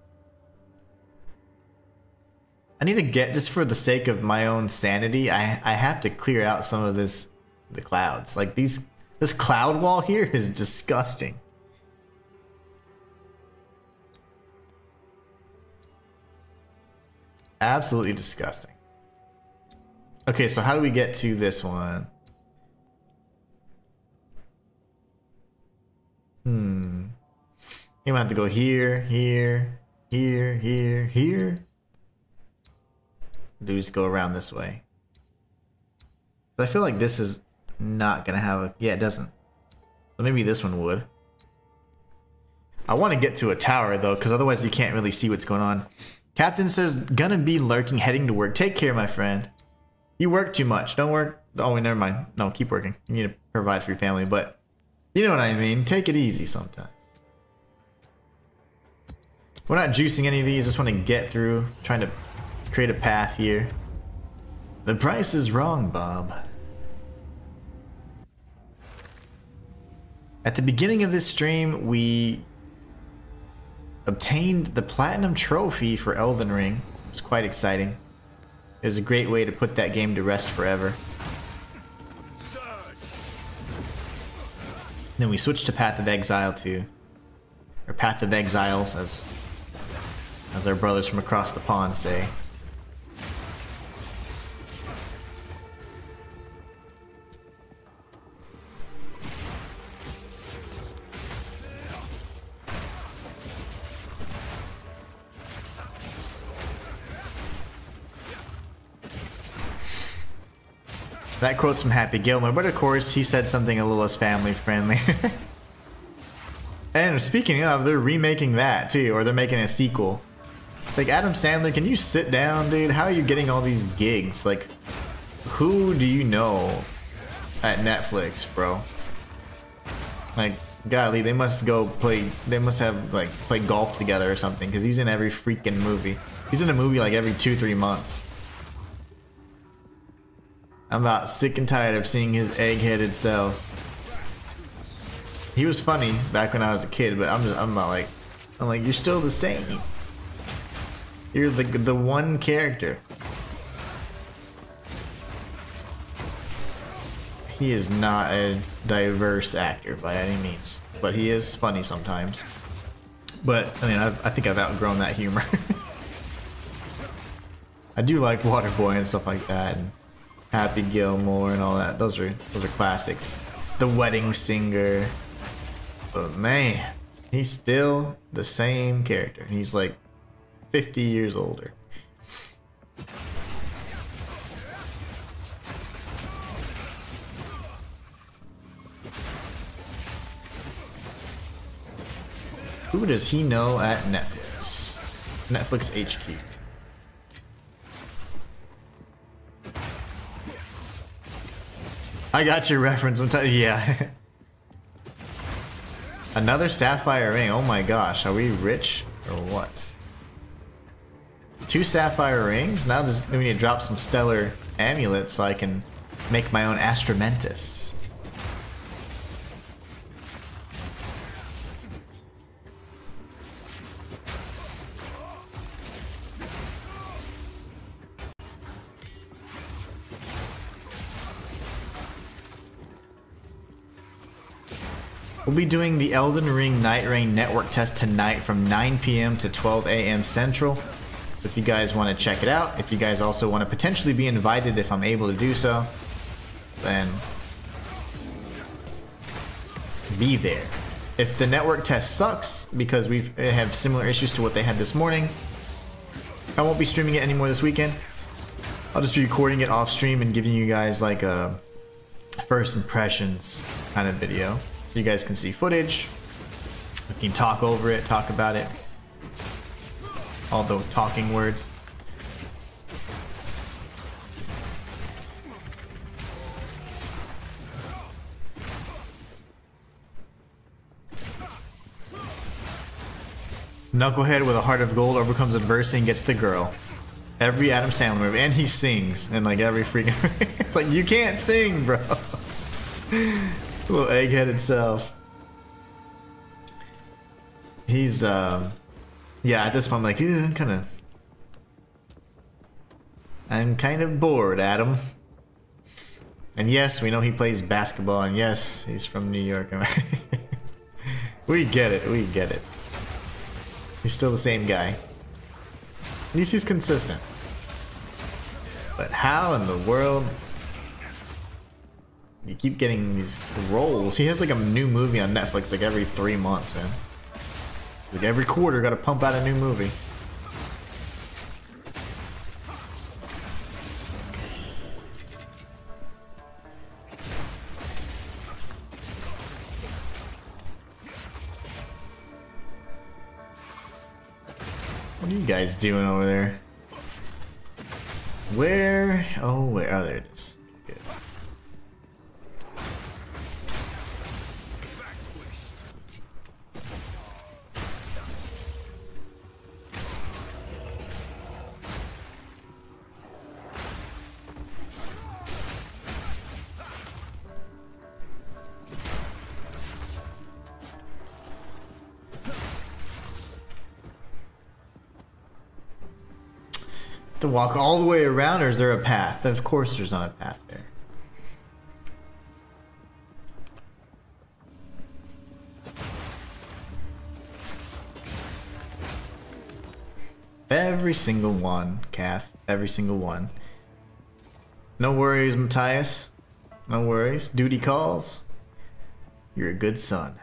Speaker 1: I need to get, just for the sake of my own sanity, I have to clear out some of the clouds. Like this cloud wall here is disgusting. Absolutely disgusting. Okay, so how do we get to this one? You might have to go here, here, here, here, here. Do just go around this way. I feel like this is not gonna have a, yeah, it doesn't. So maybe this one would. I want to get to a tower though, because otherwise you can't really see what's going on. Captain says, gonna be lurking, heading to work. Take care, my friend. You work too much. Don't work. Oh, never mind. No, keep working. You need to provide for your family, but you know what I mean. Take it easy sometimes. We're not juicing any of these. Just want to get through. Trying to create a path here. The price is wrong, Bob. At the beginning of this stream, we obtained the Platinum Trophy for Elden Ring. It was quite exciting. It was a great way to put that game to rest forever. Then we switched to Path of Exile too. Or Path of Exiles, as our brothers from across the pond say. That quote's from Happy Gilmore, but of course he said something a little less family friendly. And speaking of, they're remaking that too, or they're making a sequel. Like, Adam Sandler, can you sit down, dude? How are you getting all these gigs? Like, who do you know at Netflix, bro? Like, golly, they must go play, they must have, like, play golf together or something, because he's in every freaking movie. He's in a movie like every 2-3 months. I'm about sick and tired of seeing his egg-headed self. He was funny back when I was a kid, but I'm like, you're still the same. You're the one character. He is not a diverse actor by any means, but he is funny sometimes. But I mean, I think I've outgrown that humor. I do like Waterboy and stuff like that, and Happy Gilmore and all that. Those are classics. The Wedding Singer. But man, he's still the same character. He's like 50 years older. Who does he know at Netflix? Netflix HQ. I got your reference. Yeah. Another sapphire ring. Oh my gosh. Are we rich or what? 2 sapphire rings? Now we need to drop some stellar amulets so I can make my own Astramentus. We'll be doing the Elden Ring Night Rain network test tonight from 9 p.m. to 12 a.m. Central. So if you guys want to check it out, if you guys also want to potentially be invited if I'm able to do so, then be there. If the network test sucks because we have similar issues to what they had this morning, I won't be streaming it anymore this weekend. I'll just be recording it off stream and giving you guys like a first impressions kind of video. So you guys can see footage. We can talk over it, talk about it. All the talking words. Knucklehead with a heart of gold overcomes adversity and gets the girl. Every Adam Sandler movie, and he sings in like every freaking. It's like you can't sing, bro. Little egghead self. He's yeah. At this point, I'm like, I'm kind of bored, Adam. And yes, we know he plays basketball, and yes, he's from New York. We get it. We get it. He's still the same guy. At least he's consistent. But how in the world you keep getting these roles? He has like a new movie on Netflix like every 3 months, man. Like every quarter gotta pump out a new movie. What are you guys doing over there? Where? Oh, where? Oh, there it is. Good. To walk all the way around, or is there a path? Of course there's not a path there. Every single one, Kath. Every single one. No worries, Matthias. No worries. Duty calls. You're a good son.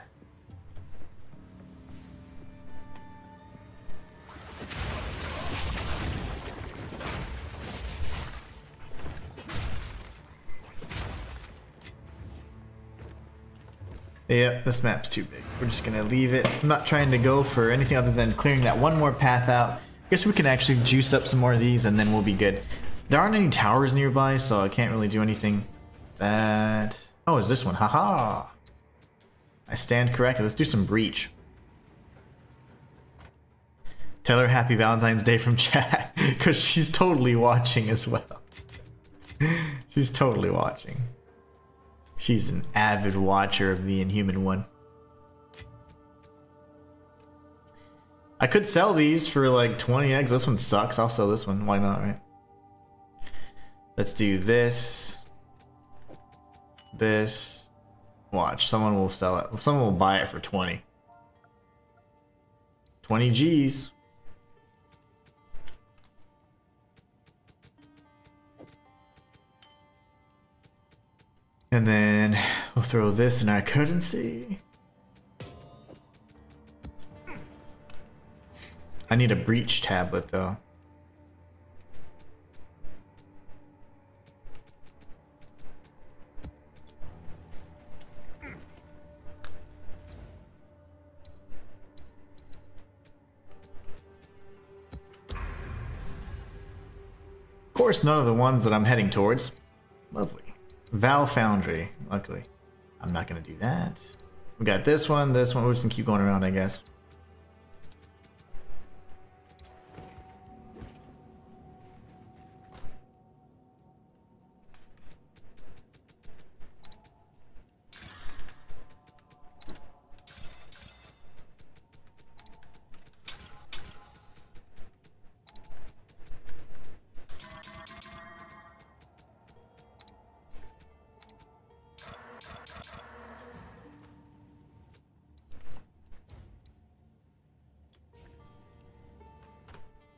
Speaker 1: Yep, this map's too big. We're just gonna leave it. I'm not trying to go for anything other than clearing that one more path out. Guess we can actually juice up some more of these and then we'll be good. There aren't any towers nearby, so I can't really do anything. That... Oh, it's this one. Haha! I stand corrected. Let's do some breach. Tell her happy Valentine's Day from chat, because she's totally watching as well. She's totally watching. She's an avid watcher of the Inhuman one. I could sell these for like 20 eggs. This one sucks. I'll sell this one. Why not, right? Let's do this. This. Watch. Someone will sell it. Someone will buy it for 20. 20 G's. And then we'll throw this in our currency. I need a breach tablet though. Of course, none of the ones that I'm heading towards. Lovely. Val Foundry, luckily. I'm not gonna do that. We got this one, we're just gonna keep going around, I guess.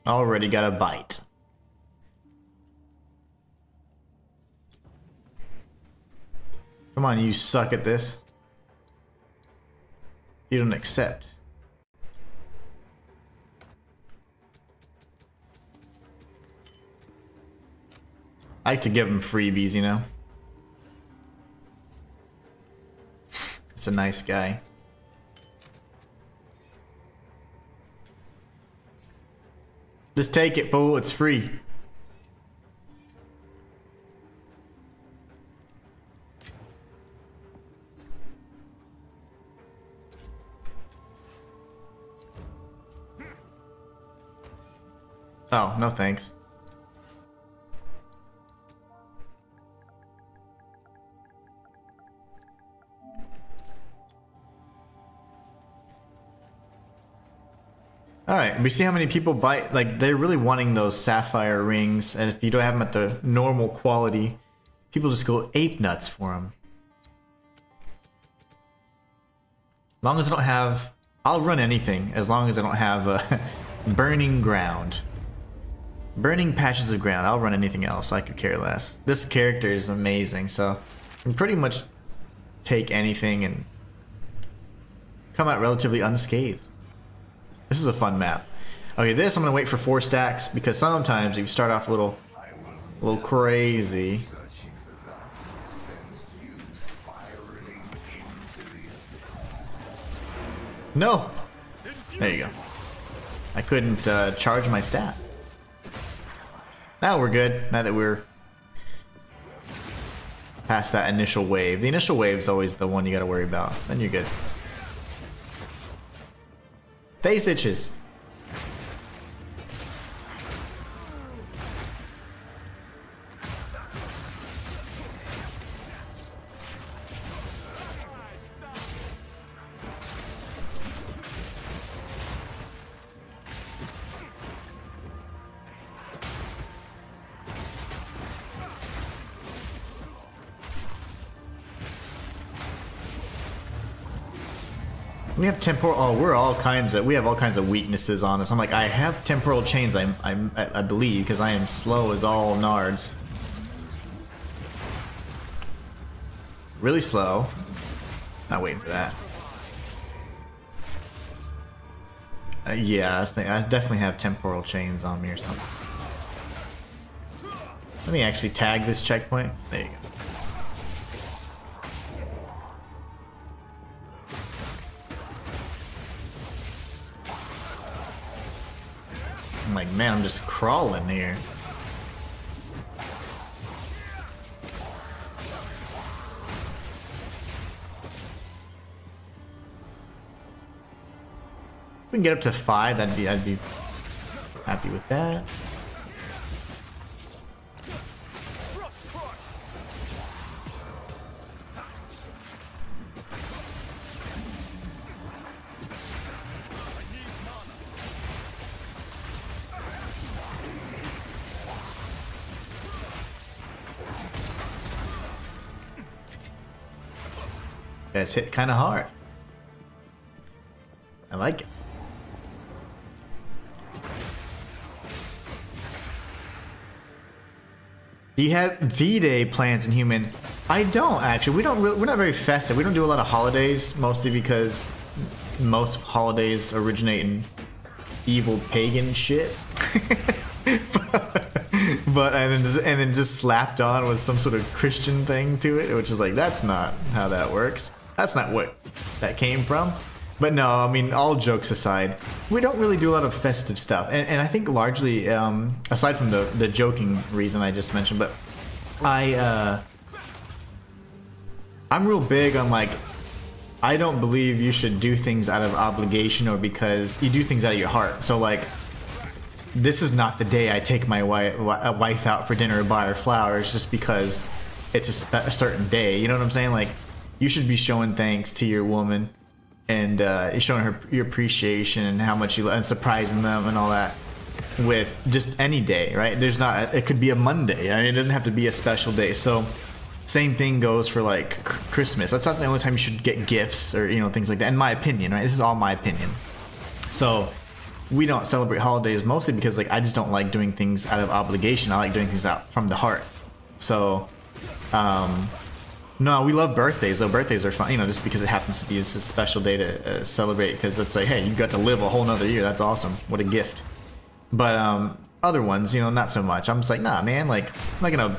Speaker 1: Already got a bite. Come on, you suck at this. You don't accept. I like to give him freebies, you know? It's a nice guy. Just take it, fool. It's free. Oh, no thanks. Alright, we see how many people buy, like, they're really wanting those sapphire rings, and if you don't have them at the normal quality, people just go ape nuts for them. As long as I don't have, I'll run anything, as long as I don't have burning ground. Burning patches of ground, I'll run anything else, I could care less. This character is amazing, so I can pretty much take anything and come out relatively unscathed. This is a fun map. Okay, this I'm gonna wait for 4 stacks because sometimes if you start off a little crazy. No! There you go. I couldn't charge my stat. Now we're good, now that we're past that initial wave. The initial wave is always the one you gotta worry about. Then you're good. Face itches. We have temporal. Oh, we have all kinds of weaknesses on us. I'm like, I have temporal chains. I believe because I am slow as all nards. Really slow. Not waiting for that. Yeah, I definitely have temporal chains on me or something. Let me actually tag this checkpoint. There you go. I'm like, man, I'm just crawling here. If we can get up to 5, I'd be happy with that. It's hit kind of hard. I like it. Do you have V-Day plans in Human? I don't actually. We're not very festive. We don't do a lot of holidays, mostly because most holidays originate in evil pagan shit. But and then just slapped on with some sort of Christian thing to it, which is like, that's not how that works. That's not what that came from. But no, I mean, all jokes aside, we don't really do a lot of festive stuff. And I think largely, aside from the joking reason I just mentioned, but I'm real big on, like, I don't believe you should do things out of obligation or because you do things out of your heart. So, like, this is not the day I take my wife out for dinner or buy her flowers just because it's a certain day. You know what I'm saying? Like, you should be showing thanks to your woman and showing her your appreciation and how much you love and surprising them and all that with just any day, right? There's not, it could be a Monday. I mean, it doesn't have to be a special day. So same thing goes for like Christmas. That's not the only time you should get gifts or, you know, things like that, in my opinion, right? This is all my opinion. So we don't celebrate holidays mostly because like I just don't like doing things out of obligation. I like doing things out from the heart. So, no, we love birthdays. Though birthdays are fun, you know, just because it happens to be a special day to celebrate. Because it's like, hey, you got to live a whole nother year. That's awesome. What a gift. But other ones, you know, not so much. I'm just like, nah, man. Like, I'm not gonna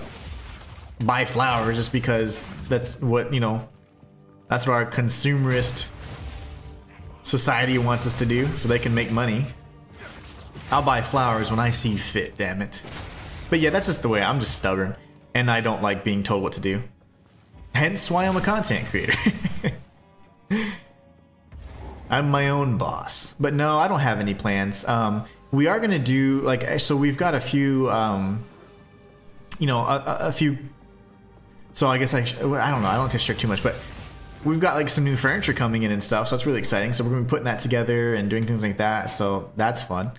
Speaker 1: buy flowers just because that's what, you know, that's what our consumerist society wants us to do, so they can make money. I'll buy flowers when I see fit. Damn it. But yeah, that's just the way. I'm just stubborn, and I don't like being told what to do. Hence why I'm a content creator. I'm my own boss. But no, I don't have any plans. We are gonna do like, so we've got a few, you know, a few. So I guess I don't know. I don't have to share too much, but we've got like some new furniture coming in and stuff. So it's really exciting. So we're gonna be putting that together and doing things like that. So that's fun.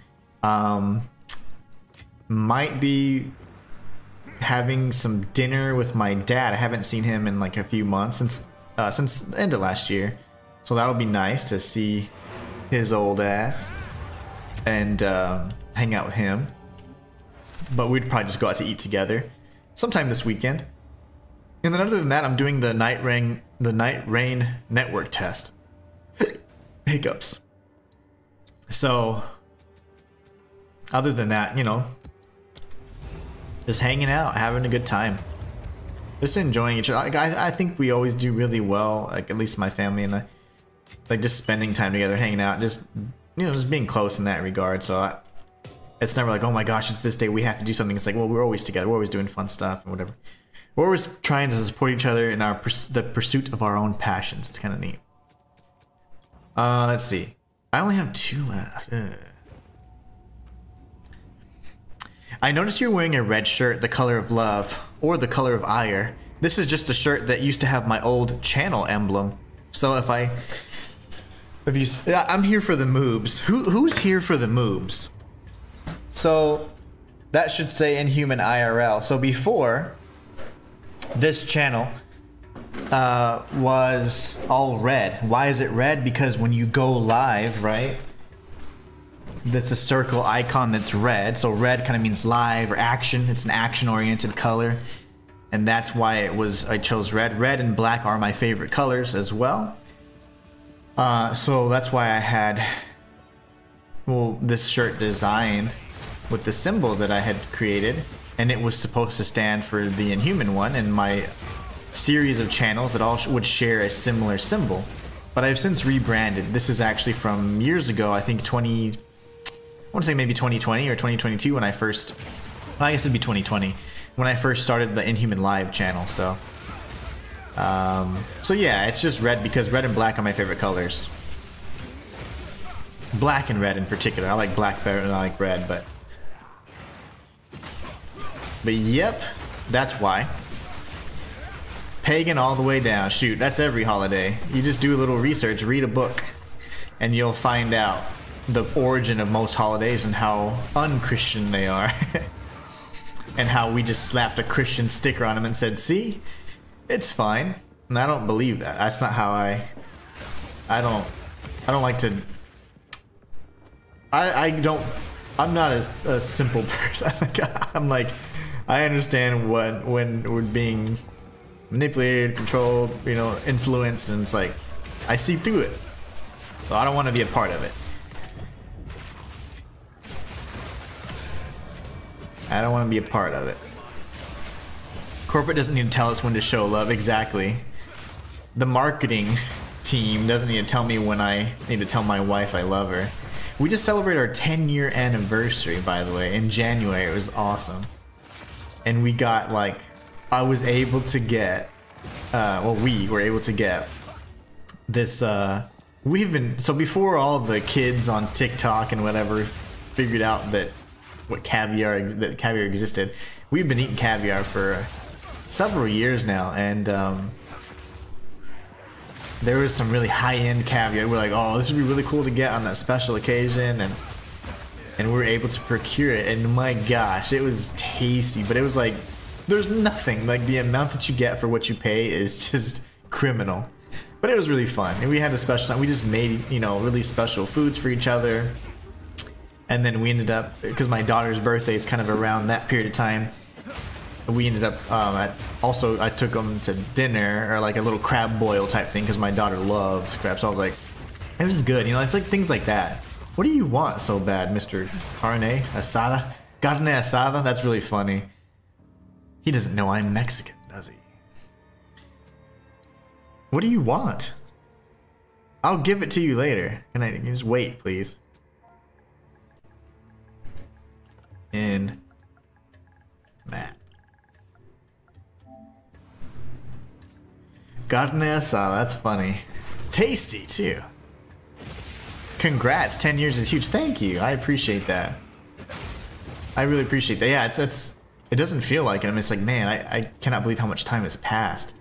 Speaker 1: Might be having some dinner with my dad. I haven't seen him in like a few months since the end of last year. So that'll be nice to see his old ass and hang out with him. But we'd probably just go out to eat together sometime this weekend. And then other than that, I'm doing the Night Rain network test. Hiccups. So other than that, you know, just hanging out, having a good time, just enjoying each other. I think we always do really well, like at least my family and I, like just spending time together, hanging out, just, you know, just being close in that regard. So it's never like, oh my gosh, it's this day, we have to do something. It's like, well, we're always together, we're always doing fun stuff and whatever. We're always trying to support each other in our the pursuit of our own passions. It's kind of neat. Let's see. I only have 2 left. I noticed you're wearing a red shirt, the color of love, or the color of ire. This is just a shirt that used to have my old channel emblem. So I'm here for the moobs. Who's here for the moobs? So that should say Inhuman IRL. So before, this channel was all red. Why is it red? Because when you go live, right, that's a circle icon that's red. So red kind of means live or action. It's an action-oriented color, and that's why I chose red. Red and black are my favorite colors as well. So that's why I had, well, this shirt designed with the symbol that I had created, and it was supposed to stand for the Inhuman one and my series of channels that all would share a similar symbol. But I've since rebranded. This is actually from years ago, I think I want to say maybe 2020 or 2022 when I first, well, I guess it'd be 2020 when I first started the Inhuman Live channel. So yeah, it's just red because red and black are my favorite colors. Black and red in particular. I like black better than I like red, but yep, that's why. Pagan all the way down. Shoot, that's every holiday. You just do a little research, read a book, and you'll find out the origin of most holidays and how un-Christian they are. And how we just slapped a Christian sticker on them and said, see, it's fine. And I don't believe that. That's not how I don't like to, I'm not a simple person. I'm like, I understand when we're being manipulated, controlled, you know, influenced, and it's like, I see through it. So I don't want to be a part of it. I don't want to be a part of it. Corporate doesn't need to tell us when to show love. Exactly. The marketing team doesn't need to tell me when I need to tell my wife I love her. We just celebrated our 10-year anniversary, by the way, in January. It was awesome. And we got, like, I was able to get, well, we were able to get this, so before all the kids on TikTok and whatever figured out that caviar existed, we've been eating caviar for several years now, and there was some really high-end caviar. We're like, oh, this would be really cool to get on that special occasion, and we were able to procure it, and my gosh, it was tasty. But it was like, there's nothing like the amount that you get for what you pay is just criminal. But it was really fun, and we had a special time. We just made, you know, really special foods for each other, And then we ended up, because my daughter's birthday is kind of around that period of time, we ended up, I took them to dinner, or like a little crab boil type thing, because my daughter loves crab. So I was like, it was good, you know, it's like things like that. What do you want so bad, Mr. Carne Asada? Carne Asada? That's really funny. He doesn't know I'm Mexican, does he? What do you want? I'll give it to you later. Can you just wait, please? In map. Carne asada, that's funny. Tasty too. Congrats, 10 years is huge. Thank you. I appreciate that. I really appreciate that. Yeah, it doesn't feel like it. I mean, it's like, man, I cannot believe how much time has passed.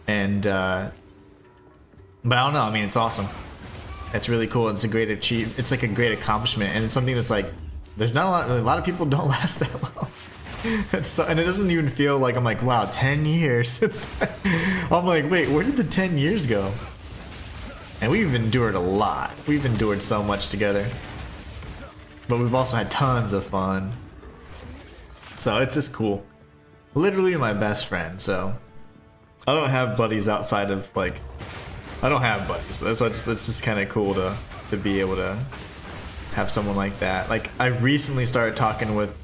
Speaker 1: And but I don't know. I mean, it's awesome. It's really cool. It's a great It's like a great accomplishment, and it's something that's like, there's not a lot of people don't last that long. And it doesn't even feel like I'm like, wow, 10 years. I'm like, wait, where did the 10 years go? And we've endured a lot. We've endured so much together. But we've also had tons of fun. So it's just cool. Literally my best friend, so I don't have buddies outside of like, I don't have buddies. So it's just kind of cool to be able to have someone like that. Like, I recently started talking with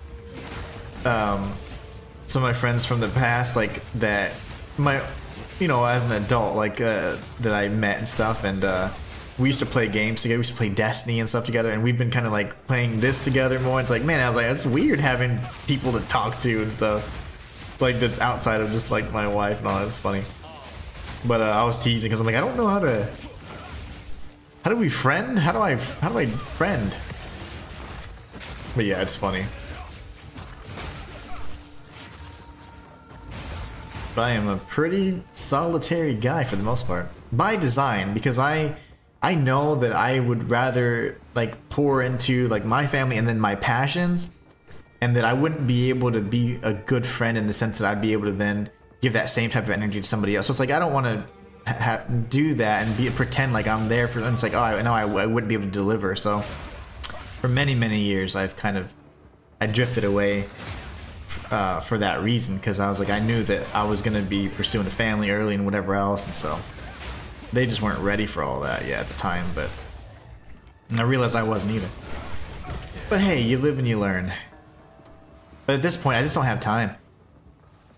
Speaker 1: some of my friends from the past, like that as an adult, like that I met and stuff, and we used to play games together. We used to play Destiny and stuff together, and we've been kind of like playing this together more. It's like, man, I was like, it's weird having people to talk to and stuff, like that's outside of just like my wife and all. It's funny, but I was teasing because I'm like, I don't know how do we friend? How do I friend? But yeah, it's funny. But I am a pretty solitary guy for the most part, by design, because I know that I would rather like pour into like my family and then my passions, and that I wouldn't be able to be a good friend in the sense that I'd be able to then give that same type of energy to somebody else. So it's like, I don't want to do that and pretend like I'm there for them. It's like, oh, I know I wouldn't be able to deliver. So for many years I drifted away for that reason, because I was like, I knew that I was going to be pursuing a family early and whatever else, and so they just weren't ready for all that yet at the time. But I realized I wasn't either. But hey, you live and you learn. But at this point, I just don't have time.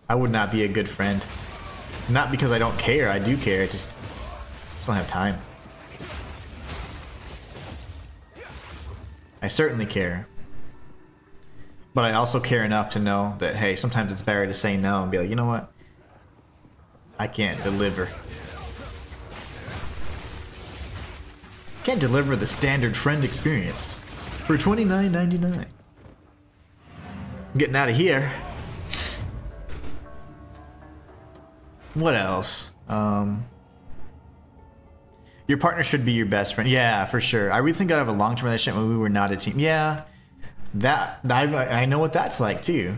Speaker 1: I would not be a good friend. Not because I don't care. I do care. I just don't have time. I certainly care. But I also care enough to know that, hey, sometimes it's better to say no and be like, you know what? I can't deliver. Can't deliver the standard friend experience for $29.99. Getting out of here. What else? Your partner should be your best friend. Yeah, for sure. I really think I'd have a long-term relationship when we were not a team. Yeah. That I know what that's like too.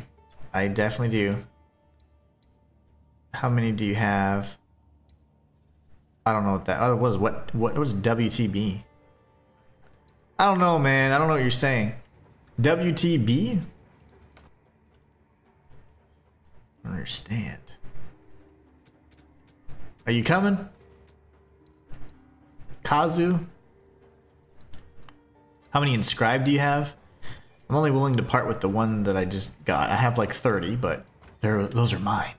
Speaker 1: I definitely do. How many do you have? I don't know what that. What was WTB? I don't know, man. I don't know what you're saying. WTB? I don't understand. Are you coming? Kazu? How many inscribed do you have? I'm only willing to part with the one that I just got. I have like 30, but those are mine.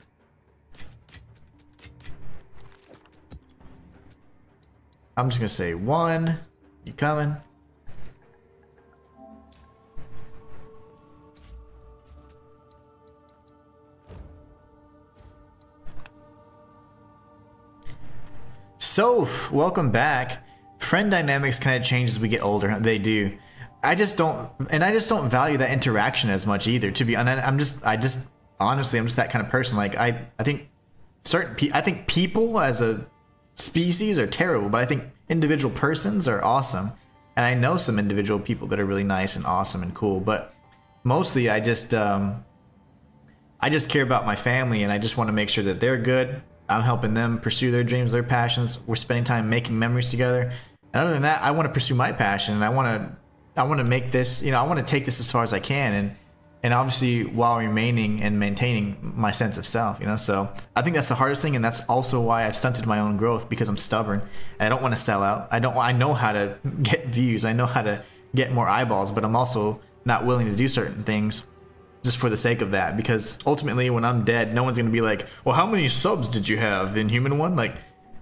Speaker 1: I'm just gonna say 1. You coming? Soph, welcome back. Friend dynamics kind of change as we get older. They do. I just don't value that interaction as much either. To be honest, honestly, I'm just that kind of person. Like I think I think people as a species are terrible, but I think individual persons are awesome. And I know some individual people that are really nice and awesome and cool, but mostly I just care about my family, and I just want to make sure that they're good. I'm helping them pursue their dreams, their passions. We're spending time making memories together. And other than that, I want to pursue my passion, and I want to to make this, you know, I want to take this as far as I can, and obviously while remaining and maintaining my sense of self, you know. So I think that's the hardest thing, and that's also why I've stunted my own growth, because I'm stubborn and I don't want to sell out. I know how to get views, I know how to get more eyeballs, but I'm also not willing to do certain things just for the sake of that, because ultimately when I'm dead, no one's gonna be like, well, how many subs did you have in Human 1? Like,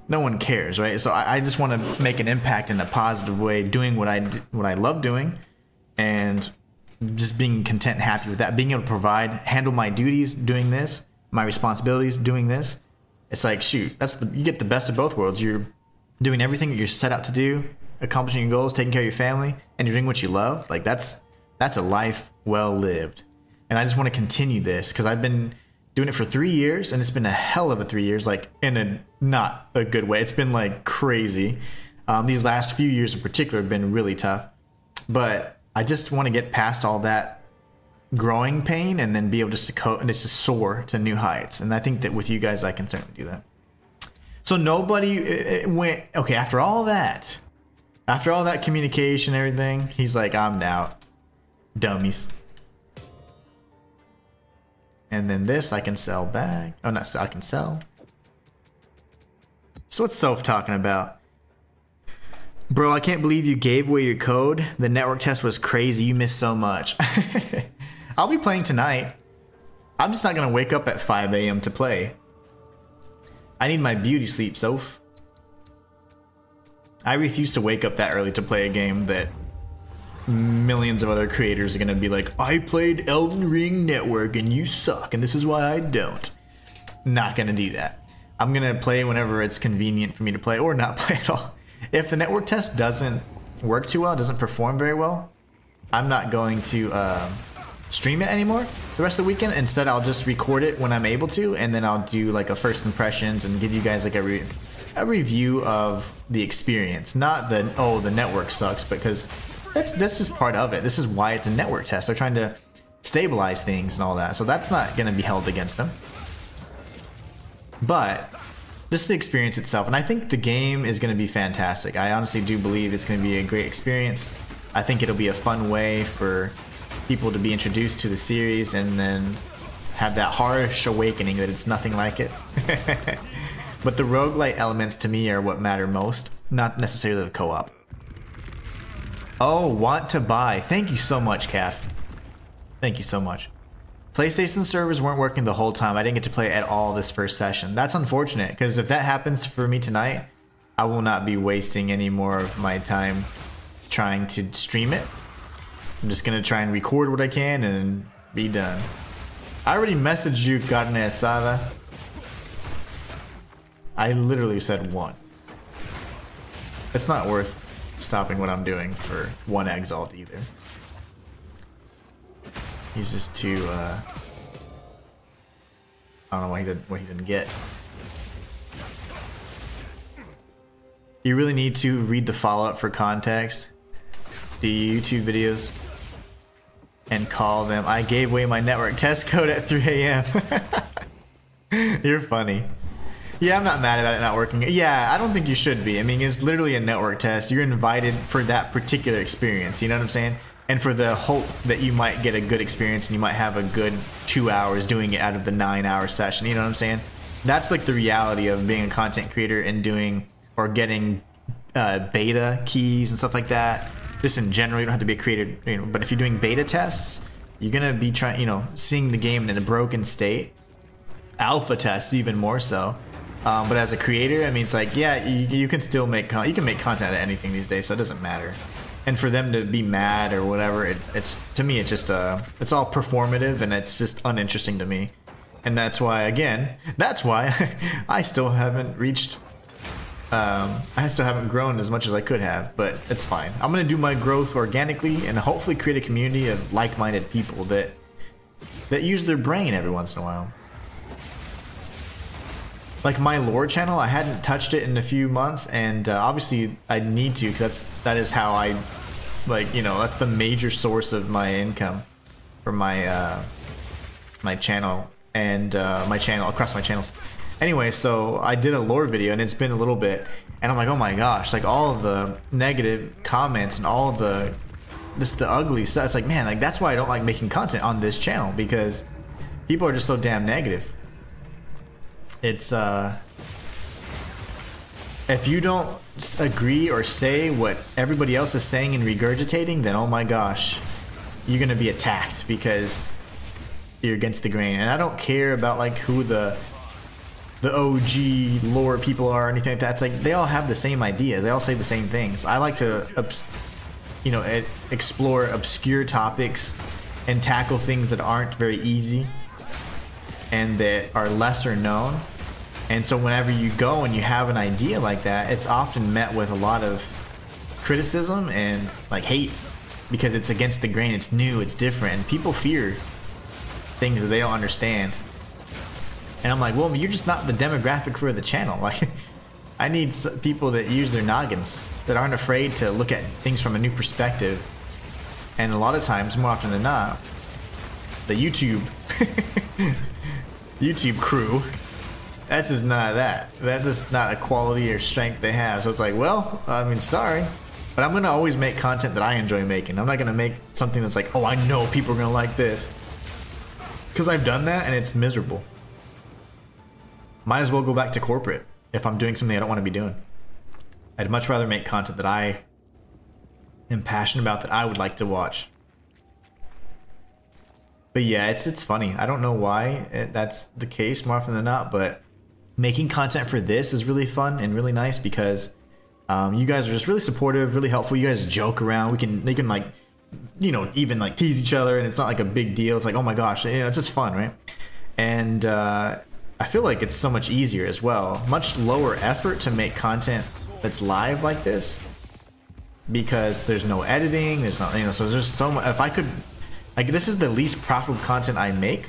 Speaker 1: no one cares, right? So I just want to make an impact in a positive way, doing what I love doing, and just being content and happy with that, being able to provide, handle my duties doing this, my responsibilities doing this. It's like, shoot, you get the best of both worlds. You're doing everything that you're set out to do, accomplishing your goals, taking care of your family, and you're doing what you love. Like, that's a life well lived. And I just want to continue this, because I've been doing it for 3 years, and it's been a hell of a 3 years, like in a not a good way. It's been like crazy. These last few years in particular have been really tough, but I just want to get past all that growing pain and then be able just to soar to new heights. And I think that with you guys, I can certainly do that. So nobody went, okay, after all that communication, everything, he's like, I'm out, dummies. And then this I can sell back. Oh, not sell, I can sell. So what's Soph talking about? Bro, I can't believe you gave away your code. The network test was crazy. You missed so much. I'll be playing tonight. I'm just not going to wake up at 5 a.m. to play. I need my beauty sleep, Soph. I refuse to wake up that early to play a game that millions of other creators are going to be like, I played Elden Ring Network and you suck and this is why I don't. Not going to do that. I'm going to play whenever it's convenient for me to play, or not play at all. If the network test doesn't work too well, doesn't perform very well, I'm not going to stream it anymore the rest of the weekend. Instead, I'll just record it when I'm able to, and then I'll do like a first impressions and give you guys like a review of the experience. Not the, oh, the network sucks, because that's just part of it. This is why it's a network test. They're trying to stabilize things and all that. So that's not going to be held against them. But just the experience itself. And I think the game is going to be fantastic. I honestly do believe it's going to be a great experience. I think it'll be a fun way for people to be introduced to the series and then have that harsh awakening that it's nothing like it. But the roguelite elements to me are what matter most, not necessarily the co-op. Oh, want to buy. Thank you so much, Calf. Thank you so much. PlayStation servers weren't working the whole time. I didn't get to play at all this first session. That's unfortunate, because if that happens for me tonight, I will not be wasting any more of my time trying to stream it. I'm just going to try and record what I can and be done. I already messaged you, Carne Asada. I literally said one. It's not worth stopping what I'm doing for one exalt either. He's just too I don't know what he didn't get. You really need to read the follow-up for context. Do YouTube videos and call them. I gave away my network test code at 3 a.m. You're funny. Yeah, I'm not mad about it not working. Yeah, I don't think you should be. I mean, it's literally a network test. You're invited for that particular experience. You know what I'm saying? And for the hope that you might get a good experience and you might have a good 2 hours doing it out of the 9-hour session. You know what I'm saying? That's like the reality of being a content creator and doing or getting beta keys and stuff like that. Just in general, you don't have to be a creator, you know, but if you're doing beta tests, you're gonna be trying, you know, seeing the game in a broken state. Alpha tests even more so. But as a creator, I mean, it's like, yeah, you can still make you can make content out of anything these days, so it doesn't matter. And for them to be mad or whatever, it's to me, it's just it's all performative and it's just uninteresting to me. And that's why, again, that's why I still haven't reached. I still haven't grown as much as I could have, but it's fine. I'm gonna do my growth organically and hopefully create a community of like-minded people that use their brain every once in a while. Like my lore channel, I hadn't touched it in a few months, and obviously I need to, because that is how I, like, you know, that's the major source of my income for my my channel and my channel across my channels. Anyway, so I did a lore video, and it's been a little bit, and I'm like, oh my gosh, like all of the negative comments and all the just the ugly stuff. It's like, man, like that's why I don't like making content on this channel, because people are just so damn negative. It's if you don't agree or say what everybody else is saying and regurgitating, then oh my gosh, you're gonna be attacked because you're against the grain. And I don't care about like who the OG lore people are or anything like that. It's like they all have the same ideas. They all say the same things. I like to, you know, explore obscure topics and tackle things that aren't very easy and that are lesser known. And so whenever you go and you have an idea like that, it's often met with a lot of criticism and like hate, because it's against the grain, it's new, it's different, and people fear things that they don't understand. And I'm like, well, you're just not the demographic for the channel. Like, I need people that use their noggins, that aren't afraid to look at things from a new perspective. And a lot of times, more often than not, the YouTube crew, that's just not that. That's just not a quality or strength they have. So it's like, well, I mean, sorry, but I'm gonna always make content that I enjoy making. I'm not gonna make something that's like, oh, I know people are gonna like this, because I've done that and it's miserable. Might as well go back to corporate if I'm doing something I don't want to be doing. I'd much rather make content that I am passionate about, that I would like to watch. But yeah, it's funny. I don't know why that's the case more often than not, but making content for this is really fun and really nice because you guys are just really supportive, really helpful. You guys joke around. They can like, you know, even like tease each other, and it's not like a big deal. It's like, oh my gosh, you know, it's just fun, right? And I feel like it's so much easier as well. Much lower effort to make content that's live like this, because there's no editing, there's not, you know, so there's just so much. If I could, like, this is the least profitable content I make,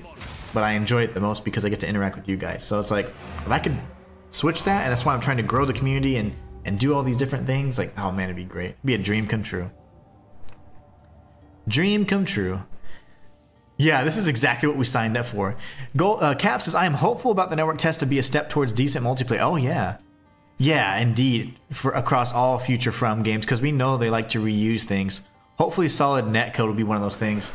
Speaker 1: but I enjoy it the most because I get to interact with you guys. So it's like, if I could switch that, and that's why I'm trying to grow the community and do all these different things, like, oh man, it'd be great. It'd be a dream come true. Dream come true. Yeah, this is exactly what we signed up for. Cap says, I am hopeful about the network test to be a step towards decent multiplayer. Oh yeah. Yeah, indeed. For across all future From games, because we know they like to reuse things. Hopefully solid netcode will be one of those things.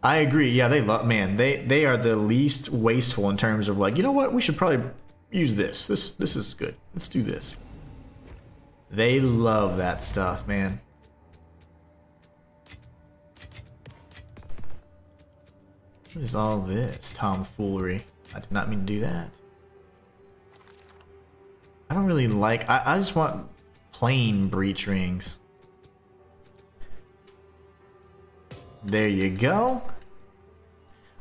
Speaker 1: I agree. Yeah, they love, man, they are the least wasteful in terms of like, you know what, we should probably use this. This is good. Let's do this. They love that stuff, man. What is all this tomfoolery? I did not mean to do that. I don't really like, I just want plain breach rings. There you go.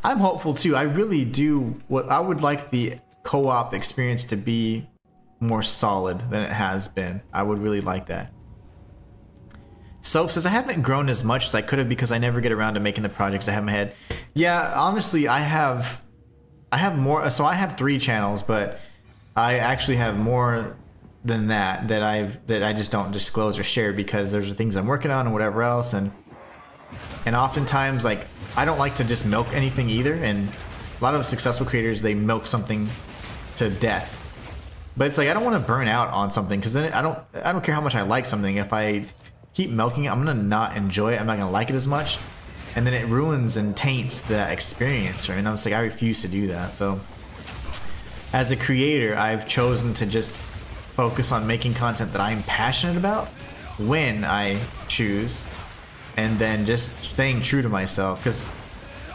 Speaker 1: I'm hopeful too. I really do. What I would like the co-op experience to be more solid than it has been. I would really like that. Soph says, I haven't grown as much as I could have because I never get around to making the projects I have in my head. Yeah, honestly, I have more. So I have 3 channels, but I actually have more than that I just don't disclose or share because there's things I'm working on and whatever else, and oftentimes, like, I don't like to just milk anything either, and a lot of successful creators, they milk something to death. But it's like, I don't want to burn out on something, because then I don't care how much I like something. If I keep milking it, I'm gonna not enjoy it. I'm not gonna like it as much, and then it ruins and taints the experience. Right? And I'm just like, I refuse to do that. So, as a creator, I've chosen to just focus on making content that I'm passionate about when I choose, and then just staying true to myself. Because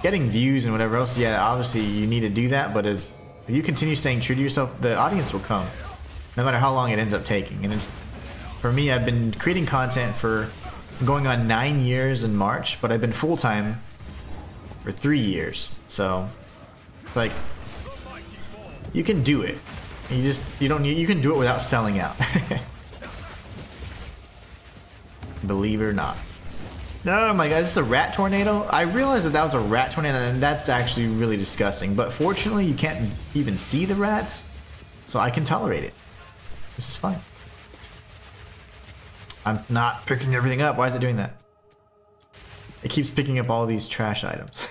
Speaker 1: getting views and whatever else, yeah, obviously you need to do that. But if you continue staying true to yourself, the audience will come, no matter how long it ends up taking. And it's, for me, I've been creating content for going on 9 years in March, but I've been full-time for 3 years. So it's like, you can do it. You can do it without selling out. Believe it or not. Oh my god, this is a rat tornado? I realized that was a rat tornado, and that's actually really disgusting. But fortunately, you can't even see the rats, so I can tolerate it. This is fine. I'm not picking everything up. Why is it doing that? It keeps picking up all these trash items.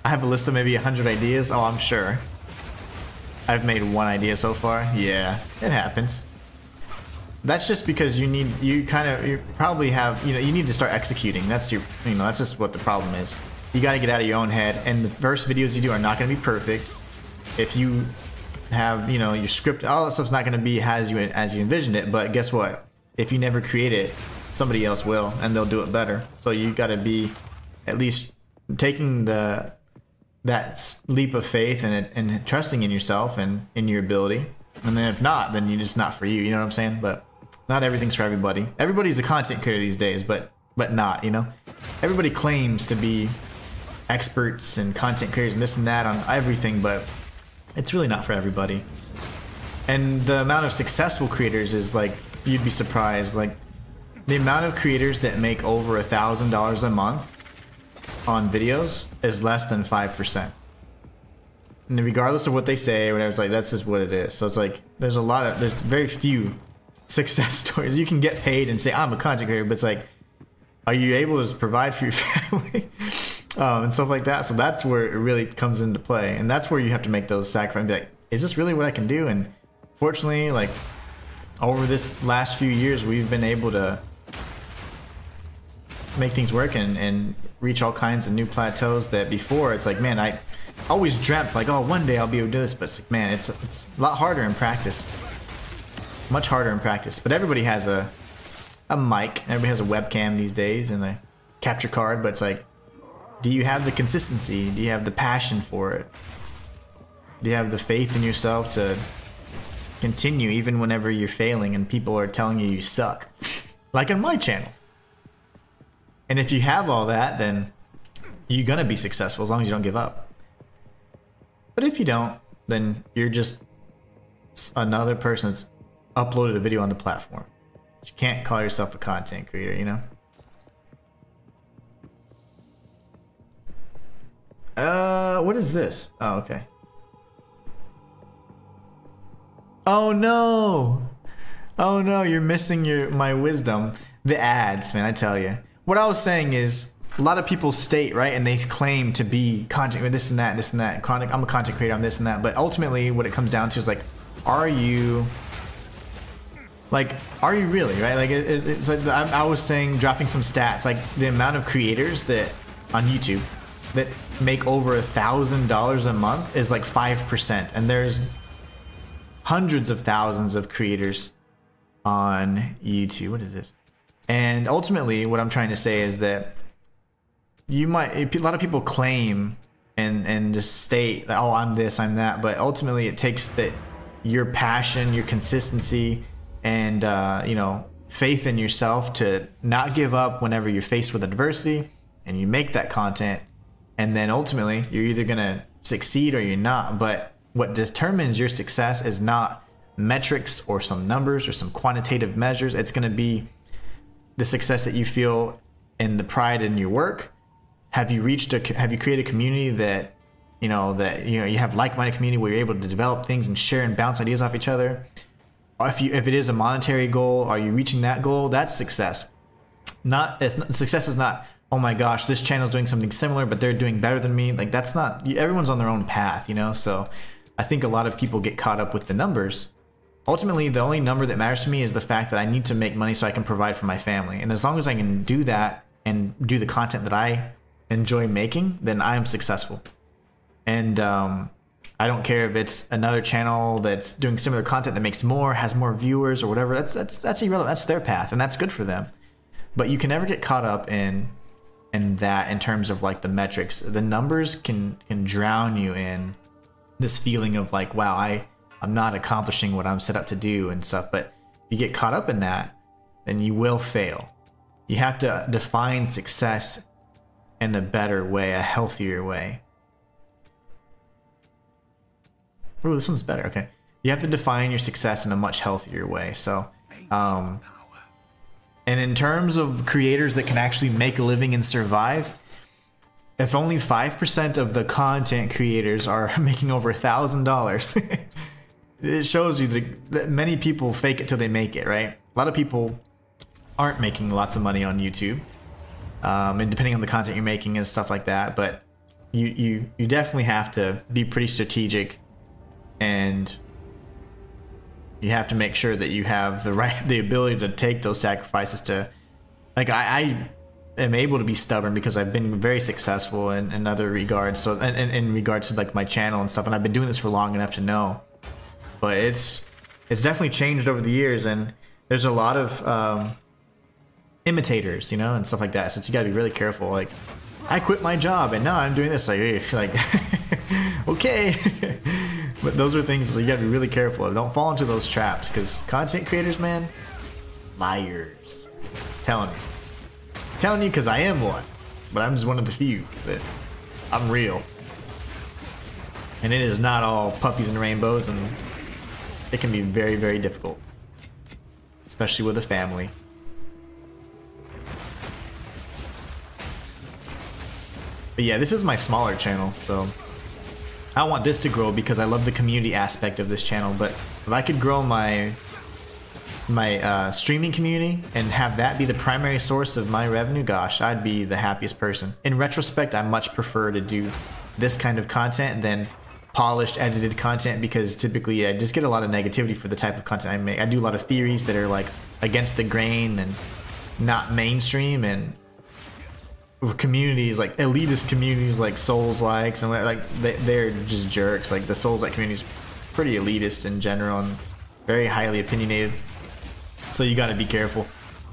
Speaker 1: I have a list of maybe 100 ideas. Oh, I'm sure. I've made 1 idea so far. Yeah, it happens. that's just because you probably have, you know, you need to start executing. That's your, you know, that's just what the problem is. You got to get out of your own head, and the first videos you do are not going to be perfect. If you have, you know, your script, all that stuff's not going to be as you envisioned it, but guess what? If you never create it, somebody else will, and they'll do it better. So you got to be at least taking that leap of faith and trusting in yourself and in your ability. And then if not, then you're just not for you. You know what I'm saying? But not everything's for everybody. Everybody's a content creator these days, but not, you know? Everybody claims to be experts and content creators and this and that on everything, but it's really not for everybody. And the amount of successful creators is like, you'd be surprised. Like, the amount of creators that make over $1,000 a month on videos is less than 5%. And regardless of what they say or whatever, it's like, that's just what it is. So it's like, there's very few success stories. You can get paid and say, I'm a content creator, but it's like, are you able to provide for your family? And stuff like that. So that's where it really comes into play. And that's where you have to make those sacrifices and be like, is this really what I can do? And fortunately, like, over this last few years, we've been able to make things work and reach all kinds of new plateaus that before it's like, man, I always dreamt like, oh, one day I'll be able to do this, but it's like, man, it's a lot harder in practice. Much harder in practice. But everybody has a mic, everybody has a webcam these days and a capture card, but it's like, do you have the consistency? Do you have the passion for it? Do you have the faith in yourself to continue even whenever you're failing and people are telling you suck? Like on my channel. And if you have all that, then you're gonna be successful as long as you don't give up. But if you don't, then you're just another person that's uploaded a video on the platform. You can't call yourself a content creator, you know? What is this? Oh, okay. Oh no! Oh no, you're missing my wisdom. The ads, man, I tell you. What I was saying is, a lot of people state, right, and they claim to be content, this and that, this and that. I'm a content creator, I'm this and that. But ultimately, what it comes down to is like, are you really, right? Like, it's like I was saying, dropping some stats, like the amount of creators that on YouTube that make over $1,000 a month is like 5%, and there's hundreds of thousands of creators on YouTube. What is this? And ultimately, what I'm trying to say is that a lot of people claim and just state that, oh, I'm this, I'm that, but ultimately it takes your passion, your consistency, and you know, faith in yourself to not give up whenever you're faced with adversity, and you make that content, and then ultimately you're either gonna succeed or you're not. But what determines your success is not metrics or some numbers or some quantitative measures. It's gonna be the success that you feel in the pride in your work. Have you created a community that you have like-minded community where you're able to develop things and share and bounce ideas off each other? Or if it is a monetary goal, are you reaching that goal? That's success. Success is not, oh my gosh, this channel is doing something similar, but they're doing better than me. Like, that's not, everyone's on their own path, you know? So I think a lot of people get caught up with the numbers. Ultimately, the only number that matters to me is the fact that I need to make money so I can provide for my family. And as long as I can do that and do the content that I enjoy making, then I am successful. And I don't care if it's another channel that's doing similar content that makes more, has more viewers or whatever. That's irrelevant. That's their path, and that's good for them. But you can never get caught up in that in terms of like the metrics. The numbers can drown you in this feeling of like, wow, I'm not accomplishing what I'm set up to do and stuff. But you get caught up in that, then you will fail. You have to define success in a better way, a healthier way. Oh, this one's better. Okay. You have to define your success in a much healthier way. So, and in terms of creators that can actually make a living and survive, if only 5% of the content creators are making over $1,000, it shows you that many people fake it till they make it, right? A lot of people aren't making lots of money on YouTube, and depending on the content you're making and stuff like that. But you definitely have to be pretty strategic and You have to make sure that you have the ability to take those sacrifices to, like, I am able to be stubborn because I've been very successful in other regards. So in regards to like my channel and stuff, and I've been doing this for long enough to know. But it's definitely changed over the years, and there's a lot of imitators, you know, and stuff like that. So you gotta be really careful. Like, I quit my job and now I'm doing this. Like okay. But those are things that you gotta be really careful of. Don't fall into those traps, because content creators, man, liars. Telling you, because I am one, but I'm just one of the few that I'm real. And it is not all puppies and rainbows, and it can be very, very difficult, especially with a family. But yeah, this is my smaller channel, so I want this to grow because I love the community aspect of this channel. But if I could grow my streaming community and have that be the primary source of my revenue, gosh, I'd be the happiest person. In retrospect, I much prefer to do this kind of content than polished, edited content, because typically I just get a lot of negativity for the type of content I make. I do a lot of theories that are like against the grain and not mainstream, and communities like elitist communities like Souls likes and like they're just jerks. Like the Souls like community is pretty elitist in general and very highly opinionated, so you got to be careful,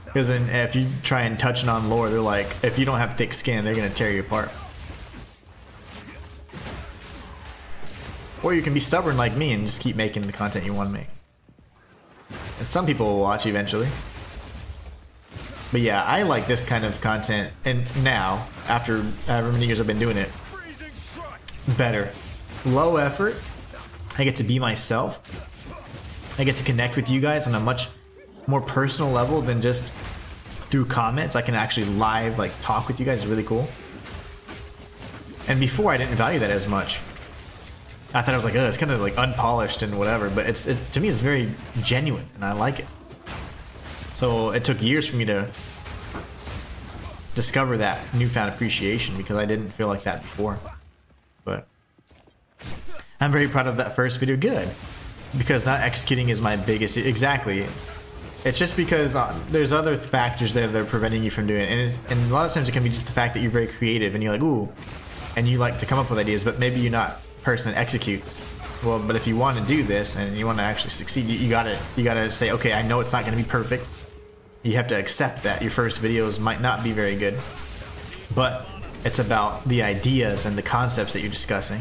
Speaker 1: because then if you try and touch on lore, they're like, if you don't have thick skin, they're gonna tear you apart. Or you can be stubborn like me and just keep making the content you want to make, and some people will watch eventually. But yeah, I like this kind of content, and now, after however many years I've been doing it, better. Low effort, I get to be myself, I get to connect with you guys on a much more personal level than just through comments. I can actually live like talk with you guys. It's really cool. And before I didn't value that as much. I thought I was like, oh, it's kind of like unpolished and whatever, but it's to me it's very genuine and I like it. So it took years for me to discover that newfound appreciation, because I didn't feel like that before. But I'm very proud of that first video. Good, because not executing is my biggest. Exactly. It's just because there's other factors there that are preventing you from doing it, and a lot of times it can be just the fact that you're very creative and you're like, ooh, and you like to come up with ideas, but maybe you're not a person that executes. Well, but if you want to do this and you want to actually succeed, you gotta say, okay, I know it's not going to be perfect. You have to accept that your first videos might not be very good, but it's about the ideas and the concepts that you're discussing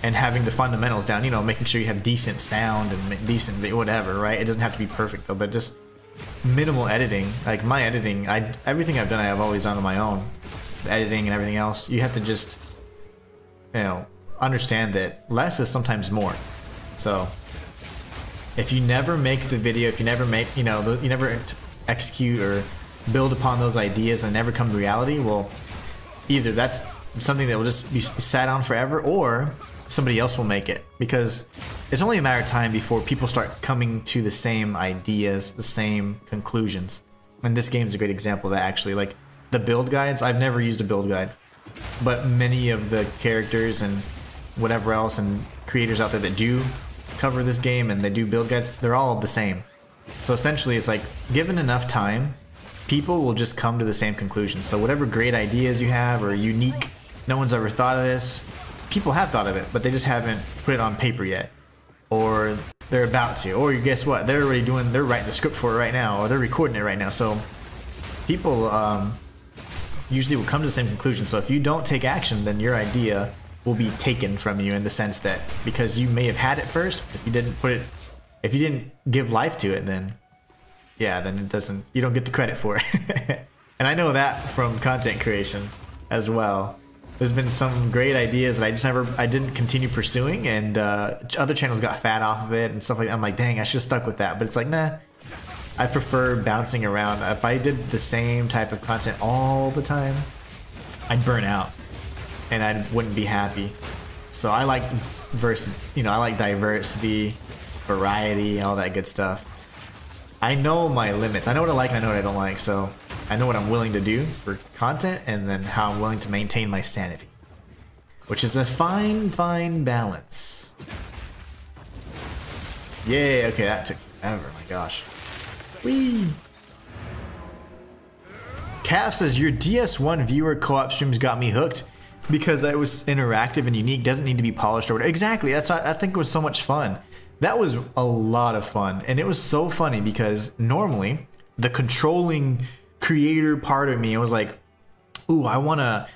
Speaker 1: and having the fundamentals down, you know, making sure you have decent sound and decent whatever, right? It doesn't have to be perfect though, but just minimal editing. Like my editing, everything I've done, I have always done on my own. The editing and everything else, you have to just, you know, understand that less is sometimes more. So if you never make the video, if you never make, you know, you never execute or build upon those ideas and never come to reality, well, either that's something that will just be sat on forever, or somebody else will make it, because it's only a matter of time before people start coming to the same ideas, the same conclusions. And this game's a great example of that, actually. Like the build guides, I've never used a build guide, but many of the characters and whatever else and creators out there that do cover this game and they do build guides, they're all the same. So essentially it's like, given enough time, people will just come to the same conclusion. So whatever great ideas you have or unique, no one's ever thought of this, people have thought of it, but they just haven't put it on paper yet, or they're about to, or guess what, they're already doing, they're writing the script for it right now, or they're recording it right now. So people usually will come to the same conclusion. So if you don't take action, then your idea will be taken from you, in the sense that because you may have had it first, if you didn't put it, if you didn't give life to it, then yeah, then it doesn't, you don't get the credit for it. And I know that from content creation as well. There's been some great ideas that I didn't continue pursuing, and other channels got fat off of it and stuff like that. I'm like, dang, I should have stuck with that. But it's like, nah, I prefer bouncing around. If I did the same type of content all the time, I'd burn out and I wouldn't be happy. So I like I like diversity, variety, all that good stuff. I know my limits. I know what I like and I know what I don't like. So I know what I'm willing to do for content, and then how I'm willing to maintain my sanity, which is a fine, fine balance. Yay, okay, that took forever, my gosh. Whee! Calf says, your DS1 viewer co-op streams got me hooked because it was interactive and unique, doesn't need to be polished or whatever. Exactly, that's I think it was so much fun. That was a lot of fun, and it was so funny because normally the controlling creator part of me, I was like, ooh, I wanna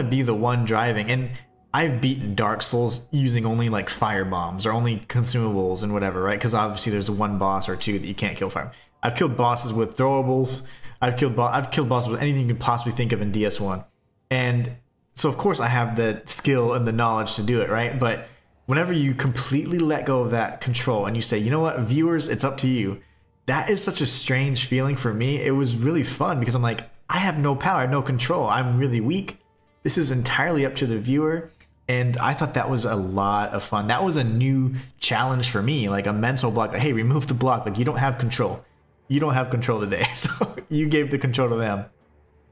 Speaker 1: be the one driving. And I've beaten Dark Souls using only like fire bombs or only consumables and whatever, right? Because obviously there's one boss or two that you can't kill fire. I've killed bosses with throwables. I've killed bosses with anything you can possibly think of in DS1. And so of course I have the skill and the knowledge to do it, right? But whenever you completely let go of that control and you say, you know what, viewers, it's up to you. That is such a strange feeling for me. It was really fun because I'm like, I have no power, I have no control. I'm really weak. This is entirely up to the viewer. And I thought that was a lot of fun. That was a new challenge for me, like a mental block. Like, hey, remove the block. Like, you don't have control. You don't have control today. So you gave the control to them.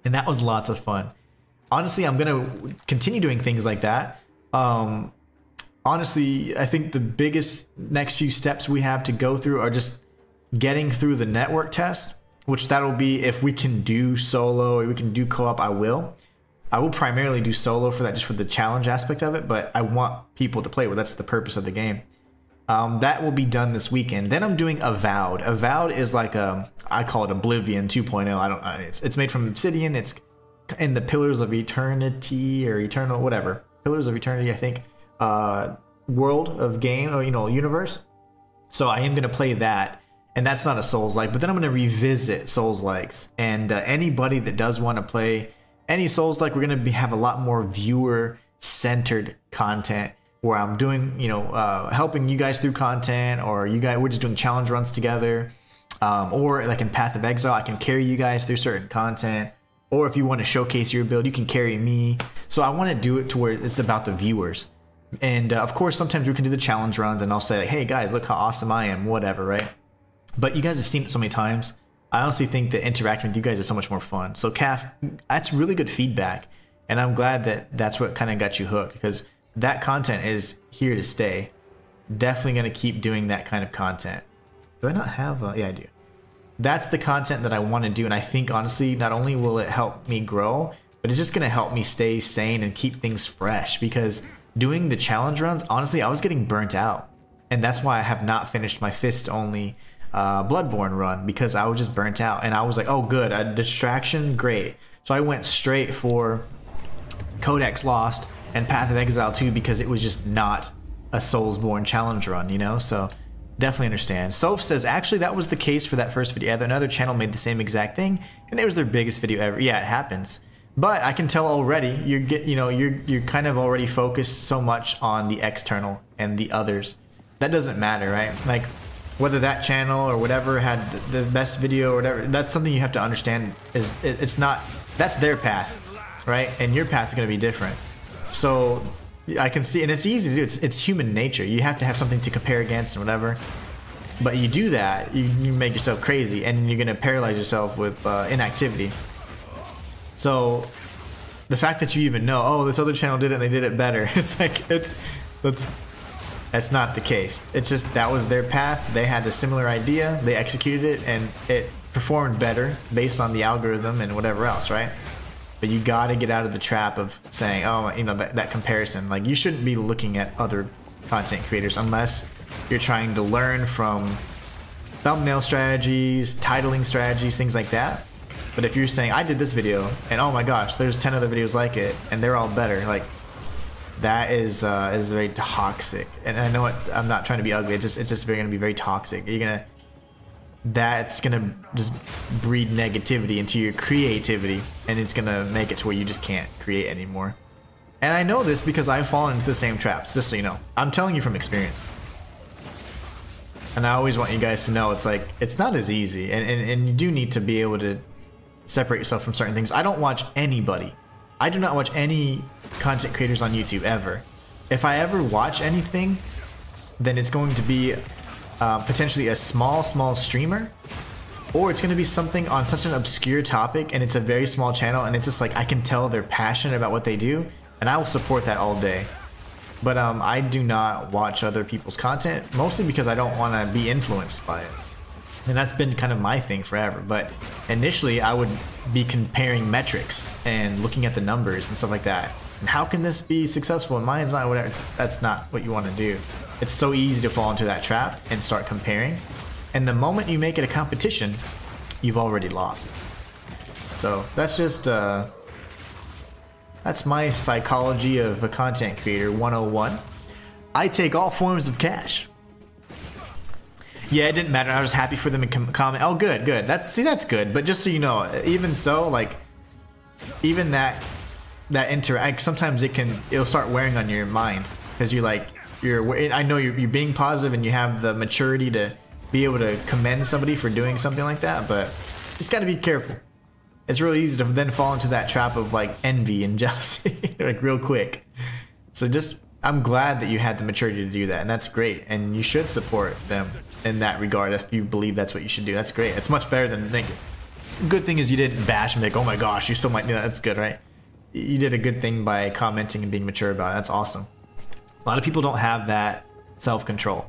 Speaker 1: And that was lots of fun. Honestly, I'm going to continue doing things like that. Honestly, I think the biggest next few steps we have to go through are just getting through the network test, which that'll be if we can do solo or we can do co-op, I will. I will primarily do solo for that, just for the challenge aspect of it, but I want people to play with. That's the purpose of the game. That will be done this weekend. Then I'm doing Avowed. Avowed is like I call it Oblivion 2.0. I don't know. It's made from Obsidian. It's in the Pillars of Eternity or Eternal, whatever. Pillars of Eternity, I think. World of game, or universe. So I am gonna play that, and that's not a Souls-like. But then I'm gonna revisit Souls-likes, and anybody that does want to play any Souls-like, we're gonna have a lot more viewer-centered content where I'm doing, helping you guys through content, or we're just doing challenge runs together, or like in Path of Exile, I can carry you guys through certain content, or if you want to showcase your build, you can carry me. So I want to do it to where it's about the viewers. And of course, sometimes we can do the challenge runs, and I'll say like, hey guys, look how awesome I am, whatever, right? But you guys have seen it so many times. I honestly think that interacting with you guys is so much more fun. So Calf, that's really good feedback, and I'm glad that that's what kind of got you hooked, because that content is here to stay. Definitely going to keep doing that kind of content. Do I not have yeah, I do. That's the content that I want to do, and I think honestly, not only will it help me grow, but it's just going to help me stay sane and keep things fresh, because doing the challenge runs, honestly, I was getting burnt out, and that's why I have not finished my fist only Bloodborne run, because I was just burnt out, and I was like, oh good, a distraction, great. So I went straight for Codex Lost and Path of Exile 2 because it was just not a Soulsborne challenge run, so definitely understand. Soph says, actually that was the case for that first video. Another channel made the same exact thing, and it was their biggest video ever. Yeah, it happens. But I can tell already you're kind of already focused so much on the external and the others. That doesn't matter, right? Like whether that channel or whatever had the best video or whatever, that's something you have to understand. It's not, that's their path, right? And your path is going to be different. So I can see, and it's easy to do. It's human nature. You have to have something to compare against and whatever. But you do that, you make yourself crazy, and you're going to paralyze yourself with inactivity. So the fact that you even know, oh, this other channel did it and they did it better, it's like, that's not the case. It's just that was their path. They had a similar idea, they executed it, and it performed better based on the algorithm and whatever else, right? But you got to get out of the trap of saying, oh, that comparison. Like, you shouldn't be looking at other content creators unless you're trying to learn from thumbnail strategies, titling strategies, things like that. But if you're saying, I did this video, and oh my gosh, there's 10 other videos like it, and they're all better, like, that is very toxic. And I know I'm not trying to be ugly, it's just going to be very toxic. That's gonna just breed negativity into your creativity, and it's gonna make it to where you just can't create anymore. And I know this because I've fallen into the same traps, just so you know. I'm telling you from experience. And I always want you guys to know, it's like, it's not as easy, and you do need to be able to separate yourself from certain things. I don't watch anybody. I do not watch any content creators on YouTube ever. If I ever watch anything, then it's going to be potentially a small streamer, or it's going to be something on such an obscure topic, and it's a very small channel, and it's just like, I can tell they're passionate about what they do, and I will support that all day. But I do not watch other people's content, mostly because I don't want to be influenced by it. And that's been kind of my thing forever. But initially, I would be comparing metrics and looking at the numbers and stuff like that. And how can this be successful? And mine's not whatever. That's not what you want to do. It's so easy to fall into that trap and start comparing. And the moment you make it a competition, you've already lost. So that's just that's my psychology of a content creator 101. I take all forms of cash. Yeah, it didn't matter. I was happy for them to comment. Oh, good, good. That's good. But just so you know, even so, like, even that interact, sometimes it'll start wearing on your mind because I know you're being positive and you have the maturity to be able to commend somebody for doing something like that, but you just got to be careful. It's really easy to then fall into that trap of like envy and jealousy like real quick. So I'm glad that you had the maturity to do that, and that's great, and you should support them in that regard if you believe that's what you should do. That's great. It's much better than thinking. Good thing is you didn't bash and be like, oh my gosh, you still might do that. That's good, right? You did a good thing by commenting and being mature about it. That's awesome. A lot of people don't have that self-control.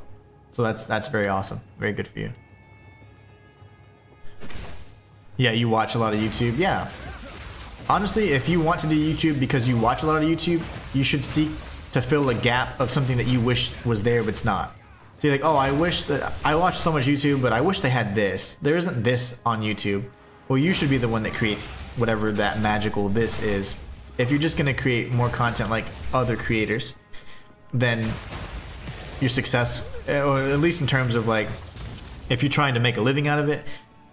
Speaker 1: So that's very awesome. Very good for you. Yeah, you watch a lot of YouTube. Yeah. Honestly, if you want to do YouTube because you watch a lot of YouTube, you should seek to fill a gap of something that you wish was there but it's not. So you're like, oh, I wish that I watch so much YouTube, but I wish they had this. There isn't this on YouTube. Well, you should be the one that creates whatever that magical this is. If you're just going to create more content like other creators, then your success, or at least in terms of like, if you're trying to make a living out of it,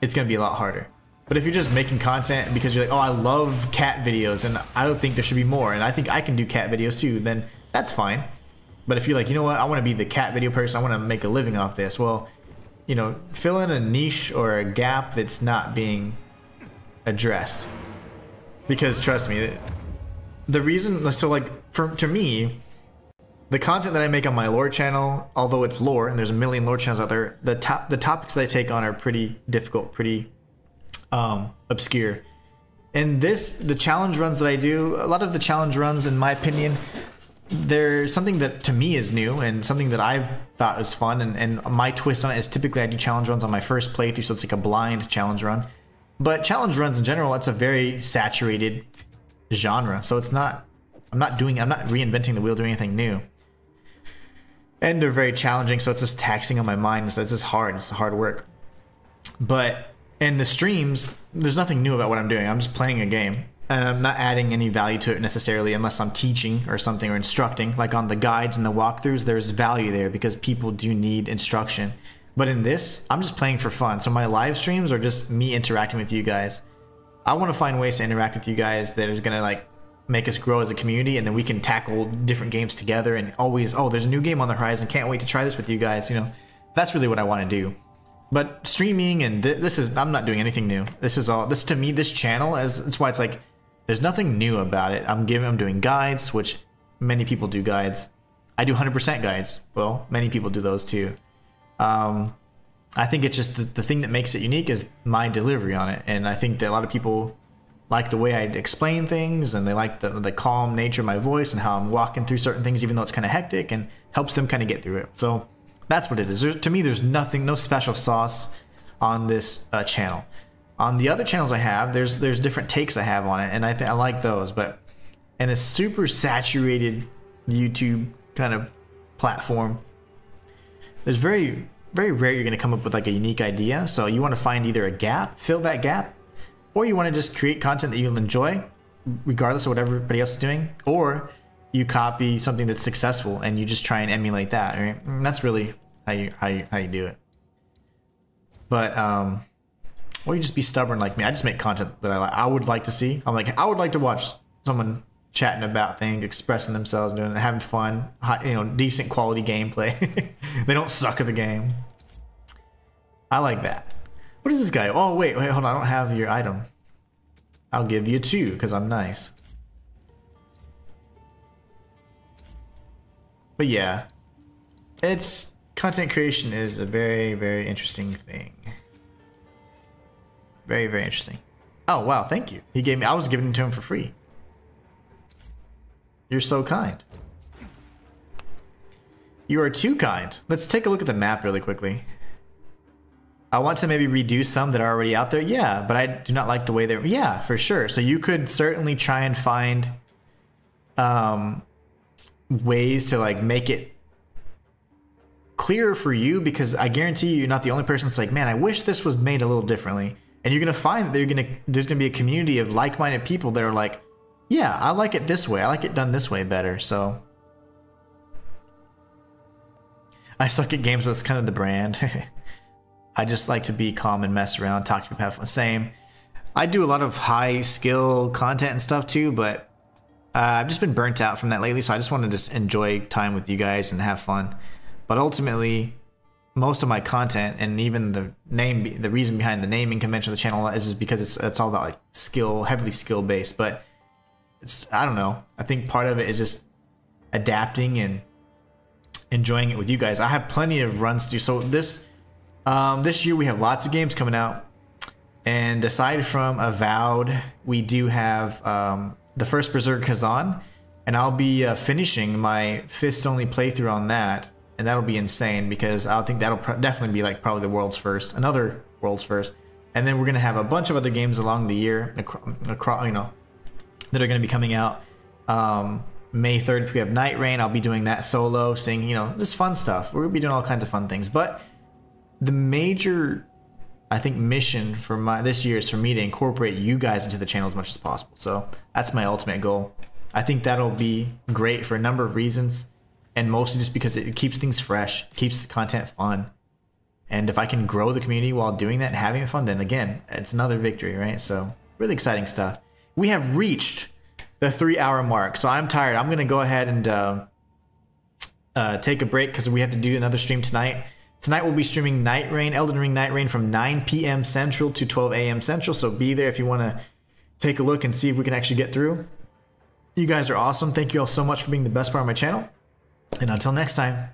Speaker 1: it's going to be a lot harder. But if you're just making content because you're like, oh, I love cat videos and I don't think there should be more, and I think I can do cat videos too, then that's fine. But if you're like, you know what, I want to be the cat video person, I want to make a living off this, well, you know, fill in a niche or a gap that's not being addressed. Because trust me, the reason, so like, to me, the content that I make on my lore channel, although it's lore and there's a million lore channels out there, the topics that I take on are pretty difficult, pretty obscure. And the challenge runs that I do, a lot of the challenge runs, in my opinion, they're something that to me is new and something that I've thought was fun, and my twist on it is typically I do challenge runs on my first playthrough, so it's like a blind challenge run. But challenge runs in general, it's a very saturated genre, so it's not, I'm not reinventing the wheel, doing anything new. And they're very challenging, so it's just taxing on my mind, so it's just hard, it's hard work. But in the streams, there's nothing new about what I'm doing. I'm just playing a game, and I'm not adding any value to it necessarily unless I'm teaching or something or instructing. Like on the guides and the walkthroughs, there's value there because people do need instruction. But in this, I'm just playing for fun. So my live streams are just me interacting with you guys. I want to find ways to interact with you guys that are gonna like make us grow as a community, and then we can tackle different games together, and always, oh, there's a new game on the horizon, can't wait to try this with you guys. You know, that's really what I want to do. But streaming and this is, I'm not doing anything new. This is all, this to me, this channel, that's why it's like, there's nothing new about it. I'm doing guides, which many people do guides. I do 100% guides. Well, many people do those too. I think it's just the thing that makes it unique is my delivery on it. And I think that a lot of people like the way I explain things, and they like the calm nature of my voice and how I'm walking through certain things, even though it's kind of hectic, and helps them kind of get through it. So that's what it is. To me, there's nothing, no special sauce on this channel. On the other channels I have, there's different takes I have on it, and I like those. But in a super saturated YouTube kind of platform, there's very rare you're going to come up with like a unique idea. So you want to find either a gap, fill that gap, or you want to just create content that you'll enjoy, regardless of what everybody else is doing, or you copy something that's successful and you just try and emulate that. Right? And that's really how you do it. But or you just be stubborn like me. I just make content that I would like to see. I would like to watch someone chatting about things, expressing themselves, doing, having fun, you know, decent quality gameplay. They don't suck at the game. I like that. What is this guy? Oh wait, hold on. I don't have your item. I'll give you 2 because I'm nice. But yeah, content creation is a very interesting thing. Very interesting. Oh wow, thank you. He gave me, I was giving it to him for free. You're so kind. You are too kind. Let's take a look at the map really quickly. I want to maybe redo some that are already out there. Yeah, but I do not like the way they're... Yeah, for sure. So you could certainly try and find ways to like make it clearer for you, because I guarantee you're not the only person that's like, man, I wish this was made a little differently. And you're going to find that there's going to be a community of like-minded people that are like, yeah, I like it this way. I like it done this way better. So I suck at games, but it's kind of the brand. I just like to be calm and mess around, talk to people, have fun. Same. I do a lot of high skill content and stuff too, but I've just been burnt out from that lately. So I just want to just enjoy time with you guys and have fun. But ultimately, most of my content and even the reason behind the naming convention of the channel is just because it's all about like skill, heavily skill based. But I don't know. I think part of it is just adapting and enjoying it with you guys. I have plenty of runs to do. So this year we have lots of games coming out, and aside from Avowed, we do have the first Berserk Kazan, and I'll be finishing my fists only playthrough on that, and that'll be insane because I think that'll definitely be like probably the world's first, another world's first, and then we're gonna have a bunch of other games along the year, across, you know, that are gonna be coming out. May 30th we have Night Rain. I'll be doing that solo, saying, you know, just fun stuff. We're gonna be doing all kinds of fun things, but the major, I think, mission for this year is for me to incorporate you guys into the channel as much as possible. So that's my ultimate goal. I think that'll be great for a number of reasons, and mostly just because it keeps things fresh, keeps the content fun. And if I can grow the community while doing that and having fun, then again, it's another victory, right? So really exciting stuff. We have reached the 3-hour mark, so I'm tired. I'm gonna go ahead and take a break because we have to do another stream tonight. Tonight we'll be streaming Night Rain, Elden Ring Night Rain from 9 p.m. Central to 12 a.m. Central, so be there if you want to take a look and see if we can actually get through. You guys are awesome. Thank you all so much for being the best part of my channel, and until next time.